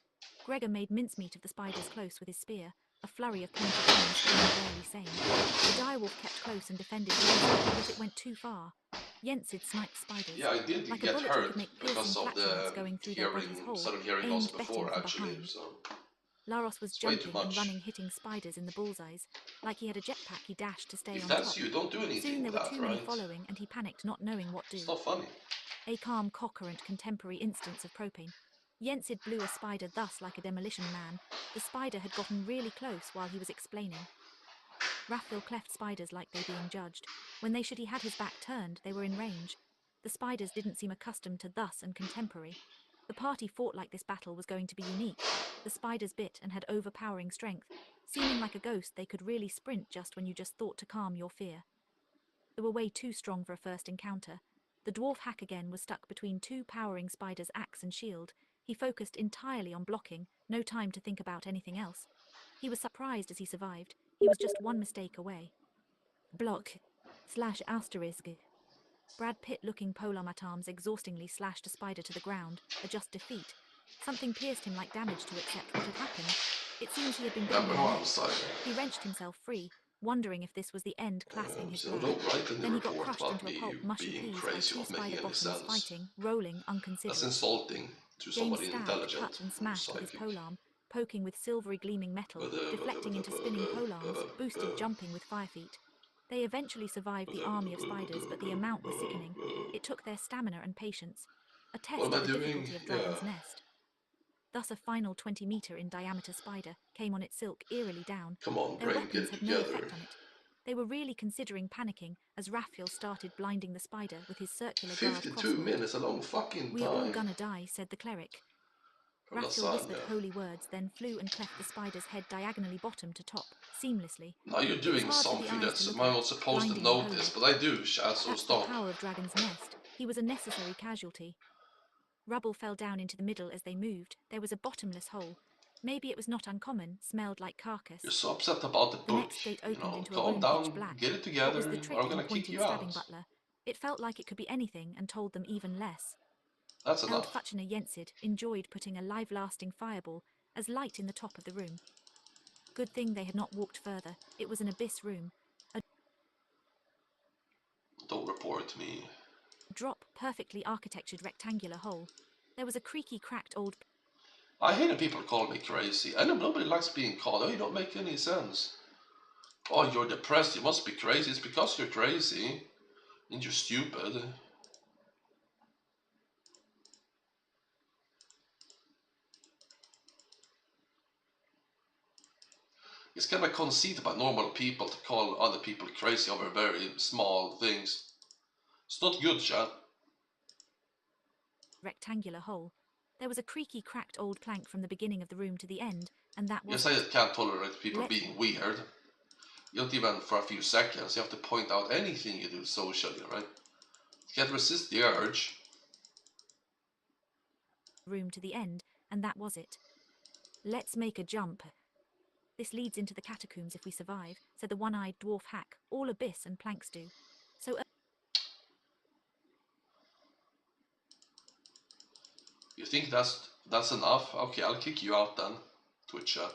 Gregor made mincemeat of the spiders close with his spear, a flurry of pointed ends, only barely sane. The direwolf kept close and defended Yensid, yet it went too far. Yensid sniped spiders. Yeah, I did Like a get bullet, he hurt could make piercing because of flatulence the going through their body's hole, sudden hearing loss aimed betting before from actually. behind. So Laros was it's way too jumping and much. running, hitting spiders in the bullseyes. Like he had a jetpack, he dashed to stay If on that's top. you, don't do anything Soon there with were that, too many right? following, and he panicked, not knowing what to It's do. not funny. A calm, coherent, contemporary instance of propane. Yensid blew a spider thus like a demolition man. The spider had gotten really close while he was explaining. Raphael cleft spiders like they being judged. When they should he had his back turned, they were in range. The spiders didn't seem accustomed to thus and contemporary. The party fought like this battle was going to be unique. The spiders bit and had overpowering strength. Seeming like a ghost, they could really sprint just when you just thought to calm your fear. They were way too strong for a first encounter. The dwarf hack again was stuck between 2 powering spiders' axe and shield. He focused entirely on blocking, no time to think about anything else. He was surprised as he survived. He was just 1 mistake away. Block. /*. Brad Pitt-looking polearm exhaustingly slashed a spider to the ground, a just defeat. Something pierced him like damage to accept what had happened. It seems he had been bitten in the neck. He wrenched himself free, wondering if this was the end, clasping his blood. Then he got crushed into a pulp, mushy peas by 2 spider bottoms fighting, rolling, That's unconsidered. insulting to James somebody stabbed, intelligent cut and or smashed with his psychic. polearm, poking with silvery gleaming metal, deflecting into spinning polearms, boosted jumping with 5 feet. They eventually survived the army of spiders, but the amount was sickening. It took their stamina and patience. A What test am of I the doing? difficulty of Dragon's Nest. Thus a final 20-meter in diameter spider came on its silk eerily down. Come on, Their brain, weapons get it had no together. effect on it. They were really considering panicking as Raphael started blinding the spider with his circular guard 52 crossword. minutes, a long fucking We are all time. gonna die, said the cleric. From Raphael whispered lasagna. holy words, then flew and cleft the spider's head diagonally bottom to top, seamlessly. Now you're It was doing hard for the something eyes to that's look I'm at, not supposed to blindingly notice, holy. but I do, Shad, so That's the stop. power of Dragon's Nest. He was a necessary casualty. Rubble fell down into the middle as they moved. There was a bottomless hole. Maybe it was not uncommon, smelled like carcass. You're so upset about the The book. next gate opened into a Calm room pitch down, black. get it What together, was the or I'm trick? gonna kick Pointed, you stabbing out. Butler. It felt like it could be anything and told them even less. That's Eld enough. Futchner Yensid enjoyed putting a live-lasting fireball as light in the top of the room. Good thing they had not walked further. It was an abyss room. A Don't report me. drop, perfectly architectured rectangular hole. There was a creaky, cracked old I hate when people call me crazy. I know nobody likes being called. Oh, you don't make any sense. Oh, you're depressed. You must be crazy. It's because you're crazy and you're stupid. It's kind of conceit about normal people to call other people crazy over very small things. It's not good, chat. Rectangular hole. There was a creaky, cracked old plank from the beginning of the room to the end, and that was Yes, I it. can't tolerate people Let's being weird. You don't even for a few seconds. You have to point out anything you do socially, right? You can't resist the urge. room to the end, and that was it. Let's make a jump. This leads into the catacombs if we survive, said the one-eyed dwarf hack. All abyss and planks do. So You think that's enough? Okay, I'll kick you out then. Twitch chat.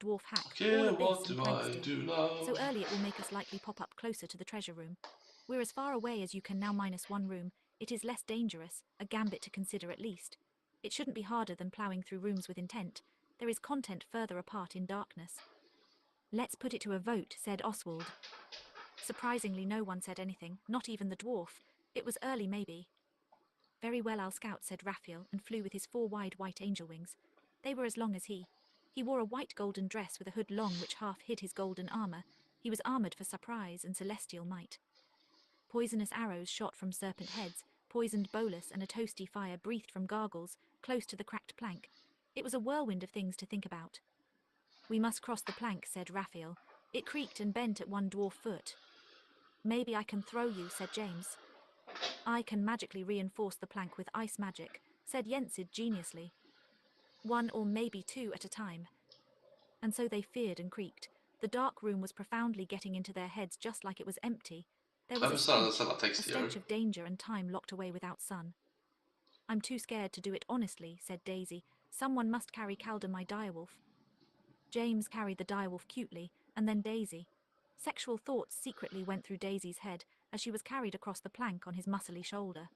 dwarf hack. All Okay, abyss what and do planks I do. do now? So early it will make us likely pop up closer to the treasure room. We're as far away as you can now minus one room. It is less dangerous, a gambit to consider at least. It shouldn't be harder than ploughing through rooms with intent. There is content further apart in darkness. Let's put it to a vote, said Oswald. Surprisingly, no one said anything, not even the dwarf. It was early, maybe. Very well, I'll scout, said Raphael, and flew with his 4 wide white angel wings. They were as long as he. He wore a white golden dress with a hood long which half hid his golden armor. He was armored for surprise and celestial might. Poisonous arrows shot from serpent heads, poisoned bolus and a toasty fire breathed from gargles, close to the cracked plank. It was a whirlwind of things to think about. We must cross the plank, said Raphael. It creaked and bent at one dwarf foot. Maybe I can throw you, said James. I can magically reinforce the plank with ice magic, said Yensid geniusly. 1 or maybe 2 at a time. And so they feared and creaked. The dark room was profoundly getting into their heads just like it was empty. There was I'm a sending stench, a text a here. stench of danger and time locked away without sun. I'm too scared to do it honestly, said Daisy. Someone must carry Calder, my direwolf. James carried the direwolf cutely, and then Daisy. Sexual thoughts secretly went through Daisy's head as she was carried across the plank on his muscly shoulder.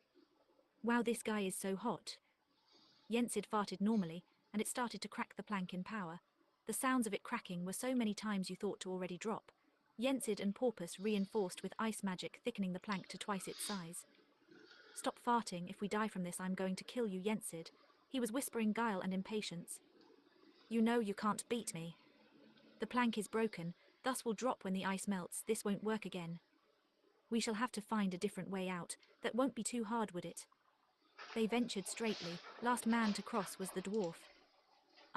Wow, this guy is so hot. Yensid farted normally, and it started to crack the plank in power. The sounds of it cracking were so many times you thought to already drop. Yensid and Porpoise reinforced with ice magic, thickening the plank to twice its size. Stop farting, if we die from this I'm going to kill you, Yensid. He was whispering guile and impatience. You know you can't beat me. The plank is broken, thus will drop when the ice melts. This won't work again. We shall have to find a different way out. That won't be too hard, would it? They ventured straightly. Last man to cross was the dwarf.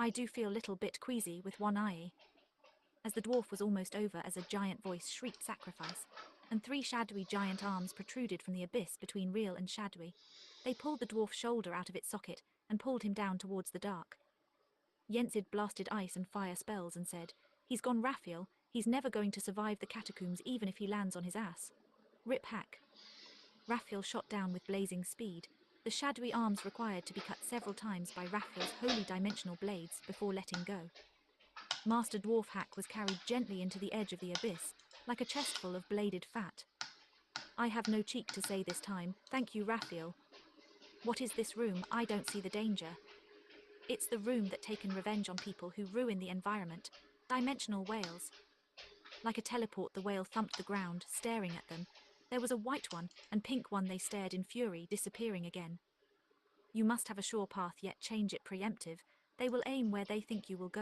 I do feel little bit queasy with one eye. As the dwarf was almost over as a giant voice shrieked sacrifice, and 3 shadowy giant arms protruded from the abyss between real and shadowy. They pulled the dwarf's shoulder out of its socket and pulled him down towards the dark. Yensid blasted ice and fire spells and said, He's gone, Raphael. He's never going to survive the catacombs even if he lands on his ass. Rip hack. Raphael shot down with blazing speed. The shadowy arms required to be cut several times by Raphael's holy dimensional blades before letting go. Master Dwarf Hack was carried gently into the edge of the abyss, like a chestful of bladed fat. I have no cheek to say this time, thank you, Raphael. What is this room? I don't see the danger. It's the room that taken revenge on people who ruin the environment. Dimensional whales. Like a teleport, the whale thumped the ground, staring at them. There was a white one and pink one. They stared in fury, disappearing again. You must have a sure path, yet change it preemptive. They will aim where they think you will go.